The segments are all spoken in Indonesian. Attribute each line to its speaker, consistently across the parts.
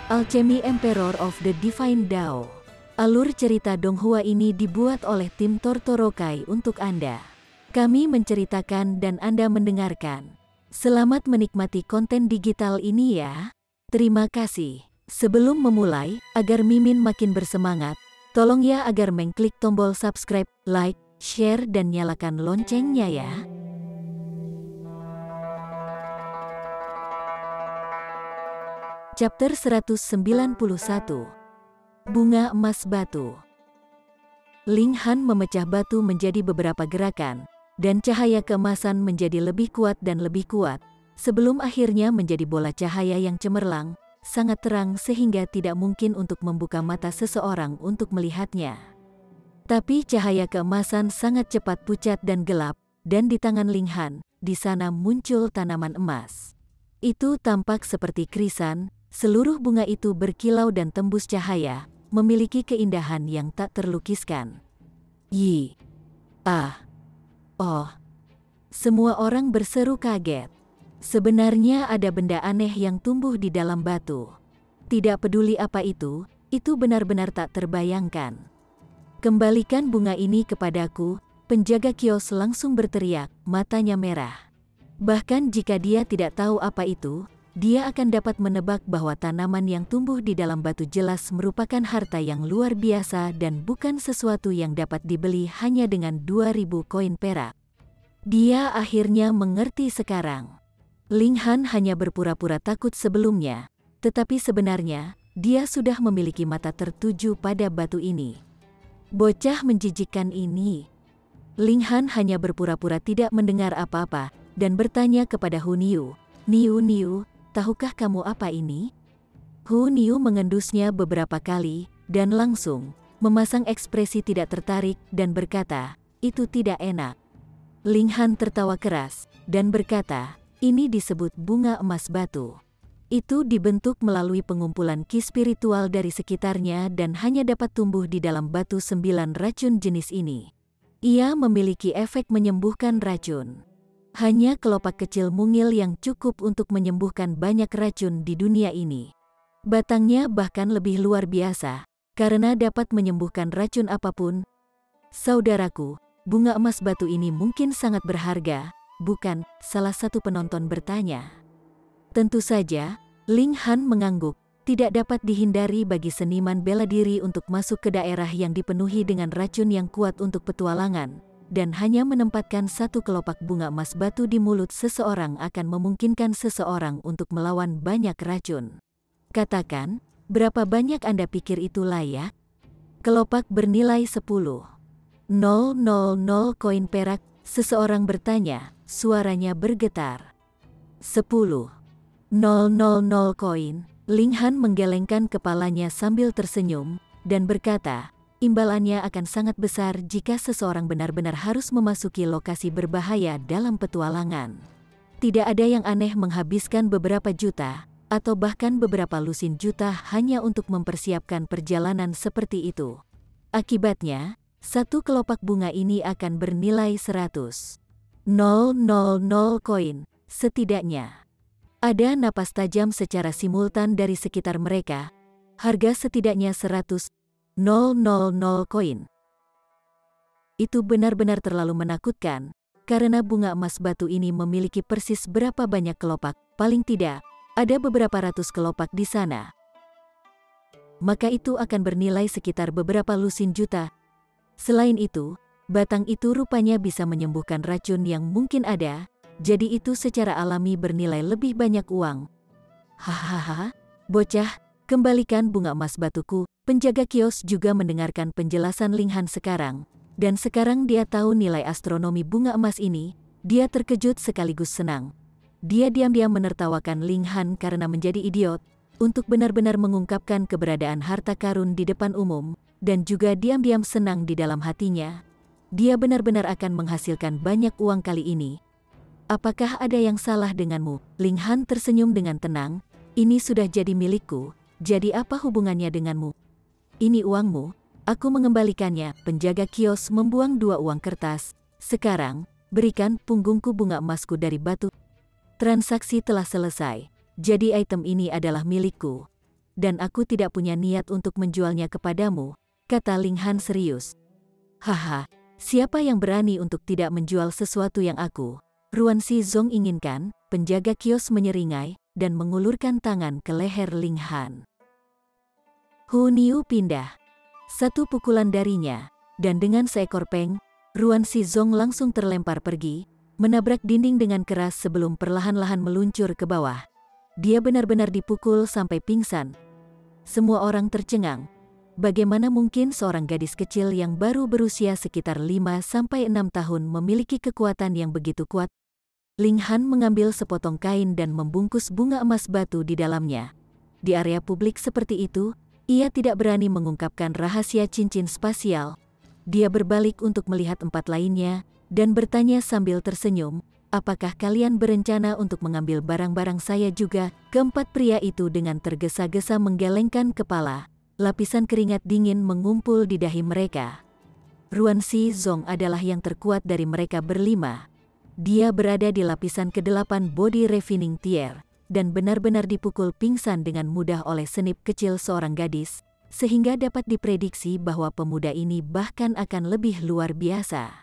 Speaker 1: Alchemy Emperor of the Divine Dao. Alur cerita Donghua ini dibuat oleh tim Tortorokai untuk Anda. Kami menceritakan dan Anda mendengarkan. Selamat menikmati konten digital ini ya. Terima kasih. Sebelum memulai, agar Mimin makin bersemangat, tolong ya agar mengklik tombol subscribe, like, share dan nyalakan loncengnya ya. Chapter 191. Bunga Emas Batu. Ling Han memecah batu menjadi beberapa gerakan, dan cahaya keemasan menjadi lebih kuat dan lebih kuat, sebelum akhirnya menjadi bola cahaya yang cemerlang, sangat terang sehingga tidak mungkin untuk membuka mata seseorang untuk melihatnya. Tapi cahaya keemasan sangat cepat pucat dan gelap, dan di tangan Ling Han, di sana muncul tanaman emas. Itu tampak seperti krisan. Seluruh bunga itu berkilau dan tembus cahaya, memiliki keindahan yang tak terlukiskan. Yi. Ah. Oh. Semua orang berseru kaget. Sebenarnya ada benda aneh yang tumbuh di dalam batu. Tidak peduli apa itu benar-benar tak terbayangkan. Kembalikan bunga ini kepadaku, penjaga kios langsung berteriak, matanya merah. Bahkan jika dia tidak tahu apa itu, dia akan dapat menebak bahwa tanaman yang tumbuh di dalam batu jelas merupakan harta yang luar biasa dan bukan sesuatu yang dapat dibeli hanya dengan 2.000 koin perak. Dia akhirnya mengerti sekarang. Ling Han hanya berpura-pura takut sebelumnya, tetapi sebenarnya, dia sudah memiliki mata tertuju pada batu ini. Bocah menjijikkan ini. Ling Han hanya berpura-pura tidak mendengar apa-apa, dan bertanya kepada Hu Niu, Niu, tahukah kamu apa ini? Hu Niu mengendusnya beberapa kali, dan langsung memasang ekspresi tidak tertarik dan berkata, itu tidak enak. Ling Han tertawa keras, dan berkata, ini disebut bunga emas batu. Itu dibentuk melalui pengumpulan ki spiritual dari sekitarnya dan hanya dapat tumbuh di dalam batu 9 racun jenis ini. Ia memiliki efek menyembuhkan racun. Hanya kelopak kecil mungil yang cukup untuk menyembuhkan banyak racun di dunia ini. Batangnya bahkan lebih luar biasa, karena dapat menyembuhkan racun apapun. Saudaraku, bunga emas batu ini mungkin sangat berharga, bukan? Salah satu penonton bertanya. Tentu saja, Ling Han mengangguk. Tidak dapat dihindari bagi seniman bela diri untuk masuk ke daerah yang dipenuhi dengan racun yang kuat untuk petualangan. Dan hanya menempatkan satu kelopak bunga emas batu di mulut seseorang akan memungkinkan seseorang untuk melawan banyak racun. Katakan, berapa banyak Anda pikir itu layak? Kelopak bernilai 10.000 koin perak, seseorang bertanya, suaranya bergetar. 10.000 koin. Ling Han menggelengkan kepalanya sambil tersenyum, dan berkata, imbalannya akan sangat besar jika seseorang benar-benar harus memasuki lokasi berbahaya dalam petualangan. Tidak ada yang aneh menghabiskan beberapa juta, atau bahkan beberapa lusin juta hanya untuk mempersiapkan perjalanan seperti itu. Akibatnya, satu kelopak bunga ini akan bernilai 100.000 koin, setidaknya. Ada napas tajam secara simultan dari sekitar mereka. Harga setidaknya 100.000 koin. Itu benar-benar terlalu menakutkan, karena bunga emas batu ini memiliki persis berapa banyak kelopak, paling tidak, ada beberapa ratus kelopak di sana. Maka itu akan bernilai sekitar beberapa lusin juta. Selain itu, batang itu rupanya bisa menyembuhkan racun yang mungkin ada, jadi itu secara alami bernilai lebih banyak uang. Hahaha, bocah, kembalikan bunga emas batuku. Penjaga kios juga mendengarkan penjelasan Ling Han sekarang, dan sekarang dia tahu nilai astronomi bunga emas ini. Dia terkejut sekaligus senang. Dia diam-diam menertawakan Ling Han karena menjadi idiot, untuk benar-benar mengungkapkan keberadaan harta karun di depan umum, dan juga diam-diam senang di dalam hatinya. Dia benar-benar akan menghasilkan banyak uang kali ini. Apakah ada yang salah denganmu? Ling Han tersenyum dengan tenang, ini sudah jadi milikku, jadi apa hubungannya denganmu? Ini uangmu, aku mengembalikannya. Penjaga kios membuang 2 uang kertas. Sekarang, berikan punggungku bunga emasku dari batu. Transaksi telah selesai, jadi item ini adalah milikku. dan aku tidak punya niat untuk menjualnya kepadamu, kata Ling Han serius. Haha, siapa yang berani untuk tidak menjual sesuatu yang Ruan Xizong inginkan? Penjaga kios menyeringai dan mengulurkan tangan ke leher Ling Han. Hu Niu pindah. Satu pukulan darinya, dan dengan seekor peng, Ruan Xizong langsung terlempar pergi, menabrak dinding dengan keras sebelum perlahan-lahan meluncur ke bawah. Dia benar-benar dipukul sampai pingsan. Semua orang tercengang. Bagaimana mungkin seorang gadis kecil yang baru berusia sekitar 5-6 tahun memiliki kekuatan yang begitu kuat? Ling Han mengambil sepotong kain dan membungkus bunga emas batu di dalamnya. Di area publik seperti itu, ia tidak berani mengungkapkan rahasia cincin spasial. Dia berbalik untuk melihat 4 lainnya, dan bertanya sambil tersenyum, apakah kalian berencana untuk mengambil barang-barang saya juga? Keempat pria itu dengan tergesa-gesa menggelengkan kepala, lapisan keringat dingin mengumpul di dahi mereka. Ruan Xizong adalah yang terkuat dari mereka berlima. Dia berada di lapisan ke-8 body refining tier, dan benar-benar dipukul pingsan dengan mudah oleh senip kecil seorang gadis, sehingga dapat diprediksi bahwa pemuda ini bahkan akan lebih luar biasa.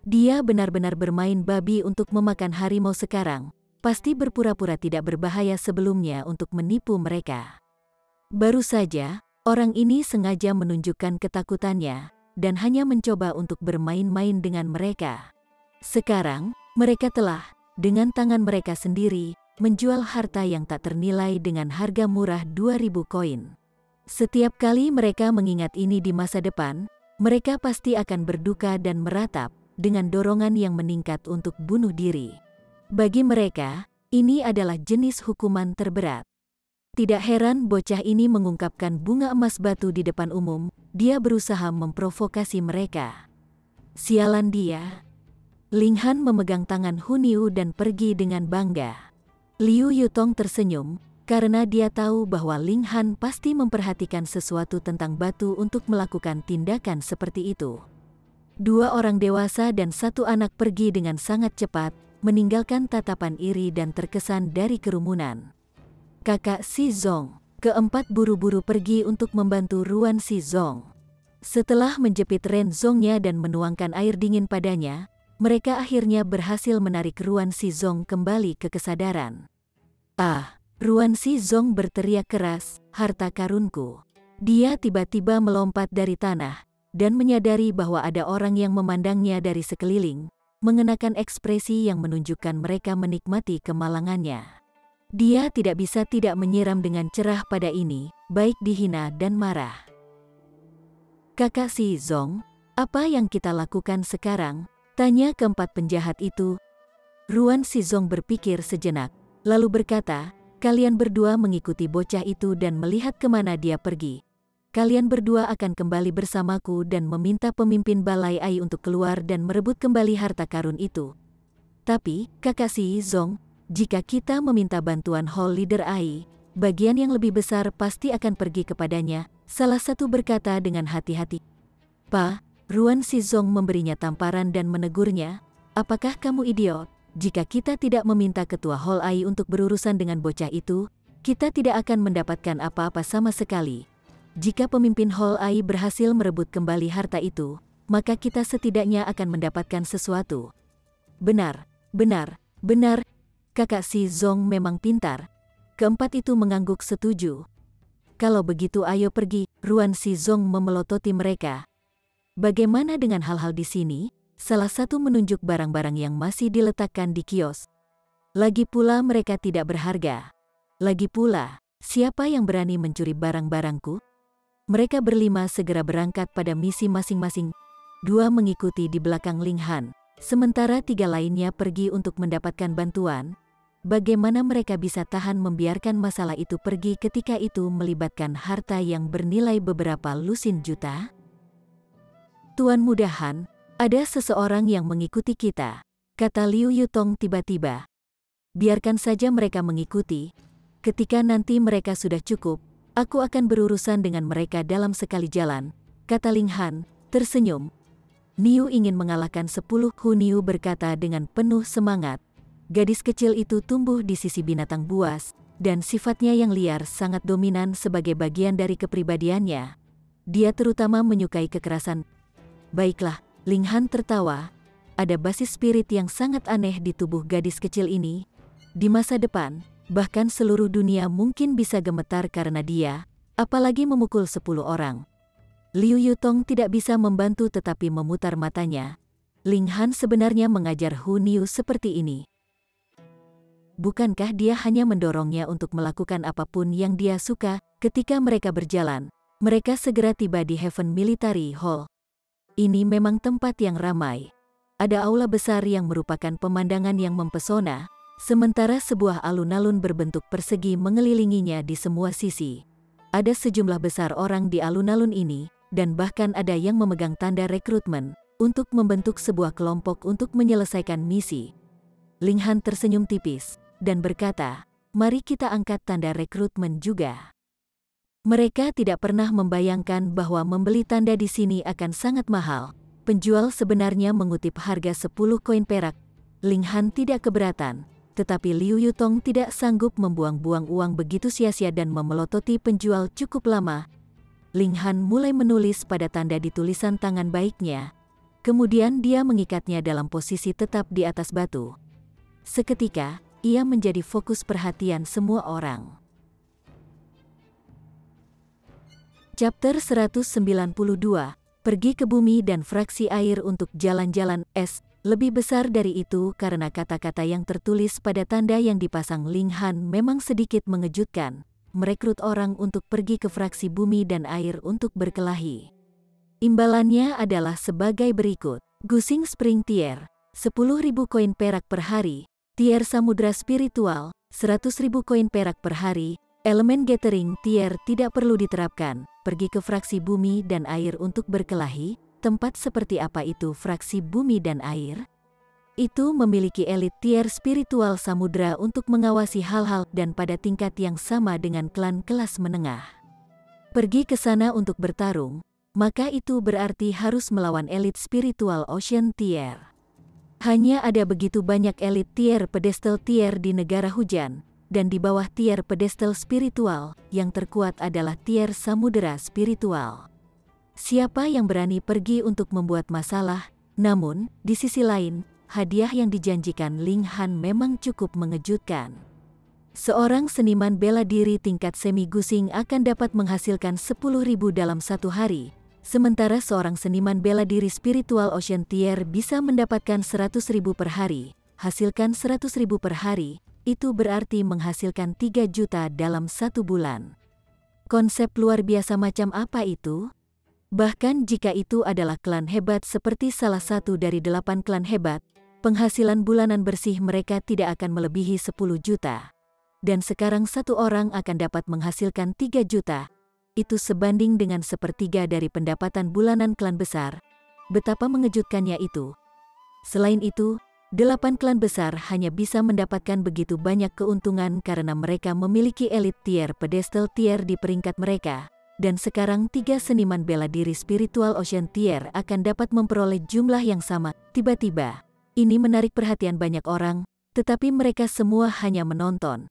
Speaker 1: Dia benar-benar bermain babi untuk memakan harimau sekarang, pasti berpura-pura tidak berbahaya sebelumnya untuk menipu mereka. Baru saja, orang ini sengaja menunjukkan ketakutannya, dan hanya mencoba untuk bermain-main dengan mereka. Sekarang, mereka telah, dengan tangan mereka sendiri, menjual harta yang tak ternilai dengan harga murah 2.000 koin. Setiap kali mereka mengingat ini di masa depan, mereka pasti akan berduka dan meratap, dengan dorongan yang meningkat untuk bunuh diri. Bagi mereka, ini adalah jenis hukuman terberat. Tidak heran bocah ini mengungkapkan bunga emas batu di depan umum, dia berusaha memprovokasi mereka. Sialan dia. Ling Han memegang tangan Hu Niu dan pergi dengan bangga. Liu Yutong tersenyum, karena dia tahu bahwa Ling Han pasti memperhatikan sesuatu tentang batu untuk melakukan tindakan seperti itu. 2 orang dewasa dan 1 anak pergi dengan sangat cepat, meninggalkan tatapan iri dan terkesan dari kerumunan. Kakak Xizong, keempat buru-buru pergi untuk membantu Ruan Xizong. Setelah menjepit Renzongnya dan menuangkan air dingin padanya, mereka akhirnya berhasil menarik Ruan Xizong kembali ke kesadaran. Ah, Ruan Xizong berteriak keras, harta karunku. Dia tiba-tiba melompat dari tanah, dan menyadari bahwa ada orang yang memandangnya dari sekeliling, mengenakan ekspresi yang menunjukkan mereka menikmati kemalangannya. Dia tidak bisa tidak menyiram dengan cerah pada ini, baik dihina dan marah. Kakak Xizong, apa yang kita lakukan sekarang? Tanya keempat penjahat itu. Ruan Xizong berpikir sejenak, lalu berkata, kalian berdua mengikuti bocah itu dan melihat kemana dia pergi. Kalian berdua akan kembali bersamaku dan meminta pemimpin Balai Ai untuk keluar dan merebut kembali harta karun itu. Tapi, kakak Xizong, jika kita meminta bantuan Hall Leader Ai, bagian yang lebih besar pasti akan pergi kepadanya, salah satu berkata dengan hati-hati. Pa, Ruan Xizong memberinya tamparan dan menegurnya, apakah kamu idiot? Jika kita tidak meminta ketua Hall Ai untuk berurusan dengan bocah itu, kita tidak akan mendapatkan apa-apa sama sekali. Jika pemimpin Hall Ai berhasil merebut kembali harta itu, maka kita setidaknya akan mendapatkan sesuatu. Benar, benar, benar. Kakak Xizong memang pintar. Keempat itu mengangguk setuju. Kalau begitu ayo pergi, Ruan Xizong memelototi mereka. Bagaimana dengan hal-hal di sini? Salah satu menunjuk barang-barang yang masih diletakkan di kios. Lagi pula mereka tidak berharga. Lagi pula, siapa yang berani mencuri barang-barangku? Mereka berlima segera berangkat pada misi masing-masing. 2 mengikuti di belakang Ling Han, sementara 3 lainnya pergi untuk mendapatkan bantuan. Bagaimana mereka bisa tahan membiarkan masalah itu pergi ketika itu melibatkan harta yang bernilai beberapa lusin juta? Tuan Muda Han, ada seseorang yang mengikuti kita, kata Liu Yutong tiba-tiba. Biarkan saja mereka mengikuti. Ketika nanti mereka sudah cukup, aku akan berurusan dengan mereka dalam sekali jalan, kata Ling Han, tersenyum. Niu ingin mengalahkan 10. Hu Niu berkata dengan penuh semangat. Gadis kecil itu tumbuh di sisi binatang buas, dan sifatnya yang liar sangat dominan sebagai bagian dari kepribadiannya. Dia terutama menyukai kekerasan. Baiklah, Ling Han tertawa. Ada basis spirit yang sangat aneh di tubuh gadis kecil ini. Di masa depan, bahkan seluruh dunia mungkin bisa gemetar karena dia, apalagi memukul 10 orang. Liu Yutong tidak bisa membantu tetapi memutar matanya. Ling Han sebenarnya mengajar Hu Niu seperti ini. Bukankah dia hanya mendorongnya untuk melakukan apapun yang dia suka? Ketika mereka berjalan, mereka segera tiba di Heaven Military Hall. Ini memang tempat yang ramai. Ada aula besar yang merupakan pemandangan yang mempesona, sementara sebuah alun-alun berbentuk persegi mengelilinginya di semua sisi. Ada sejumlah besar orang di alun-alun ini, dan bahkan ada yang memegang tanda rekrutmen untuk membentuk sebuah kelompok untuk menyelesaikan misi. Ling Han tersenyum tipis dan berkata, "Mari kita angkat tanda rekrutmen juga." Mereka tidak pernah membayangkan bahwa membeli tanda di sini akan sangat mahal. Penjual sebenarnya mengutip harga 10 koin perak. Ling Han tidak keberatan, tetapi Liu Yutong tidak sanggup membuang-buang uang begitu sia-sia dan memelototi penjual cukup lama. Ling Han mulai menulis pada tanda di tulisan tangan baiknya. Kemudian dia mengikatnya dalam posisi tetap di atas batu. Seketika, ia menjadi fokus perhatian semua orang. Chapter 192, Pergi ke Bumi dan Fraksi Air untuk Jalan-Jalan es. Lebih besar dari itu karena kata-kata yang tertulis pada tanda yang dipasang Ling Han memang sedikit mengejutkan. Merekrut orang untuk pergi ke fraksi bumi dan air untuk berkelahi. Imbalannya adalah sebagai berikut. Gusing Spring Tier, 10.000 koin perak per hari. Tier Samudra Spiritual, 100.000 koin perak per hari. Elemen Gathering Tier tidak perlu diterapkan. Pergi ke fraksi bumi dan air untuk berkelahi. Tempat seperti apa itu fraksi bumi dan air? Itu memiliki elit tier spiritual samudra untuk mengawasi hal-hal dan pada tingkat yang sama dengan klan kelas menengah. Pergi ke sana untuk bertarung, maka itu berarti harus melawan elit spiritual ocean tier. Hanya ada begitu banyak elit tier pedestal tier di negara hujan, dan di bawah tier pedestal spiritual, yang terkuat adalah tier samudera spiritual. Siapa yang berani pergi untuk membuat masalah? Namun, di sisi lain, hadiah yang dijanjikan Ling Han memang cukup mengejutkan. Seorang seniman bela diri tingkat semi-gusing akan dapat menghasilkan 10.000 dalam satu hari, sementara seorang seniman bela diri spiritual ocean tier bisa mendapatkan 100.000 per hari. Hasilkan 100.000 per hari, itu berarti menghasilkan 3 juta dalam satu bulan. Konsep luar biasa macam apa itu? Bahkan jika itu adalah klan hebat seperti salah satu dari 8 klan hebat, penghasilan bulanan bersih mereka tidak akan melebihi 10 juta. Dan sekarang satu orang akan dapat menghasilkan 3 juta. Itu sebanding dengan 1/3 dari pendapatan bulanan klan besar. Betapa mengejutkannya itu. Selain itu, 8 klan besar hanya bisa mendapatkan begitu banyak keuntungan karena mereka memiliki elit tier pedestal tier di peringkat mereka. Dan sekarang 3 seniman bela diri spiritual ocean tier akan dapat memperoleh jumlah yang sama. Tiba-tiba, ini menarik perhatian banyak orang, tetapi mereka semua hanya menonton.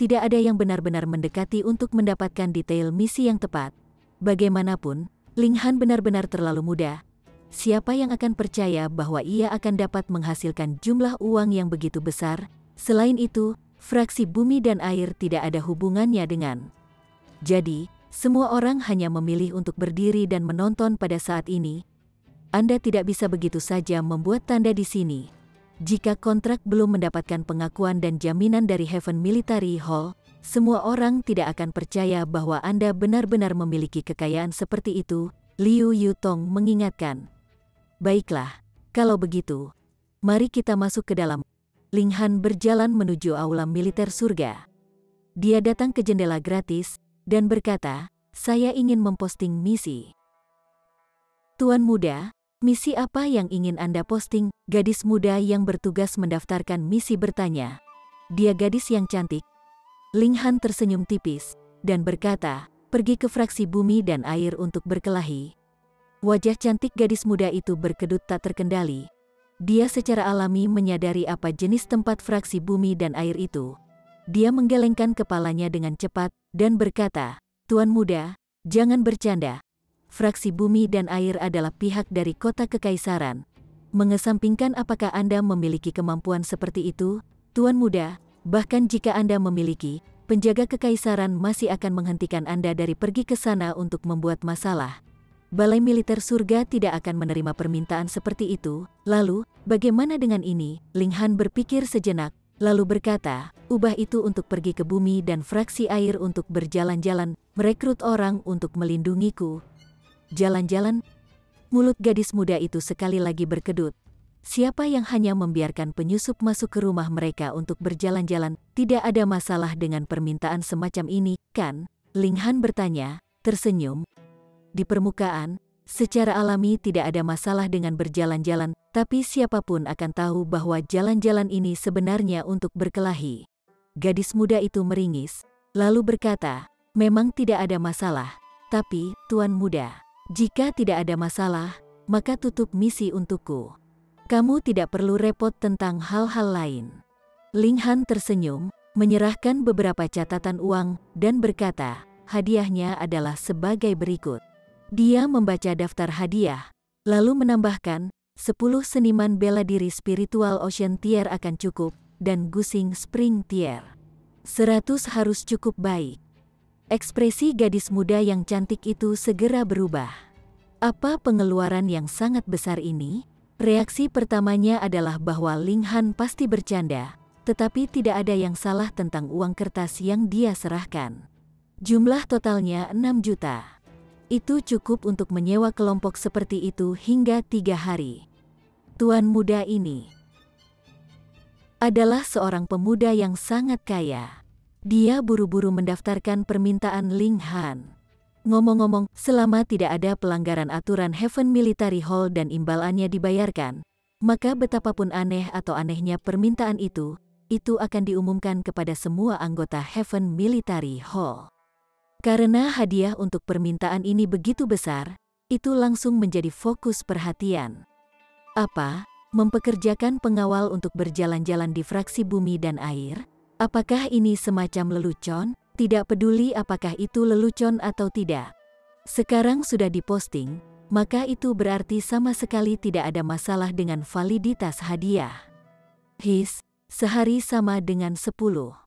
Speaker 1: Tidak ada yang benar-benar mendekati untuk mendapatkan detail misi yang tepat. Bagaimanapun, Ling Han benar-benar terlalu muda. Siapa yang akan percaya bahwa ia akan dapat menghasilkan jumlah uang yang begitu besar? Selain itu, fraksi bumi dan air tidak ada hubungannya dengan. Jadi, semua orang hanya memilih untuk berdiri dan menonton pada saat ini. Anda tidak bisa begitu saja membuat tanda di sini. Jika kontrak belum mendapatkan pengakuan dan jaminan dari Heaven Military Hall, semua orang tidak akan percaya bahwa Anda benar-benar memiliki kekayaan seperti itu, Liu Yutong mengingatkan. Baiklah, kalau begitu, mari kita masuk ke dalam. Ling Han berjalan menuju aula militer surga. Dia datang ke jendela gratis, dan berkata, "Saya ingin memposting misi." "Tuan muda, misi apa yang ingin Anda posting?" Gadis muda yang bertugas mendaftarkan misi bertanya. Dia gadis yang cantik. Ling Han tersenyum tipis, dan berkata, "Pergi ke fraksi bumi dan air untuk berkelahi." Wajah cantik gadis muda itu berkedut tak terkendali. Dia secara alami menyadari apa jenis tempat fraksi bumi dan air itu. dia menggelengkan kepalanya dengan cepat dan berkata, "Tuan Muda, jangan bercanda. Fraksi bumi dan air adalah pihak dari kota kekaisaran. Mengesampingkan apakah Anda memiliki kemampuan seperti itu, Tuan Muda, bahkan jika Anda memiliki, penjaga kekaisaran masih akan menghentikan Anda dari pergi ke sana untuk membuat masalah. Balai Militer Surga tidak akan menerima permintaan seperti itu. Lalu, bagaimana dengan ini?" Ling Han berpikir sejenak, lalu berkata, "Ubah itu untuk pergi ke bumi dan fraksi air untuk berjalan-jalan, merekrut orang untuk melindungiku." "Jalan-jalan?" Mulut gadis muda itu sekali lagi berkedut. Siapa yang hanya membiarkan penyusup masuk ke rumah mereka untuk berjalan-jalan? Tidak ada masalah dengan permintaan semacam ini, kan? Ling Han bertanya, tersenyum. Di permukaan, secara alami tidak ada masalah dengan berjalan-jalan, tapi siapapun akan tahu bahwa jalan-jalan ini sebenarnya untuk berkelahi. Gadis muda itu meringis, lalu berkata, "Memang tidak ada masalah, tapi, Tuan Muda, jika tidak ada masalah, maka tutup misi untukku. Kamu tidak perlu repot tentang hal-hal lain." Ling Han tersenyum, menyerahkan beberapa catatan uang, dan berkata, "Hadiahnya adalah sebagai berikut." Dia membaca daftar hadiah, lalu menambahkan, 10 seniman bela diri spiritual Ocean Tier akan cukup, dan Gusing Spring Tier 100 harus cukup baik. Ekspresi gadis muda yang cantik itu segera berubah. Apa pengeluaran yang sangat besar ini? Reaksi pertamanya adalah bahwa Ling Han pasti bercanda, tetapi tidak ada yang salah tentang uang kertas yang dia serahkan. Jumlah totalnya 6 juta. Itu cukup untuk menyewa kelompok seperti itu hingga 3 hari. Tuan muda ini adalah seorang pemuda yang sangat kaya. Dia buru-buru mendaftarkan permintaan Ling Han. Ngomong-ngomong, selama tidak ada pelanggaran aturan Heaven Military Hall dan imbalannya dibayarkan, maka betapapun aneh atau anehnya permintaan itu akan diumumkan kepada semua anggota Heaven Military Hall. Karena hadiah untuk permintaan ini begitu besar, itu langsung menjadi fokus perhatian. Apa? Mempekerjakan pengawal untuk berjalan-jalan di fraksi bumi dan air? Apakah ini semacam lelucon? Tidak peduli apakah itu lelucon atau tidak. Sekarang sudah diposting, maka itu berarti sama sekali tidak ada masalah dengan validitas hadiah. Sehari sama dengan 10.000.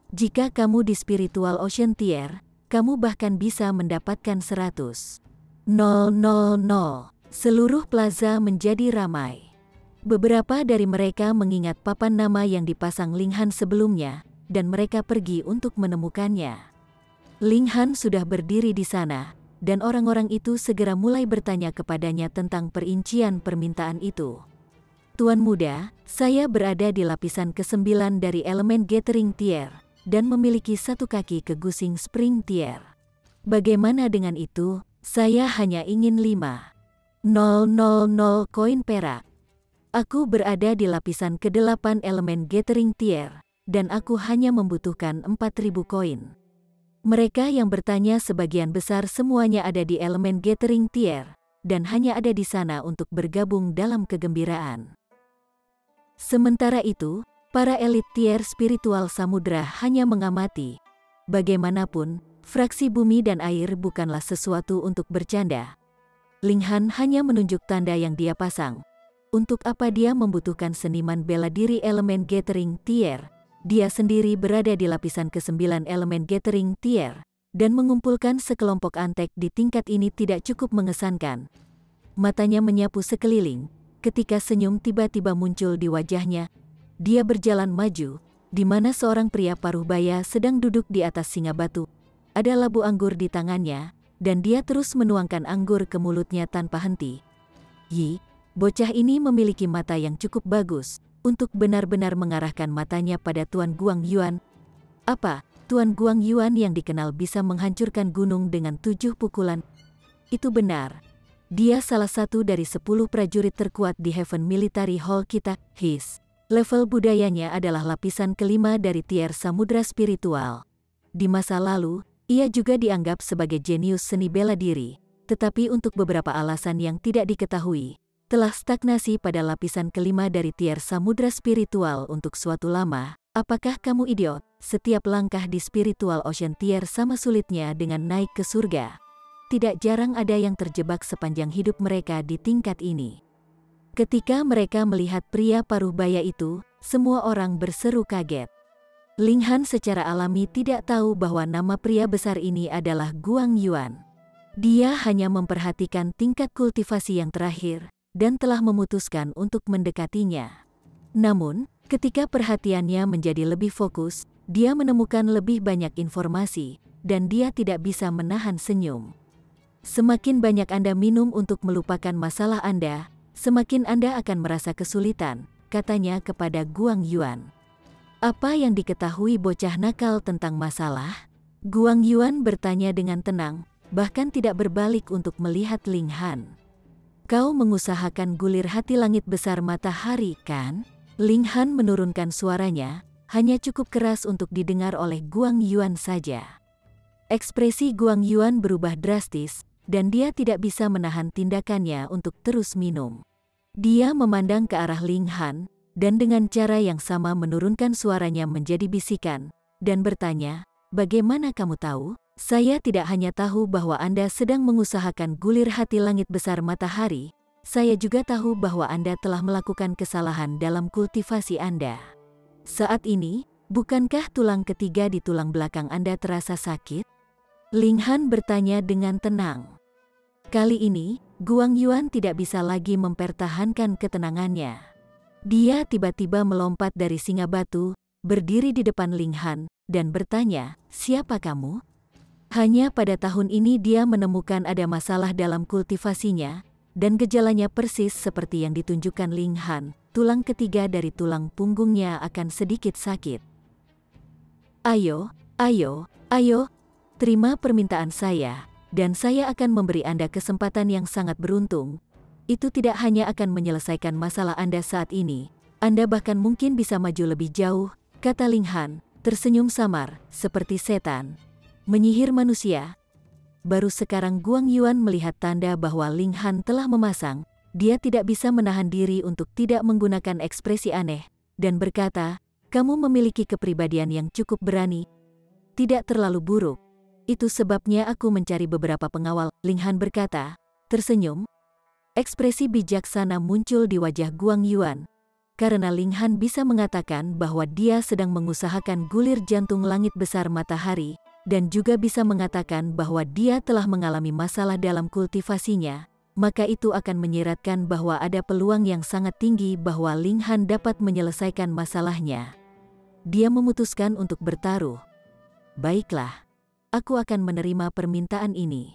Speaker 1: Jika kamu di Spiritual Ocean Tier, kamu bahkan bisa mendapatkan 100.000. Seluruh plaza menjadi ramai. Beberapa dari mereka mengingat papan nama yang dipasang Ling Han sebelumnya, dan mereka pergi untuk menemukannya. Ling Han sudah berdiri di sana, dan orang-orang itu segera mulai bertanya kepadanya tentang perincian permintaan itu. "Tuan Muda, saya berada di lapisan ke-9 dari elemen Gathering Tier, dan memiliki 1 kaki ke Gusing Spring Tier. Bagaimana dengan itu? Saya hanya ingin 5.000 koin perak. Aku berada di lapisan ke-8 elemen Gathering Tier, dan aku hanya membutuhkan 4.000 koin." Mereka yang bertanya sebagian besar semuanya ada di elemen Gathering Tier, dan hanya ada di sana untuk bergabung dalam kegembiraan. Sementara itu, para elit tier spiritual samudra hanya mengamati. Bagaimanapun, fraksi bumi dan air bukanlah sesuatu untuk bercanda. Ling Han hanya menunjuk tanda yang dia pasang. Untuk apa dia membutuhkan seniman bela diri elemen Gathering Tier? Dia sendiri berada di lapisan ke-9 elemen Gathering Tier, dan mengumpulkan sekelompok antek di tingkat ini tidak cukup mengesankan. Matanya menyapu sekeliling, ketika senyum tiba-tiba muncul di wajahnya. Dia berjalan maju, di mana seorang pria paruh baya sedang duduk di atas singa batu. Ada labu anggur di tangannya, dan dia terus menuangkan anggur ke mulutnya tanpa henti. Bocah ini memiliki mata yang cukup bagus untuk benar-benar mengarahkan matanya pada Tuan Guang Yuan. Apa, Tuan Guang Yuan yang dikenal bisa menghancurkan gunung dengan 7 pukulan? Itu benar. Dia salah satu dari 10 prajurit terkuat di Heaven Military Hall kita. Level budayanya adalah lapisan ke-5 dari tier samudra spiritual. Di masa lalu, ia juga dianggap sebagai jenius seni bela diri, tetapi untuk beberapa alasan yang tidak diketahui, telah stagnasi pada lapisan ke-5 dari tier samudra spiritual untuk suatu lama. Apakah kamu idiot? Setiap langkah di Spiritual Ocean Tier sama sulitnya dengan naik ke surga. Tidak jarang ada yang terjebak sepanjang hidup mereka di tingkat ini. Ketika mereka melihat pria paruh baya itu, semua orang berseru kaget. Ling Han secara alami tidak tahu bahwa nama pria besar ini adalah Guang Yuan. Dia hanya memperhatikan tingkat kultivasi yang terakhir, dan telah memutuskan untuk mendekatinya. Namun, ketika perhatiannya menjadi lebih fokus, dia menemukan lebih banyak informasi, dan dia tidak bisa menahan senyum. Semakin banyak Anda minum untuk melupakan masalah Anda, semakin Anda akan merasa kesulitan, katanya kepada Guang Yuan. Apa yang diketahui bocah nakal tentang masalah? Guang Yuan bertanya dengan tenang, bahkan tidak berbalik untuk melihat Ling Han. Kau mengusahakan gulir hati langit besar matahari, kan? Ling Han menurunkan suaranya, hanya cukup keras untuk didengar oleh Guang Yuan saja. Ekspresi Guang Yuan berubah drastis, dan dia tidak bisa menahan tindakannya untuk terus minum. Dia memandang ke arah Ling Han, dan dengan cara yang sama menurunkan suaranya menjadi bisikan, dan bertanya, "Bagaimana kamu tahu? Saya tidak hanya tahu bahwa Anda sedang mengusahakan gulir hati langit besar matahari, saya juga tahu bahwa Anda telah melakukan kesalahan dalam kultivasi Anda. Saat ini, bukankah tulang ketiga di tulang belakang Anda terasa sakit?" Ling Han bertanya dengan tenang. Kali ini, Guang Yuan tidak bisa lagi mempertahankan ketenangannya. Dia tiba-tiba melompat dari singa batu, berdiri di depan Ling Han, dan bertanya, "Siapa kamu?" Hanya pada tahun ini dia menemukan ada masalah dalam kultivasinya, dan gejalanya persis seperti yang ditunjukkan Ling Han, tulang ketiga dari tulang punggungnya akan sedikit sakit. Ayo, terima permintaan saya, dan saya akan memberi Anda kesempatan yang sangat beruntung. Itu tidak hanya akan menyelesaikan masalah Anda saat ini, Anda bahkan mungkin bisa maju lebih jauh, kata Ling Han, tersenyum samar, seperti setan. Menyihir manusia. Baru sekarang Guang Yuan melihat tanda bahwa Ling Han telah memasang, dia tidak bisa menahan diri untuk tidak menggunakan ekspresi aneh, dan berkata, "Kamu memiliki kepribadian yang cukup berani. Tidak terlalu buruk. Itu sebabnya aku mencari beberapa pengawal," Ling Han berkata, tersenyum. Ekspresi bijaksana muncul di wajah Guang Yuan, karena Ling Han bisa mengatakan bahwa dia sedang mengusahakan gulir jantung langit besar matahari, dan juga bisa mengatakan bahwa dia telah mengalami masalah dalam kultivasinya, maka itu akan menyiratkan bahwa ada peluang yang sangat tinggi bahwa Ling Han dapat menyelesaikan masalahnya. Dia memutuskan untuk bertaruh. "Baiklah, aku akan menerima permintaan ini."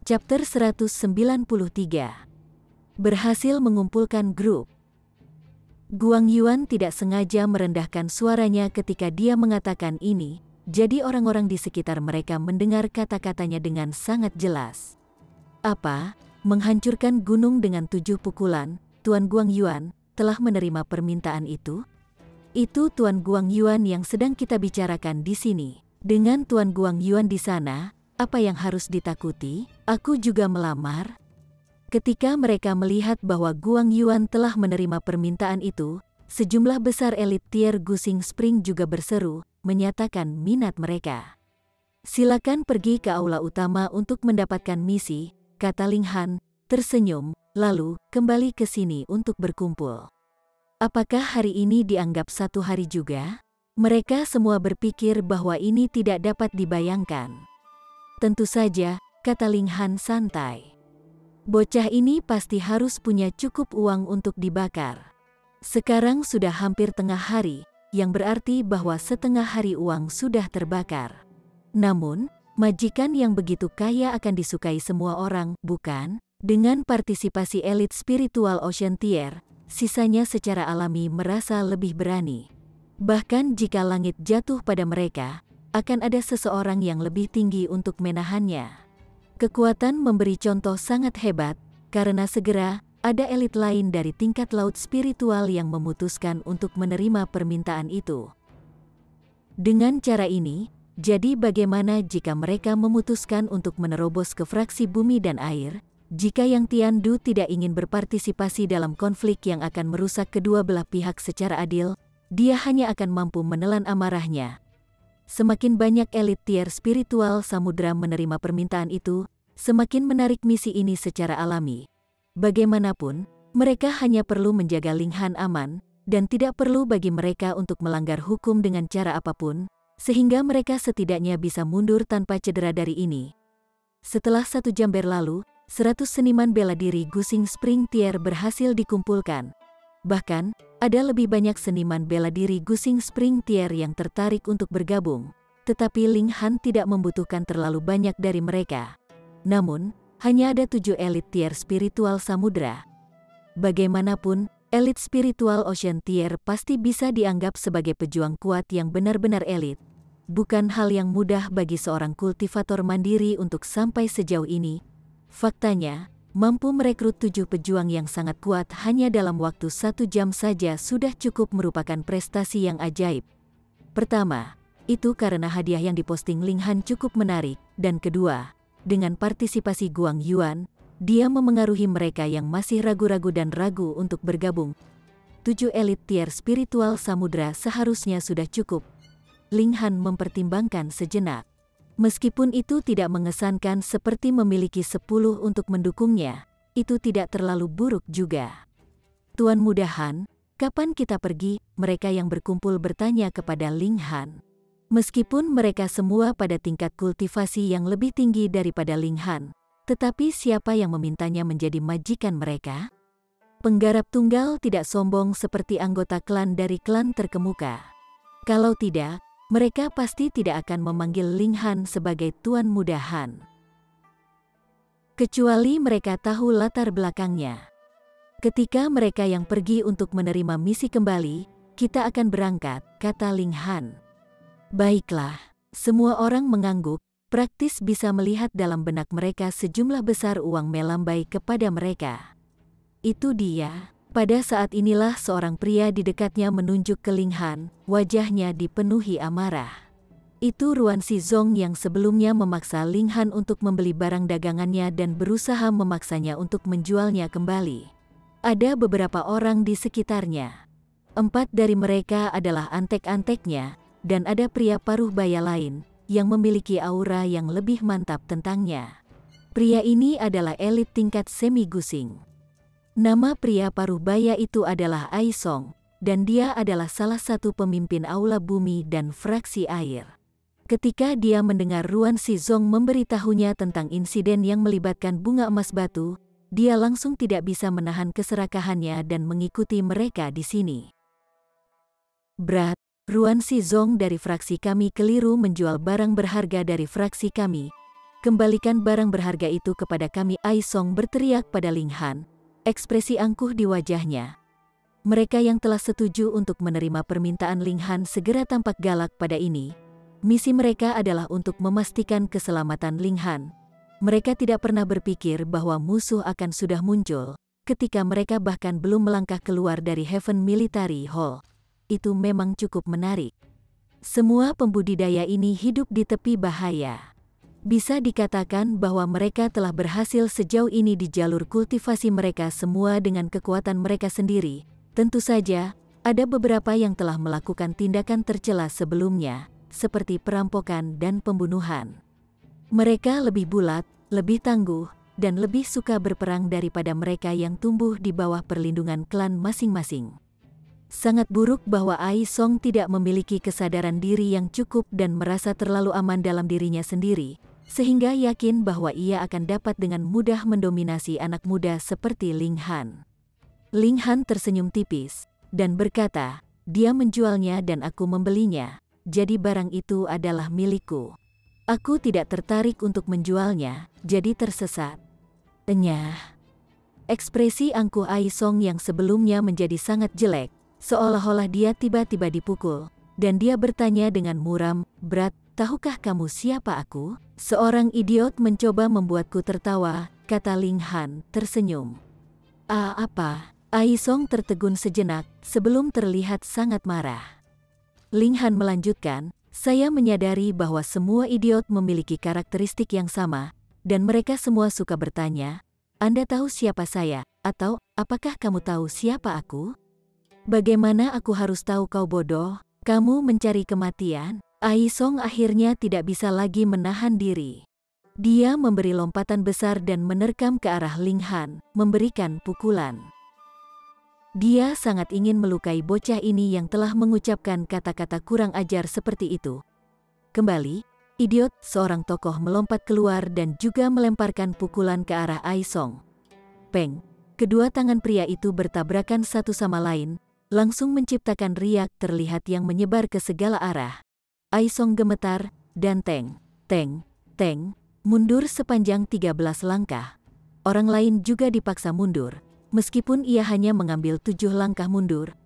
Speaker 1: Chapter 193. Berhasil mengumpulkan grup. Guang Yuan tidak sengaja merendahkan suaranya ketika dia mengatakan ini, jadi orang-orang di sekitar mereka mendengar kata-katanya dengan sangat jelas. "Apa? Menghancurkan gunung dengan 7 pukulan, Tuan Guang Yuan telah menerima permintaan itu?" "Itu Tuan Guang Yuan yang sedang kita bicarakan di sini. Dengan Tuan Guang Yuan di sana, apa yang harus ditakuti? Aku juga melamar." Ketika mereka melihat bahwa Guang Yuan telah menerima permintaan itu, sejumlah besar elit tier Gusing Spring juga berseru, menyatakan minat mereka. "Silakan pergi ke aula utama untuk mendapatkan misi," kata Ling Han, tersenyum, lalu kembali ke sini untuk berkumpul. Apakah hari ini dianggap satu hari juga? Mereka semua berpikir bahwa ini tidak dapat dibayangkan. "Tentu saja," kata Ling Han santai. "Bocah ini pasti harus punya cukup uang untuk dibakar. Sekarang sudah hampir tengah hari, yang berarti bahwa setengah hari uang sudah terbakar. Namun, majikan yang begitu kaya akan disukai semua orang, bukan? Dengan partisipasi elit Spiritual Ocean Tier, sisanya secara alami merasa lebih berani. Bahkan jika langit jatuh pada mereka, akan ada seseorang yang lebih tinggi untuk menahannya. Kekuatan memberi contoh sangat hebat, karena segera ada elit lain dari tingkat laut spiritual yang memutuskan untuk menerima permintaan itu. Dengan cara ini, jadi bagaimana jika mereka memutuskan untuk menerobos ke fraksi bumi dan air, Jika Yang Tiandu tidak ingin berpartisipasi dalam konflik yang akan merusak kedua belah pihak secara adil, dia hanya akan mampu menelan amarahnya. Semakin banyak elit tier spiritual samudra menerima permintaan itu, semakin menarik misi ini secara alami. Bagaimanapun, mereka hanya perlu menjaga Linghan aman, dan tidak perlu bagi mereka untuk melanggar hukum dengan cara apapun, sehingga mereka setidaknya bisa mundur tanpa cedera dari ini. Setelah 1 jam berlalu, 100 seniman bela diri Gusing Spring Tier berhasil dikumpulkan. Bahkan, ada lebih banyak seniman bela diri Gusing Spring Tier yang tertarik untuk bergabung, tetapi Linghan tidak membutuhkan terlalu banyak dari mereka. Namun, hanya ada 7 elit tier spiritual samudra. Bagaimanapun, elit spiritual Ocean Tier pasti bisa dianggap sebagai pejuang kuat yang benar-benar elit. Bukan hal yang mudah bagi seorang kultivator mandiri untuk sampai sejauh ini. Faktanya, mampu merekrut 7 pejuang yang sangat kuat hanya dalam waktu 1 jam saja sudah cukup merupakan prestasi yang ajaib. Pertama, itu karena hadiah yang diposting Linghan cukup menarik, dan kedua, dengan partisipasi Guang Yuan, dia memengaruhi mereka yang masih ragu-ragu dan ragu untuk bergabung. 7 elit tier spiritual samudra seharusnya sudah cukup. Linghan mempertimbangkan sejenak. Meskipun itu tidak mengesankan seperti memiliki 10 untuk mendukungnya, itu tidak terlalu buruk juga. Tuan Muda Han, kapan kita pergi? Mereka yang berkumpul bertanya kepada Linghan. Meskipun mereka semua pada tingkat kultivasi yang lebih tinggi daripada Linghan, tetapi siapa yang memintanya menjadi majikan mereka? Penggarap tunggal tidak sombong seperti anggota klan dari klan terkemuka. Kalau tidak, mereka pasti tidak akan memanggil Linghan sebagai Tuan Muda Han. Kecuali mereka tahu latar belakangnya. Ketika mereka yang pergi untuk menerima misi kembali, kita akan berangkat, kata Linghan. Baiklah, semua orang mengangguk, praktis bisa melihat dalam benak mereka sejumlah besar uang melambai kepada mereka. Itu dia. Pada saat inilah seorang pria di dekatnya menunjuk ke Linghan, wajahnya dipenuhi amarah. Itu Ruan Shizong yang sebelumnya memaksa Linghan untuk membeli barang dagangannya dan berusaha memaksanya untuk menjualnya kembali. Ada beberapa orang di sekitarnya. 4 dari mereka adalah antek-anteknya, dan ada pria paruh baya lain, yang memiliki aura yang lebih mantap tentangnya. Pria ini adalah elit tingkat semi-gusing. Nama pria paruh baya itu adalah Ai Song, dan dia adalah salah satu pemimpin aula bumi dan fraksi air. Ketika dia mendengar Ruan Shizong memberitahunya tentang insiden yang melibatkan bunga emas batu, dia langsung tidak bisa menahan keserakahannya dan mengikuti mereka di sini. Brat, Ruan Shizong dari fraksi kami keliru menjual barang berharga dari fraksi kami. Kembalikan barang berharga itu kepada kami, Ai Song berteriak pada Linghan. Ekspresi angkuh di wajahnya. Mereka yang telah setuju untuk menerima permintaan Linghan segera tampak galak pada ini. Misi mereka adalah untuk memastikan keselamatan Linghan. Mereka tidak pernah berpikir bahwa musuh akan sudah muncul, ketika mereka bahkan belum melangkah keluar dari Heaven Military Hall. Itu memang cukup menarik. Semua pembudidaya ini hidup di tepi bahaya. Bisa dikatakan bahwa mereka telah berhasil sejauh ini di jalur kultivasi mereka semua dengan kekuatan mereka sendiri. Tentu saja, ada beberapa yang telah melakukan tindakan tercela sebelumnya, seperti perampokan dan pembunuhan. Mereka lebih bulat, lebih tangguh, dan lebih suka berperang daripada mereka yang tumbuh di bawah perlindungan klan masing-masing. Sangat buruk bahwa Ai Song tidak memiliki kesadaran diri yang cukup dan merasa terlalu aman dalam dirinya sendiri, sehingga yakin bahwa ia akan dapat dengan mudah mendominasi anak muda seperti Linghan. Linghan tersenyum tipis, dan berkata, dia menjualnya dan aku membelinya, jadi barang itu adalah milikku. Aku tidak tertarik untuk menjualnya, jadi tersesat. Enyah. Ekspresi angkuh Ai Song yang sebelumnya menjadi sangat jelek, seolah-olah dia tiba-tiba dipukul, dan dia bertanya dengan muram, Brat, tahukah kamu siapa aku? Seorang idiot mencoba membuatku tertawa, kata Linghan, tersenyum. Apa? Ai Song tertegun sejenak, sebelum terlihat sangat marah. Linghan melanjutkan, saya menyadari bahwa semua idiot memiliki karakteristik yang sama, dan mereka semua suka bertanya, Anda tahu siapa saya, atau apakah kamu tahu siapa aku? Bagaimana aku harus tahu kau bodoh? Kamu mencari kematian? Ai Song akhirnya tidak bisa lagi menahan diri. Dia memberi lompatan besar dan menerkam ke arah Ling Han, memberikan pukulan. Dia sangat ingin melukai bocah ini yang telah mengucapkan kata-kata kurang ajar seperti itu. Kembali, idiot, seorang tokoh melompat keluar dan juga melemparkan pukulan ke arah Ai Song. Peng, kedua tangan pria itu bertabrakan satu sama lain, langsung menciptakan riak terlihat yang menyebar ke segala arah. Ai Song gemetar, dan teng, mundur sepanjang 13 langkah. Orang lain juga dipaksa mundur, meskipun ia hanya mengambil 7 langkah mundur.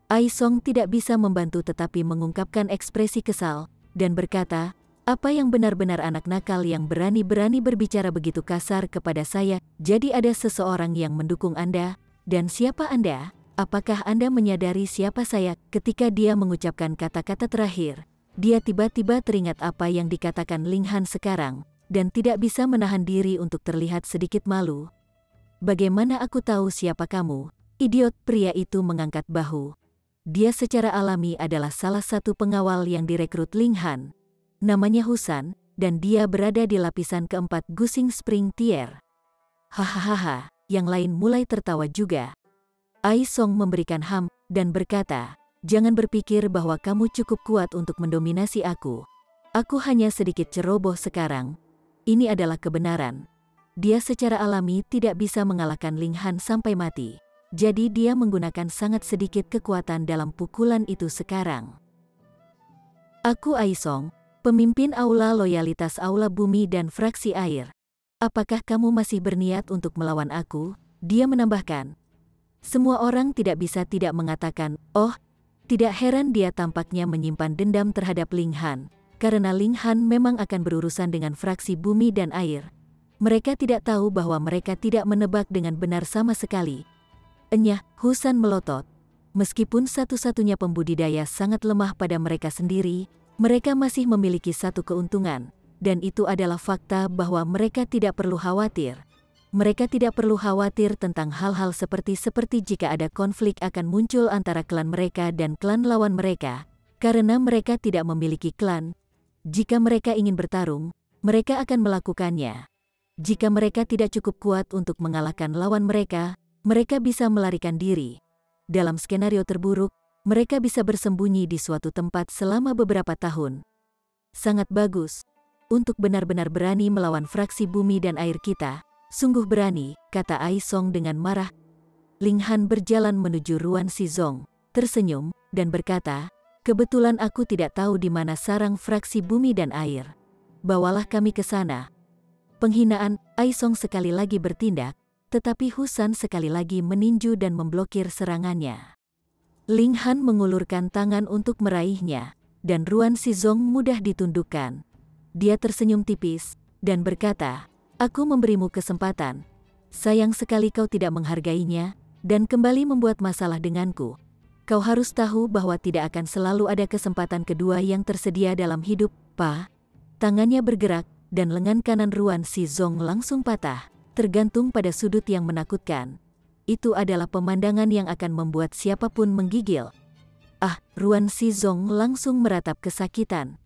Speaker 1: Ai Song tidak bisa membantu tetapi mengungkapkan ekspresi kesal, dan berkata, apa yang benar-benar anak nakal yang berani-berani berbicara begitu kasar kepada saya? Jadi ada seseorang yang mendukung Anda, dan siapa Anda? Apakah Anda menyadari siapa saya? Ketika dia mengucapkan kata-kata terakhir, dia tiba-tiba teringat apa yang dikatakan Ling Han sekarang, dan tidak bisa menahan diri untuk terlihat sedikit malu. Bagaimana aku tahu siapa kamu? Idiot, pria itu mengangkat bahu. Dia secara alami adalah salah satu pengawal yang direkrut Ling Han. Namanya Husan, dan dia berada di lapisan keempat Gusing Spring Tier. Hahaha, yang lain mulai tertawa juga. Ai Song memberikan ham, dan berkata, jangan berpikir bahwa kamu cukup kuat untuk mendominasi aku. Aku hanya sedikit ceroboh sekarang. Ini adalah kebenaran. Dia secara alami tidak bisa mengalahkan Ling Han sampai mati. Jadi dia menggunakan sangat sedikit kekuatan dalam pukulan itu sekarang. Aku Ai Song, pemimpin Aula Loyalitas Aula Bumi dan Fraksi Air. Apakah kamu masih berniat untuk melawan aku? Dia menambahkan. Semua orang tidak bisa tidak mengatakan, oh, tidak heran dia tampaknya menyimpan dendam terhadap Ling Han, karena Ling Han memang akan berurusan dengan fraksi bumi dan air. Mereka tidak tahu bahwa mereka tidak menebak dengan benar sama sekali. Enyah, Husan melotot. Meskipun satu-satunya pembudidaya sangat lemah pada mereka sendiri, mereka masih memiliki satu keuntungan, dan itu adalah fakta bahwa mereka tidak perlu khawatir. Mereka tidak perlu khawatir tentang hal-hal seperti jika ada konflik akan muncul antara klan mereka dan klan lawan mereka, karena mereka tidak memiliki klan. Jika mereka ingin bertarung, mereka akan melakukannya. Jika mereka tidak cukup kuat untuk mengalahkan lawan mereka, mereka bisa melarikan diri. Dalam skenario terburuk, mereka bisa bersembunyi di suatu tempat selama beberapa tahun. Sangat bagus. Untuk benar-benar berani melawan fraksi bumi dan air kita. Sungguh berani, kata Ai Song dengan marah. Ling Han berjalan menuju Ruan Shizong, tersenyum, dan berkata, kebetulan aku tidak tahu di mana sarang fraksi bumi dan air. Bawalah kami ke sana. Penghinaan, Ai Song sekali lagi bertindak, tetapi Husan sekali lagi meninju dan memblokir serangannya. Ling Han mengulurkan tangan untuk meraihnya, dan Ruan Shizong mudah ditundukkan. Dia tersenyum tipis, dan berkata, aku memberimu kesempatan. Sayang sekali kau tidak menghargainya, dan kembali membuat masalah denganku. Kau harus tahu bahwa tidak akan selalu ada kesempatan kedua yang tersedia dalam hidup, Pa. Tangannya bergerak, dan lengan kanan Ruan Shizong langsung patah, tergantung pada sudut yang menakutkan. Itu adalah pemandangan yang akan membuat siapapun menggigil. Ah, Ruan Shizong langsung meratap kesakitan.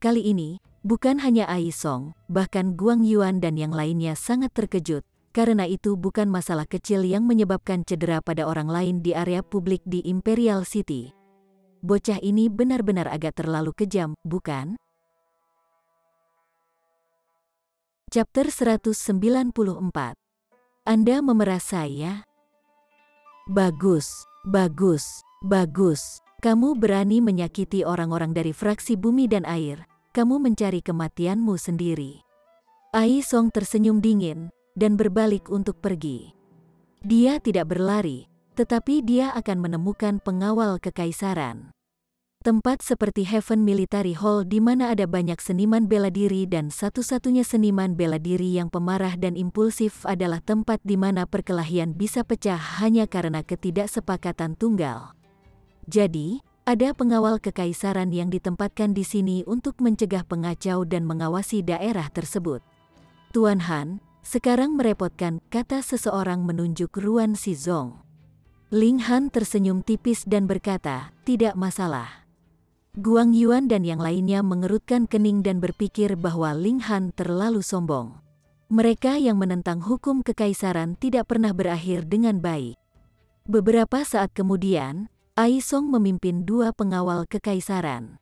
Speaker 1: Kali ini, bukan hanya Ai Song, bahkan Guang Yuan dan yang lainnya sangat terkejut, karena itu bukan masalah kecil yang menyebabkan cedera pada orang lain di area publik di Imperial City. Bocah ini benar-benar agak terlalu kejam, bukan? Chapter 194. Anda memerah saya? Bagus, bagus, bagus. Kamu berani menyakiti orang-orang dari fraksi bumi dan air. Kamu mencari kematianmu sendiri. Ai Song tersenyum dingin, dan berbalik untuk pergi. Dia tidak berlari, tetapi dia akan menemukan pengawal kekaisaran. Tempat seperti Heaven Military Hall di mana ada banyak seniman bela diri dan satu-satunya seniman bela diri yang pemarah dan impulsif adalah tempat di mana perkelahian bisa pecah hanya karena ketidaksepakatan tunggal. Jadi, ada pengawal kekaisaran yang ditempatkan di sini untuk mencegah pengacau dan mengawasi daerah tersebut. Tuan Han, Sekarang merepotkan, kata seseorang menunjuk Ruan Xizong. Ling Han tersenyum tipis dan berkata, tidak masalah. Guang Yuan dan yang lainnya mengerutkan kening dan berpikir bahwa Ling Han terlalu sombong. Mereka yang menentang hukum kekaisaran tidak pernah berakhir dengan baik. Beberapa saat kemudian, Ai Song memimpin 2 pengawal kekaisaran.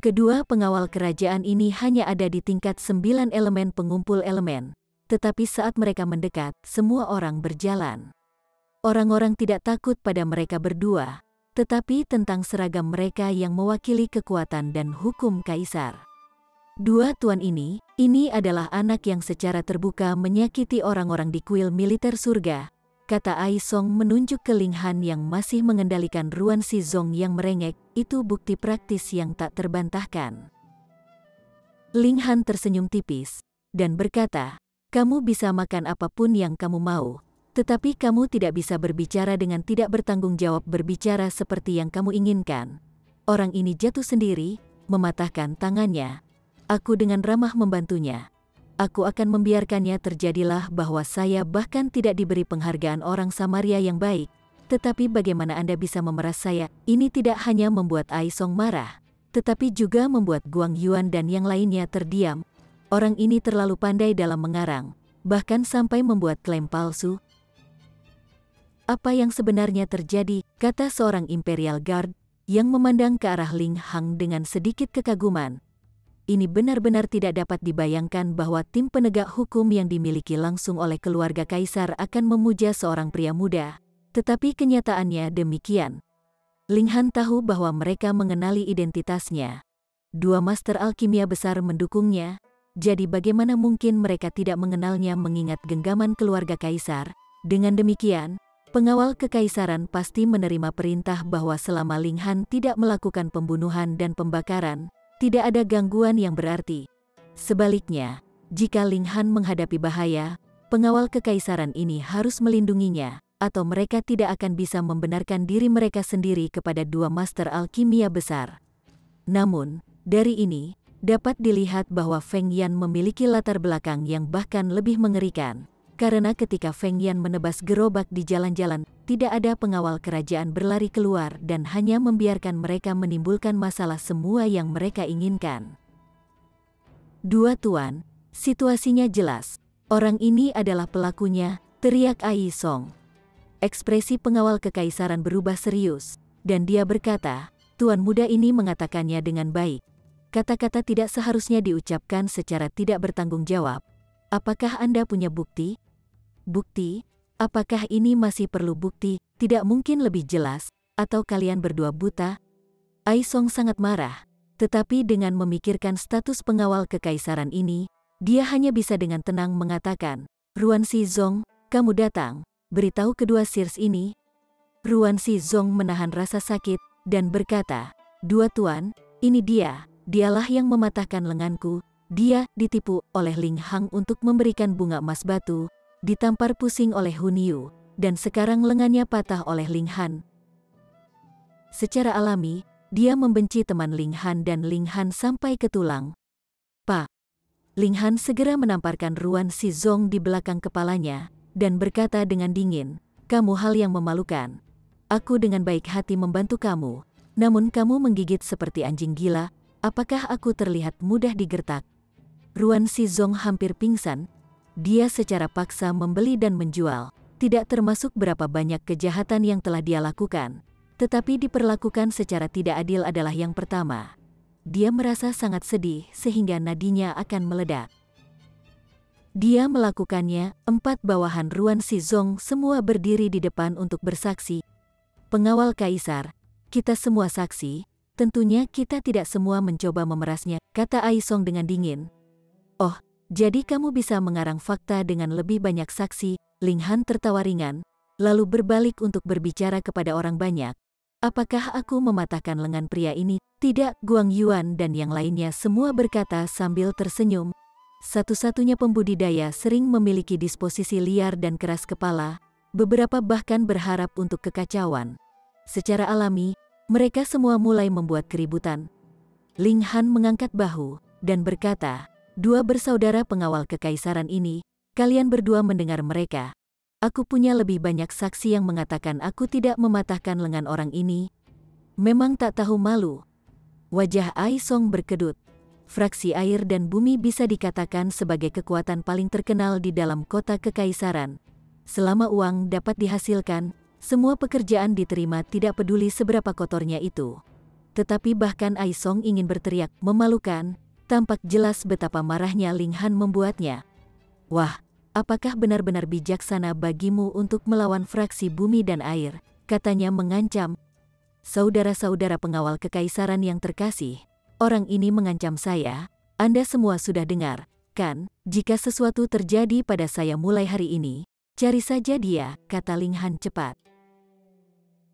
Speaker 1: Kedua pengawal kerajaan ini hanya ada di tingkat 9 elemen pengumpul elemen, tetapi saat mereka mendekat, semua orang berjalan. Orang-orang tidak takut pada mereka berdua, tetapi tentang seragam mereka yang mewakili kekuatan dan hukum kaisar. 2 tuan ini adalah anak yang secara terbuka menyakiti orang-orang di kuil militer surga, kata Ai Song menunjuk ke Ling Han yang masih mengendalikan Ruan Xizong yang merengek. Itu bukti praktis yang tak terbantahkan. Ling Han tersenyum tipis dan berkata, kamu bisa makan apapun yang kamu mau, tetapi kamu tidak bisa berbicara dengan tidak bertanggung jawab, berbicara seperti yang kamu inginkan. Orang ini jatuh sendiri, mematahkan tangannya. Aku dengan ramah membantunya. Aku akan membiarkannya. Terjadilah bahwa saya bahkan tidak diberi penghargaan orang Samaria yang baik. Tetapi bagaimana Anda bisa memeras saya? Ini tidak hanya membuat Ai Song marah, tetapi juga membuat Guang Yuan dan yang lainnya terdiam. Orang ini terlalu pandai dalam mengarang, bahkan sampai membuat klaim palsu. Apa yang sebenarnya terjadi, kata seorang Imperial Guard, yang memandang ke arah Ling Han dengan sedikit kekaguman. Ini benar-benar tidak dapat dibayangkan bahwa tim penegak hukum yang dimiliki langsung oleh keluarga kaisar akan memuja seorang pria muda. Tetapi kenyataannya demikian. Ling Han tahu bahwa mereka mengenali identitasnya. 2 master alkimia besar mendukungnya, jadi bagaimana mungkin mereka tidak mengenalnya mengingat genggaman keluarga kaisar. Dengan demikian, pengawal kekaisaran pasti menerima perintah bahwa selama Ling Han tidak melakukan pembunuhan dan pembakaran, tidak ada gangguan yang berarti. Sebaliknya, jika Ling Han menghadapi bahaya, pengawal kekaisaran ini harus melindunginya, atau mereka tidak akan bisa membenarkan diri mereka sendiri kepada 2 master alkimia besar. Namun, dari ini, dapat dilihat bahwa Feng Yan memiliki latar belakang yang bahkan lebih mengerikan. Karena ketika Feng Yan menebas gerobak di jalan-jalan, tidak ada pengawal kerajaan berlari keluar dan hanya membiarkan mereka menimbulkan masalah semua yang mereka inginkan. 2 tuan, situasinya jelas. Orang ini adalah pelakunya, teriak Ai Song. Ekspresi pengawal kekaisaran berubah serius, dan dia berkata, tuan muda ini mengatakannya dengan baik. Kata-kata tidak seharusnya diucapkan secara tidak bertanggung jawab. Apakah Anda punya bukti? Bukti? Apakah ini masih perlu bukti? Tidak mungkin lebih jelas, atau kalian berdua buta? Ai Song sangat marah, tetapi dengan memikirkan status pengawal kekaisaran ini, dia hanya bisa dengan tenang mengatakan, Ruan Xizong, kamu datang, beritahu kedua Sirs ini. Ruan Xizong menahan rasa sakit, dan berkata, 2 tuan, ini dialah yang mematahkan lenganku. Dia ditipu oleh Ling Han untuk memberikan bunga emas batu, ditampar pusing oleh Hun Yu, dan sekarang lengannya patah oleh Ling Han. Secara alami, dia membenci teman Ling Han dan Ling Han sampai ke tulang. Pak. Ling Han segera menamparkan Ruan Xizong di belakang kepalanya, dan berkata dengan dingin, kamu hal yang memalukan. Aku dengan baik hati membantu kamu, namun kamu menggigit seperti anjing gila. Apakah aku terlihat mudah digertak? Ruan Xizong hampir pingsan. Dia secara paksa membeli dan menjual, tidak termasuk berapa banyak kejahatan yang telah dia lakukan. Tetapi diperlakukan secara tidak adil adalah yang pertama. Dia merasa sangat sedih sehingga nadinya akan meledak. Dia melakukannya. 4 bawahan Ruan Xizong semua berdiri di depan untuk bersaksi. Pengawal kaisar, kita semua saksi. Tentunya kita tidak semua mencoba memerasnya, kata Ai Song dengan dingin. Oh, jadi kamu bisa mengarang fakta dengan lebih banyak saksi. Ling Han tertawa ringan, lalu berbalik untuk berbicara kepada orang banyak. Apakah aku mematahkan lengan pria ini? Tidak, Guang Yuan dan yang lainnya semua berkata sambil tersenyum. Satu-satunya pembudidaya sering memiliki disposisi liar dan keras kepala, beberapa bahkan berharap untuk kekacauan. Secara alami, mereka semua mulai membuat keributan. Ling Han mengangkat bahu, dan berkata, 2 bersaudara pengawal kekaisaran ini, kalian berdua mendengar mereka. Aku punya lebih banyak saksi yang mengatakan aku tidak mematahkan lengan orang ini. Memang tak tahu malu. Wajah Ai Song berkedut. Fraksi air dan bumi bisa dikatakan sebagai kekuatan paling terkenal di dalam kota kekaisaran. Selama uang dapat dihasilkan, semua pekerjaan diterima tidak peduli seberapa kotornya itu. Tetapi bahkan Ai Song ingin berteriak, memalukan, tampak jelas betapa marahnya Ling Han membuatnya. Wah, apakah benar-benar bijaksana bagimu untuk melawan fraksi bumi dan air, katanya mengancam. Saudara-saudara pengawal kekaisaran yang terkasih, orang ini mengancam saya, Anda semua sudah dengar, kan? Jika sesuatu terjadi pada saya mulai hari ini, cari saja dia, kata Ling Han cepat.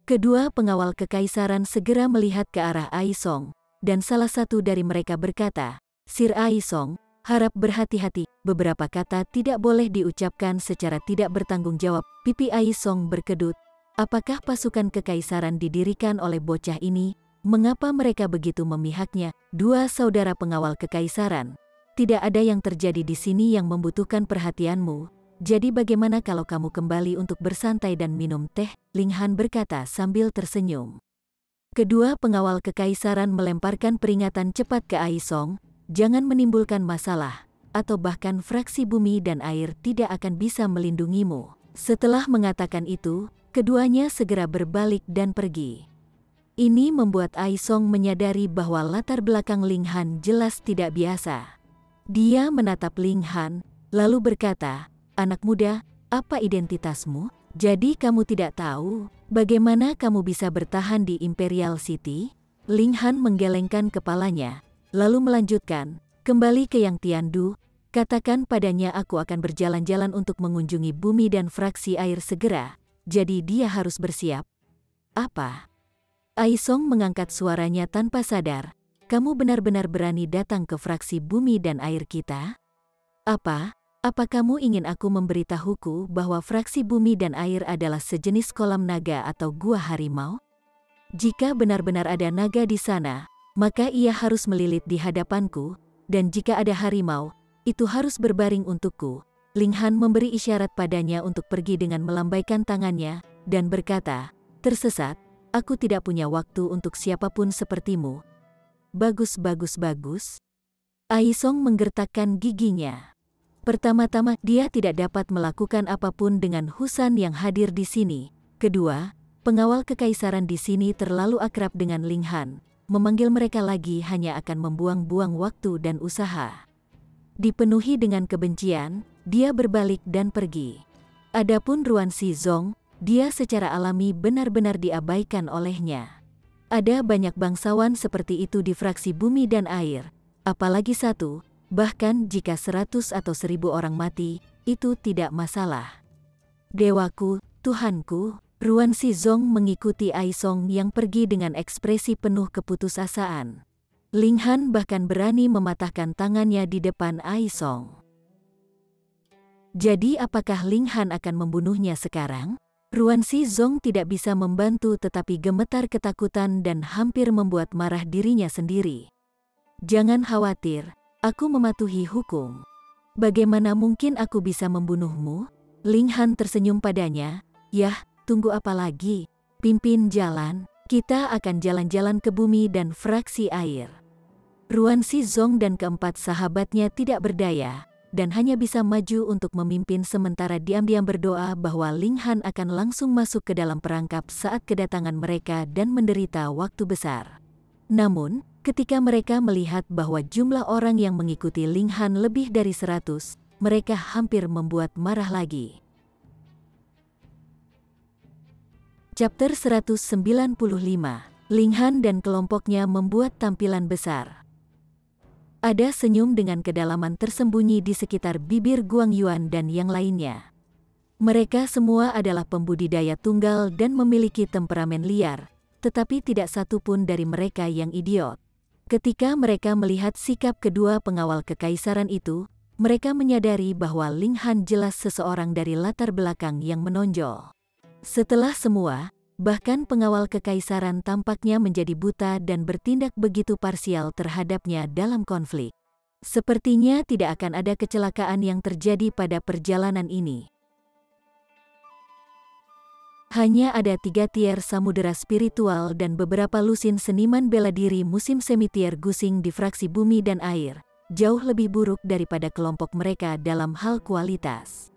Speaker 1: Kedua pengawal kekaisaran segera melihat ke arah Ai Song, dan salah satu dari mereka berkata, Sir Ai Song, harap berhati-hati, beberapa kata tidak boleh diucapkan secara tidak bertanggung jawab. Pipi Ai Song berkedut. Apakah pasukan kekaisaran didirikan oleh bocah ini? Mengapa mereka begitu memihaknya? Dua saudara pengawal kekaisaran. Tidak ada yang terjadi di sini yang membutuhkan perhatianmu. Jadi bagaimana kalau kamu kembali untuk bersantai dan minum teh? Ling Han berkata sambil tersenyum. Kedua pengawal kekaisaran melemparkan peringatan cepat ke Ai Song. Jangan menimbulkan masalah, atau bahkan fraksi bumi dan air tidak akan bisa melindungimu. Setelah mengatakan itu, keduanya segera berbalik dan pergi. Ini membuat Ai Song menyadari bahwa latar belakang Ling Han jelas tidak biasa. Dia menatap Ling Han, lalu berkata, anak muda, apa identitasmu? Jadi kamu tidak tahu bagaimana kamu bisa bertahan di Imperial City? Ling Han menggelengkan kepalanya. Lalu melanjutkan, kembali ke Yang Tiandu, katakan padanya aku akan berjalan-jalan untuk mengunjungi bumi dan fraksi air segera, jadi dia harus bersiap. Apa? Ai Song mengangkat suaranya tanpa sadar, kamu benar-benar berani datang ke fraksi bumi dan air kita? Apa? Apa kamu ingin aku memberitahuku bahwa fraksi bumi dan air adalah sejenis kolam naga atau gua harimau? Jika benar-benar ada naga di sana, maka ia harus melilit di hadapanku, dan jika ada harimau, itu harus berbaring untukku. Ling Han memberi isyarat padanya untuk pergi dengan melambaikan tangannya, dan berkata, tersesat, aku tidak punya waktu untuk siapapun sepertimu. Bagus. Ai Song menggertakkan giginya. Pertama-tama, dia tidak dapat melakukan apapun dengan Husan yang hadir di sini. Kedua, pengawal kekaisaran di sini terlalu akrab dengan Ling Han. Memanggil mereka lagi hanya akan membuang-buang waktu dan usaha. Dipenuhi dengan kebencian, dia berbalik dan pergi. Adapun Ruan Xizong, dia secara alami benar-benar diabaikan olehnya. Ada banyak bangsawan seperti itu di fraksi bumi dan air, apalagi satu, bahkan jika 100 atau 1000 orang mati, itu tidak masalah. Dewaku, Tuhanku, Ruan Xizong mengikuti Ai Song yang pergi dengan ekspresi penuh keputusasaan. Ling Han bahkan berani mematahkan tangannya di depan Ai Song. Jadi apakah Ling Han akan membunuhnya sekarang? Ruan Xizong tidak bisa membantu tetapi gemetar ketakutan dan hampir membuat marah dirinya sendiri. Jangan khawatir, aku mematuhi hukum. Bagaimana mungkin aku bisa membunuhmu? Ling Han tersenyum padanya, yah, tunggu apa lagi? Pimpin jalan, kita akan jalan-jalan ke bumi dan fraksi air. Ruan Xizong dan keempat sahabatnya tidak berdaya, dan hanya bisa maju untuk memimpin sementara diam-diam berdoa bahwa Ling Han akan langsung masuk ke dalam perangkap saat kedatangan mereka dan menderita waktu besar. Namun, ketika mereka melihat bahwa jumlah orang yang mengikuti Ling Han lebih dari 100, mereka hampir membuat marah lagi. Chapter 195, Ling Han dan kelompoknya membuat tampilan besar. Ada senyum dengan kedalaman tersembunyi di sekitar bibir Guang Yuan dan yang lainnya. Mereka semua adalah pembudidaya tunggal dan memiliki temperamen liar, tetapi tidak satu pun dari mereka yang idiot. Ketika mereka melihat sikap kedua pengawal kekaisaran itu, mereka menyadari bahwa Ling Han jelas seseorang dari latar belakang yang menonjol. Setelah semua, bahkan pengawal kekaisaran tampaknya menjadi buta dan bertindak begitu parsial terhadapnya dalam konflik. Sepertinya tidak akan ada kecelakaan yang terjadi pada perjalanan ini. Hanya ada 3 tier samudera spiritual dan beberapa lusin seniman bela diri musim semi-tier Gusing di fraksi bumi dan air, jauh lebih buruk daripada kelompok mereka dalam hal kualitas.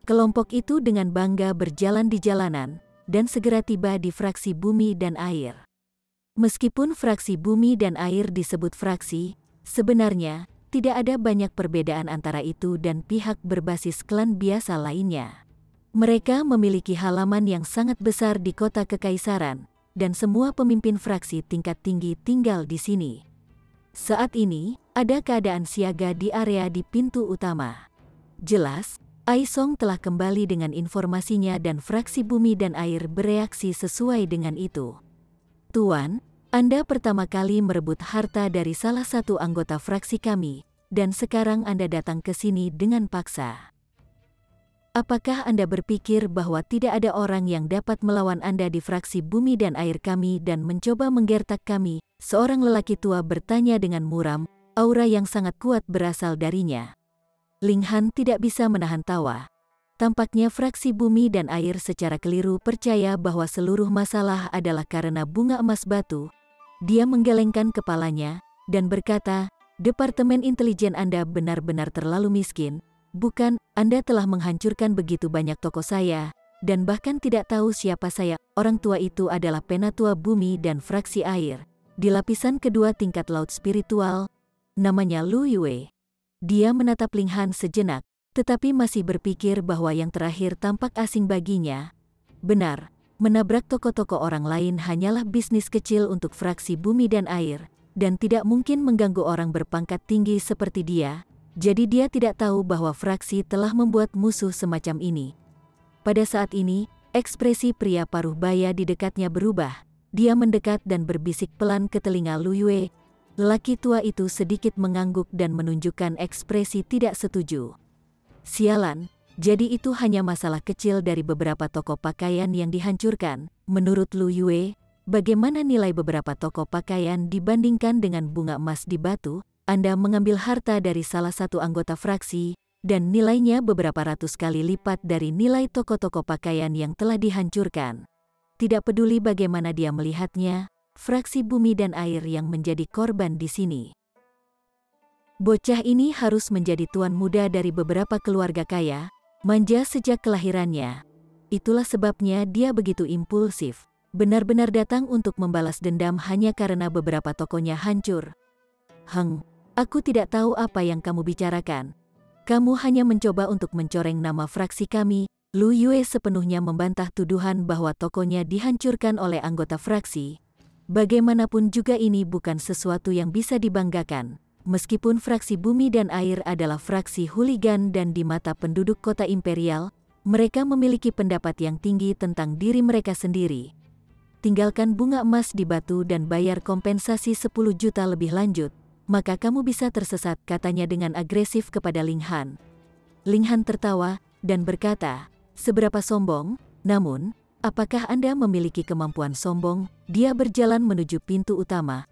Speaker 1: Kelompok itu dengan bangga berjalan di jalanan, dan segera tiba di fraksi bumi dan air. Meskipun fraksi bumi dan air disebut fraksi, sebenarnya tidak ada banyak perbedaan antara itu dan pihak berbasis klan biasa lainnya. Mereka memiliki halaman yang sangat besar di kota kekaisaran, dan semua pemimpin fraksi tingkat tinggi tinggal di sini. Saat ini, ada keadaan siaga di area di pintu utama. Jelas, Aisong telah kembali dengan informasinya dan fraksi bumi dan air bereaksi sesuai dengan itu. Tuan, Anda pertama kali merebut harta dari salah satu anggota fraksi kami, dan sekarang Anda datang ke sini dengan paksa. Apakah Anda berpikir bahwa tidak ada orang yang dapat melawan Anda di fraksi bumi dan air kami dan mencoba menggertak kami? Seorang lelaki tua bertanya dengan muram, aura yang sangat kuat berasal darinya. Ling Han tidak bisa menahan tawa. Tampaknya fraksi bumi dan air secara keliru percaya bahwa seluruh masalah adalah karena bunga emas batu. Dia menggelengkan kepalanya dan berkata, Departemen Intelijen Anda benar-benar terlalu miskin. Bukan, Anda telah menghancurkan begitu banyak toko saya, dan bahkan tidak tahu siapa saya. Orang tua itu adalah penatua bumi dan fraksi air. Di lapisan kedua tingkat laut spiritual, namanya Lu Yue. Dia menatap Ling Han sejenak, tetapi masih berpikir bahwa yang terakhir tampak asing baginya. Benar, menabrak toko-toko orang lain hanyalah bisnis kecil untuk fraksi bumi dan air, dan tidak mungkin mengganggu orang berpangkat tinggi seperti dia. Jadi dia tidak tahu bahwa fraksi telah membuat musuh semacam ini. Pada saat ini, ekspresi pria paruh baya di dekatnya berubah. Dia mendekat dan berbisik pelan ke telinga Lu Yue. Lelaki tua itu sedikit mengangguk dan menunjukkan ekspresi tidak setuju. Sialan, jadi itu hanya masalah kecil dari beberapa toko pakaian yang dihancurkan. Menurut Lu Yue, bagaimana nilai beberapa toko pakaian dibandingkan dengan bunga emas di batu? Anda mengambil harta dari salah satu anggota fraksi, dan nilainya beberapa ratus kali lipat dari nilai toko-toko pakaian yang telah dihancurkan. Tidak peduli bagaimana dia melihatnya, fraksi bumi dan air yang menjadi korban di sini. Bocah ini harus menjadi tuan muda dari beberapa keluarga kaya, manja sejak kelahirannya. Itulah sebabnya dia begitu impulsif, benar-benar datang untuk membalas dendam hanya karena beberapa tokonya hancur. Aku tidak tahu apa yang kamu bicarakan. Kamu hanya mencoba untuk mencoreng nama fraksi kami. Lu Yue sepenuhnya membantah tuduhan bahwa tokonya dihancurkan oleh anggota fraksi. Bagaimanapun juga ini bukan sesuatu yang bisa dibanggakan. Meskipun fraksi bumi dan air adalah fraksi hooligan dan di mata penduduk kota imperial, mereka memiliki pendapat yang tinggi tentang diri mereka sendiri. Tinggalkan bunga emas di batu dan bayar kompensasi 10 juta lebih lanjut. Maka kamu bisa tersesat, katanya dengan agresif kepada Ling Han. Ling Han tertawa dan berkata, seberapa sombong, namun, apakah Anda memiliki kemampuan sombong? Dia berjalan menuju pintu utama.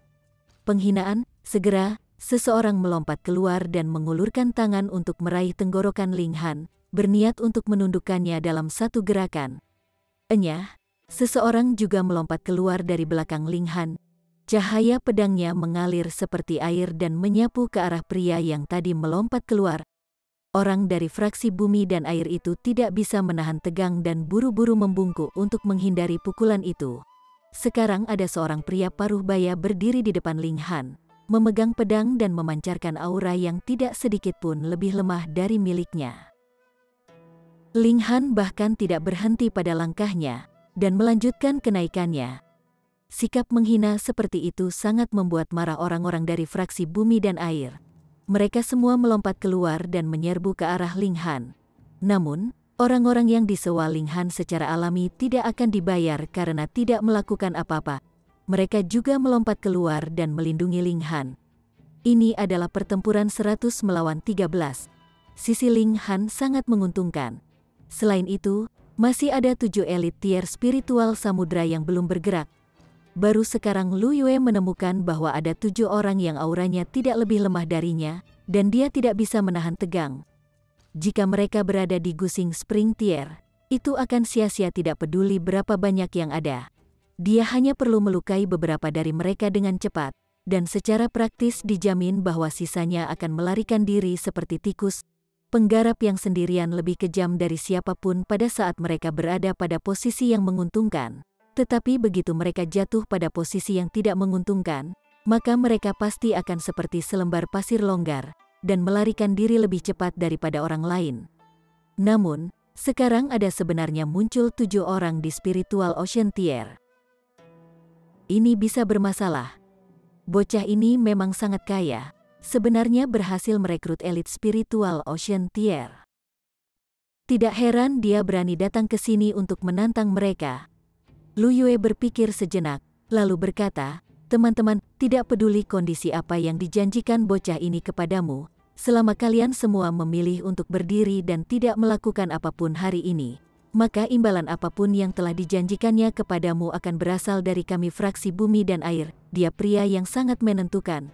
Speaker 1: Penghinaan, segera, seseorang melompat keluar dan mengulurkan tangan untuk meraih tenggorokan Ling Han, berniat untuk menundukkannya dalam satu gerakan. Enyah, seseorang juga melompat keluar dari belakang Ling Han. Cahaya pedangnya mengalir seperti air dan menyapu ke arah pria yang tadi melompat keluar. Orang dari fraksi bumi dan air itu tidak bisa menahan tegang dan buru-buru membungkuk untuk menghindari pukulan itu. Sekarang ada seorang pria paruh baya berdiri di depan Ling Han, memegang pedang dan memancarkan aura yang tidak sedikit pun lebih lemah dari miliknya. Ling Han bahkan tidak berhenti pada langkahnya, dan melanjutkan kenaikannya. Sikap menghina seperti itu sangat membuat marah orang-orang dari fraksi bumi dan air. Mereka semua melompat keluar dan menyerbu ke arah Ling Han. Namun, orang-orang yang disewa Ling Han secara alami tidak akan dibayar karena tidak melakukan apa-apa. Mereka juga melompat keluar dan melindungi Ling Han. Ini adalah pertempuran 100 melawan 13. Sisi Ling Han sangat menguntungkan. Selain itu, masih ada 7 elit tier spiritual samudra yang belum bergerak. baru sekarang Lu Yue menemukan bahwa ada 7 orang yang auranya tidak lebih lemah darinya, dan dia tidak bisa menahan tegang. Jika mereka berada di Gusing Spring Tier, itu akan sia-sia tidak peduli berapa banyak yang ada. Dia hanya perlu melukai beberapa dari mereka dengan cepat, dan secara praktis dijamin bahwa sisanya akan melarikan diri seperti tikus penggarap yang sendirian lebih kejam dari siapapun pada saat mereka berada pada posisi yang menguntungkan. Tetapi begitu mereka jatuh pada posisi yang tidak menguntungkan, maka mereka pasti akan seperti selembar pasir longgar, dan melarikan diri lebih cepat daripada orang lain. Namun, sekarang ada sebenarnya muncul 7 orang di Spiritual Ocean Tier. Ini bisa bermasalah. Bocah ini memang sangat kaya, sebenarnya berhasil merekrut elit Spiritual Ocean Tier. Tidak heran dia berani datang ke sini untuk menantang mereka. Lu Yue berpikir sejenak, lalu berkata, "Teman-teman, tidak peduli kondisi apa yang dijanjikan bocah ini kepadamu, selama kalian semua memilih untuk berdiri dan tidak melakukan apapun hari ini, maka imbalan apapun yang telah dijanjikannya kepadamu akan berasal dari kami fraksi bumi dan air." Dia pria yang sangat menentukan.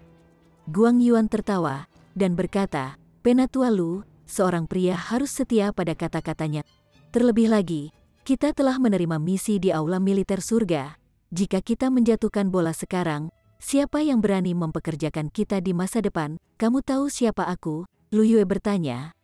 Speaker 1: Guang Yuan tertawa, dan berkata, "Penatua Lu, seorang pria harus setia pada kata-katanya. Terlebih lagi, kita telah menerima misi di aula militer surga. Jika kita menjatuhkan bola sekarang, siapa yang berani mempekerjakan kita di masa depan? Kamu tahu siapa aku?" Lu Yue bertanya.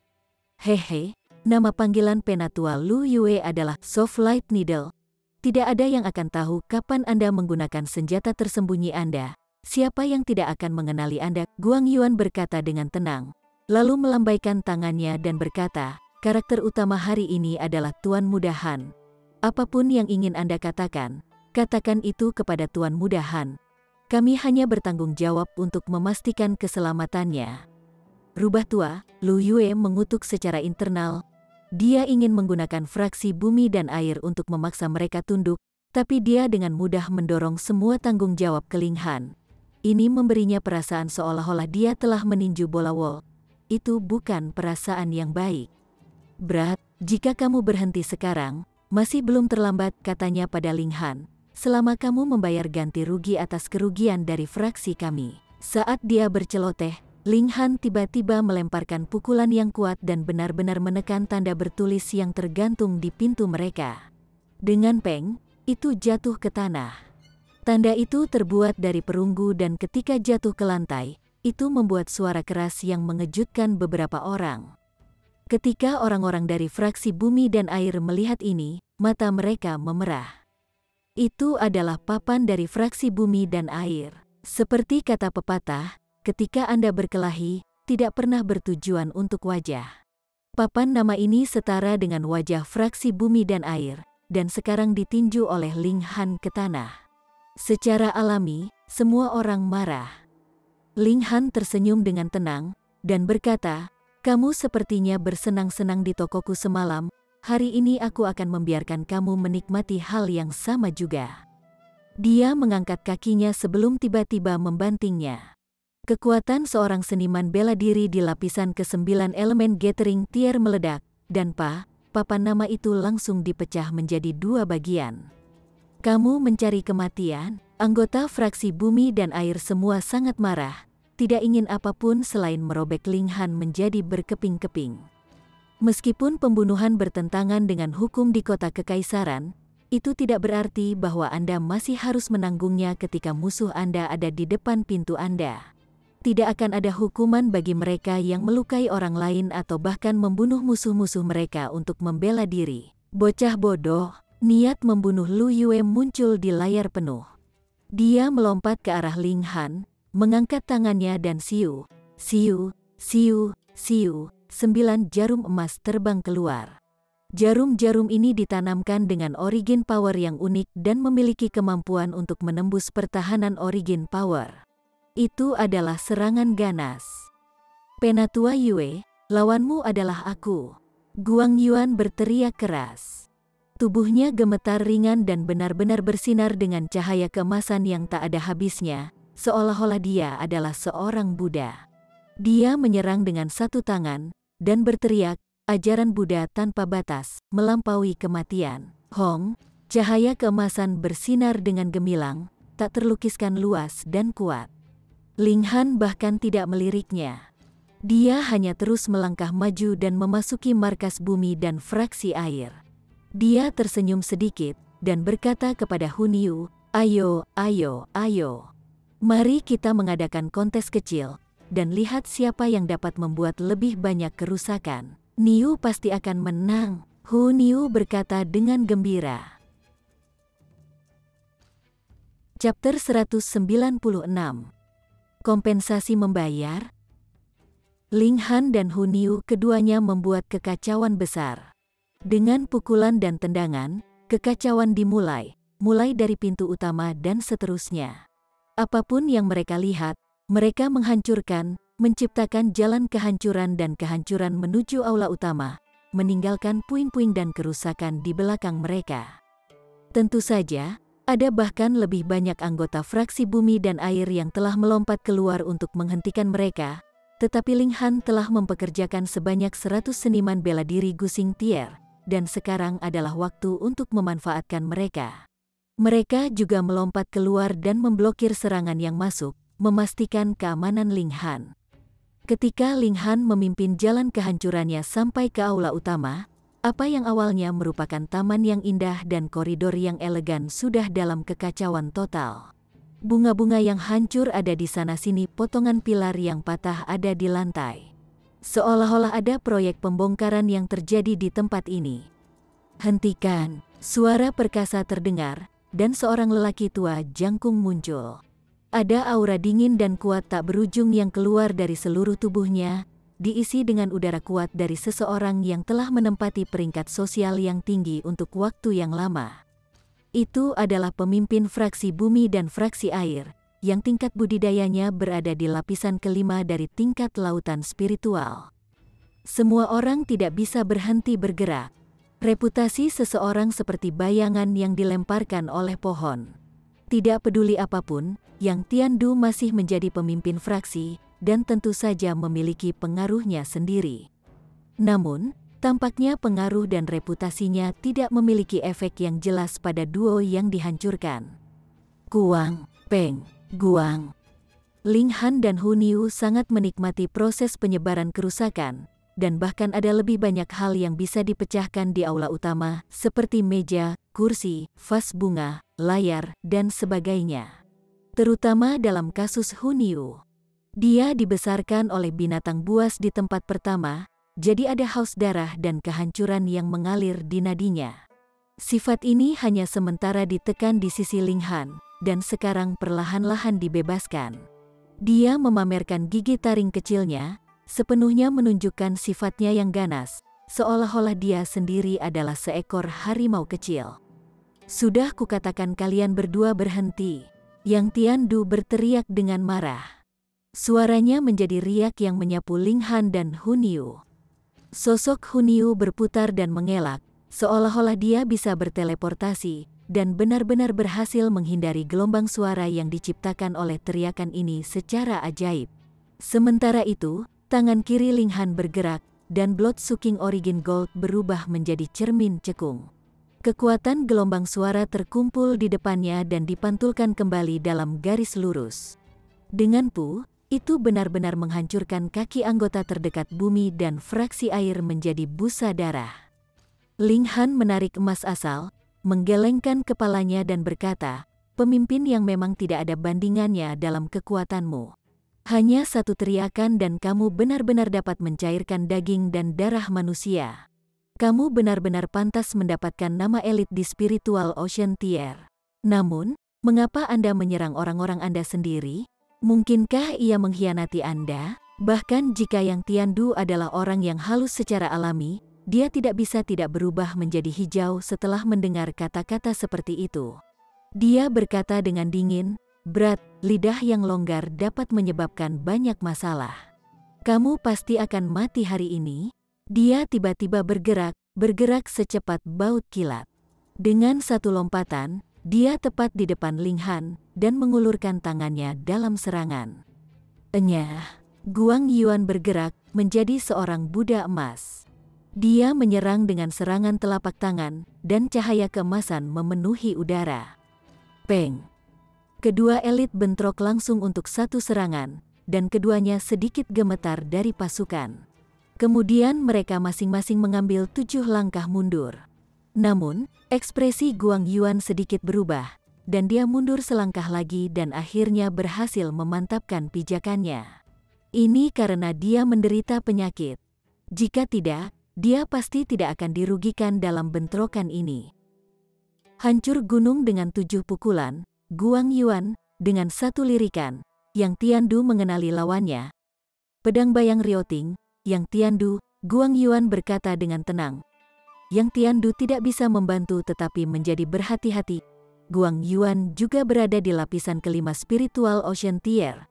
Speaker 1: "Hehe, nama panggilan Penatua Lu Yue adalah Soft Light Needle. Tidak ada yang akan tahu kapan Anda menggunakan senjata tersembunyi Anda. Siapa yang tidak akan mengenali Anda?" Guang Yuan berkata dengan tenang, lalu melambaikan tangannya dan berkata, "Karakter utama hari ini adalah Tuan Muda Han. Apapun yang ingin Anda katakan, katakan itu kepada Tuan Muda Han. Kami hanya bertanggung jawab untuk memastikan keselamatannya." Rubah tua, Lu Yue mengutuk secara internal. Dia ingin menggunakan fraksi bumi dan air untuk memaksa mereka tunduk, tapi dia dengan mudah mendorong semua tanggung jawab ke Ling Han. Ini memberinya perasaan seolah-olah dia telah meninju bola wol. Itu bukan perasaan yang baik. "Berat, jika kamu berhenti sekarang, masih belum terlambat," katanya pada Ling Han. "Selama kamu membayar ganti rugi atas kerugian dari fraksi kami." Saat dia berceloteh, Ling Han tiba-tiba melemparkan pukulan yang kuat dan benar-benar menekan tanda bertulis yang tergantung di pintu mereka. Dengan peng, itu jatuh ke tanah. Tanda itu terbuat dari perunggu dan ketika jatuh ke lantai, itu membuat suara keras yang mengejutkan beberapa orang. Ketika orang-orang dari fraksi bumi dan air melihat ini, mata mereka memerah. Itu adalah papan dari fraksi bumi dan air. Seperti kata pepatah, ketika Anda berkelahi, tidak pernah bertujuan untuk wajah. Papan nama ini setara dengan wajah fraksi bumi dan air, dan sekarang ditinju oleh Ling Han ke tanah. Secara alami, semua orang marah. Ling Han tersenyum dengan tenang, dan berkata, "Kamu sepertinya bersenang-senang di tokoku semalam, hari ini aku akan membiarkan kamu menikmati hal yang sama juga." Dia mengangkat kakinya sebelum tiba-tiba membantingnya. Kekuatan seorang seniman bela diri di lapisan ke-9 elemen Gathering Tier meledak, dan papan nama itu langsung dipecah menjadi 2 bagian. "Kamu mencari kematian?" Anggota fraksi bumi dan air semua sangat marah, tidak ingin apapun selain merobek Ling Han menjadi berkeping-keping. Meskipun pembunuhan bertentangan dengan hukum di kota kekaisaran, itu tidak berarti bahwa Anda masih harus menanggungnya ketika musuh Anda ada di depan pintu Anda. Tidak akan ada hukuman bagi mereka yang melukai orang lain atau bahkan membunuh musuh-musuh mereka untuk membela diri. Bocah bodoh, niat membunuh Lu Yue muncul di layar penuh. Dia melompat ke arah Ling Han, mengangkat tangannya dan siu, 9 jarum emas terbang keluar. Jarum-jarum ini ditanamkan dengan origin power yang unik dan memiliki kemampuan untuk menembus pertahanan origin power. Itu adalah serangan ganas. "Penatua Yue, lawanmu adalah aku." Guang Yuan berteriak keras. Tubuhnya gemetar ringan dan benar-benar bersinar dengan cahaya keemasan yang tak ada habisnya, seolah-olah dia adalah seorang Buddha. Dia menyerang dengan satu tangan, dan berteriak, "Ajaran Buddha tanpa batas, melampaui kematian." Hong, cahaya keemasan bersinar dengan gemilang, tak terlukiskan luas dan kuat. Ling Han bahkan tidak meliriknya. Dia hanya terus melangkah maju dan memasuki markas bumi dan fraksi air. Dia tersenyum sedikit dan berkata kepada Hun Yu, "Ayo, ayo, ayo. Mari kita mengadakan kontes kecil dan lihat siapa yang dapat membuat lebih banyak kerusakan. Niu pasti akan menang." Hun Yu berkata dengan gembira. Chapter 196. Kompensasi membayar. Ling Han dan Hun Yu keduanya membuat kekacauan besar. Dengan pukulan dan tendangan, kekacauan dimulai, mulai dari pintu utama dan seterusnya. Apapun yang mereka lihat, mereka menghancurkan, menciptakan jalan kehancuran dan kehancuran menuju aula utama, meninggalkan puing-puing dan kerusakan di belakang mereka. Tentu saja, ada bahkan lebih banyak anggota fraksi bumi dan air yang telah melompat keluar untuk menghentikan mereka, tetapi Ling Han telah mempekerjakan sebanyak 100 seniman bela diri Gusing Tier, dan sekarang adalah waktu untuk memanfaatkan mereka. Mereka juga melompat keluar dan memblokir serangan yang masuk, memastikan keamanan Ling Han. Ketika Ling Han memimpin jalan kehancurannya sampai ke aula utama, apa yang awalnya merupakan taman yang indah dan koridor yang elegan sudah dalam kekacauan total. Bunga-bunga yang hancur ada di sana-sini, potongan pilar yang patah ada di lantai. Seolah-olah ada proyek pembongkaran yang terjadi di tempat ini. "Hentikan!" Suara perkasa terdengar, dan seorang lelaki tua jangkung muncul. Ada aura dingin dan kuat tak berujung yang keluar dari seluruh tubuhnya, diisi dengan udara kuat dari seseorang yang telah menempati peringkat sosial yang tinggi untuk waktu yang lama. Itu adalah pemimpin fraksi bumi dan fraksi air, yang tingkat budidayanya berada di lapisan kelima dari tingkat lautan spiritual. Semua orang tidak bisa berhenti bergerak. Reputasi seseorang seperti bayangan yang dilemparkan oleh pohon. Tidak peduli apapun, Yang Tiandu masih menjadi pemimpin fraksi, dan tentu saja memiliki pengaruhnya sendiri. Namun, tampaknya pengaruh dan reputasinya tidak memiliki efek yang jelas pada duo yang dihancurkan. Guang, Peng, Guang. Ling Han dan Hun Yu sangat menikmati proses penyebaran kerusakan, dan bahkan ada lebih banyak hal yang bisa dipecahkan di aula utama, seperti meja, kursi, vas bunga, layar, dan sebagainya. Terutama dalam kasus Hun Yu. Dia dibesarkan oleh binatang buas di tempat pertama, jadi ada haus darah dan kehancuran yang mengalir di nadinya. Sifat ini hanya sementara ditekan di sisi Ling Han, dan sekarang perlahan-lahan dibebaskan. Dia memamerkan gigi taring kecilnya, sepenuhnya menunjukkan sifatnya yang ganas, seolah-olah dia sendiri adalah seekor harimau kecil. "Sudah kukatakan kalian berdua berhenti," Yang Tiandu berteriak dengan marah. Suaranya menjadi riak yang menyapu Ling Han dan Hun Yu. Sosok Hun Yu berputar dan mengelak, seolah-olah dia bisa berteleportasi, dan benar-benar berhasil menghindari gelombang suara yang diciptakan oleh teriakan ini secara ajaib. Sementara itu, tangan kiri Ling Han bergerak, dan Blood Sucking Origin Gold berubah menjadi cermin cekung. Kekuatan gelombang suara terkumpul di depannya dan dipantulkan kembali dalam garis lurus. Dengan itu benar-benar menghancurkan kaki anggota terdekat bumi dan fraksi air menjadi busa darah. Ling Han menarik emas asal, menggelengkan kepalanya dan berkata, "Pemimpin yang memang tidak ada bandingannya dalam kekuatanmu. Hanya satu teriakan dan kamu benar-benar dapat mencairkan daging dan darah manusia. Kamu benar-benar pantas mendapatkan nama elit di Spiritual Ocean Tier. Namun, mengapa Anda menyerang orang-orang Anda sendiri? Mungkinkah ia mengkhianati Anda? Bahkan jika Yang Tiandu adalah orang yang halus secara alami, dia tidak bisa tidak berubah menjadi hijau setelah mendengar kata-kata seperti itu." Dia berkata dengan dingin, "Berat, lidah yang longgar dapat menyebabkan banyak masalah. Kamu pasti akan mati hari ini." Dia tiba-tiba bergerak secepat baut kilat. Dengan satu lompatan, dia tepat di depan Ling Han, dan mengulurkan tangannya dalam serangan. Enyah, Guang Yuan bergerak, menjadi seorang Buddha emas. Dia menyerang dengan serangan telapak tangan, dan cahaya keemasan memenuhi udara. Peng! Kedua elit bentrok langsung untuk satu serangan, dan keduanya sedikit gemetar dari pasukan. Kemudian mereka masing-masing mengambil 7 langkah mundur. Namun, ekspresi Guang Yuan sedikit berubah, dan dia mundur selangkah lagi dan akhirnya berhasil memantapkan pijakannya. Ini karena dia menderita penyakit. Jika tidak, dia pasti tidak akan dirugikan dalam bentrokan ini. Hancur gunung dengan 7 pukulan, Guang Yuan, dengan 1 lirikan, Yang Tiandu mengenali lawannya. Pedang bayang Rioting, Yang Tiandu, Guang Yuan berkata dengan tenang. Yang Tiandu tidak bisa membantu tetapi menjadi berhati-hati. Guang Yuan juga berada di lapisan kelima spiritual Ocean Tier.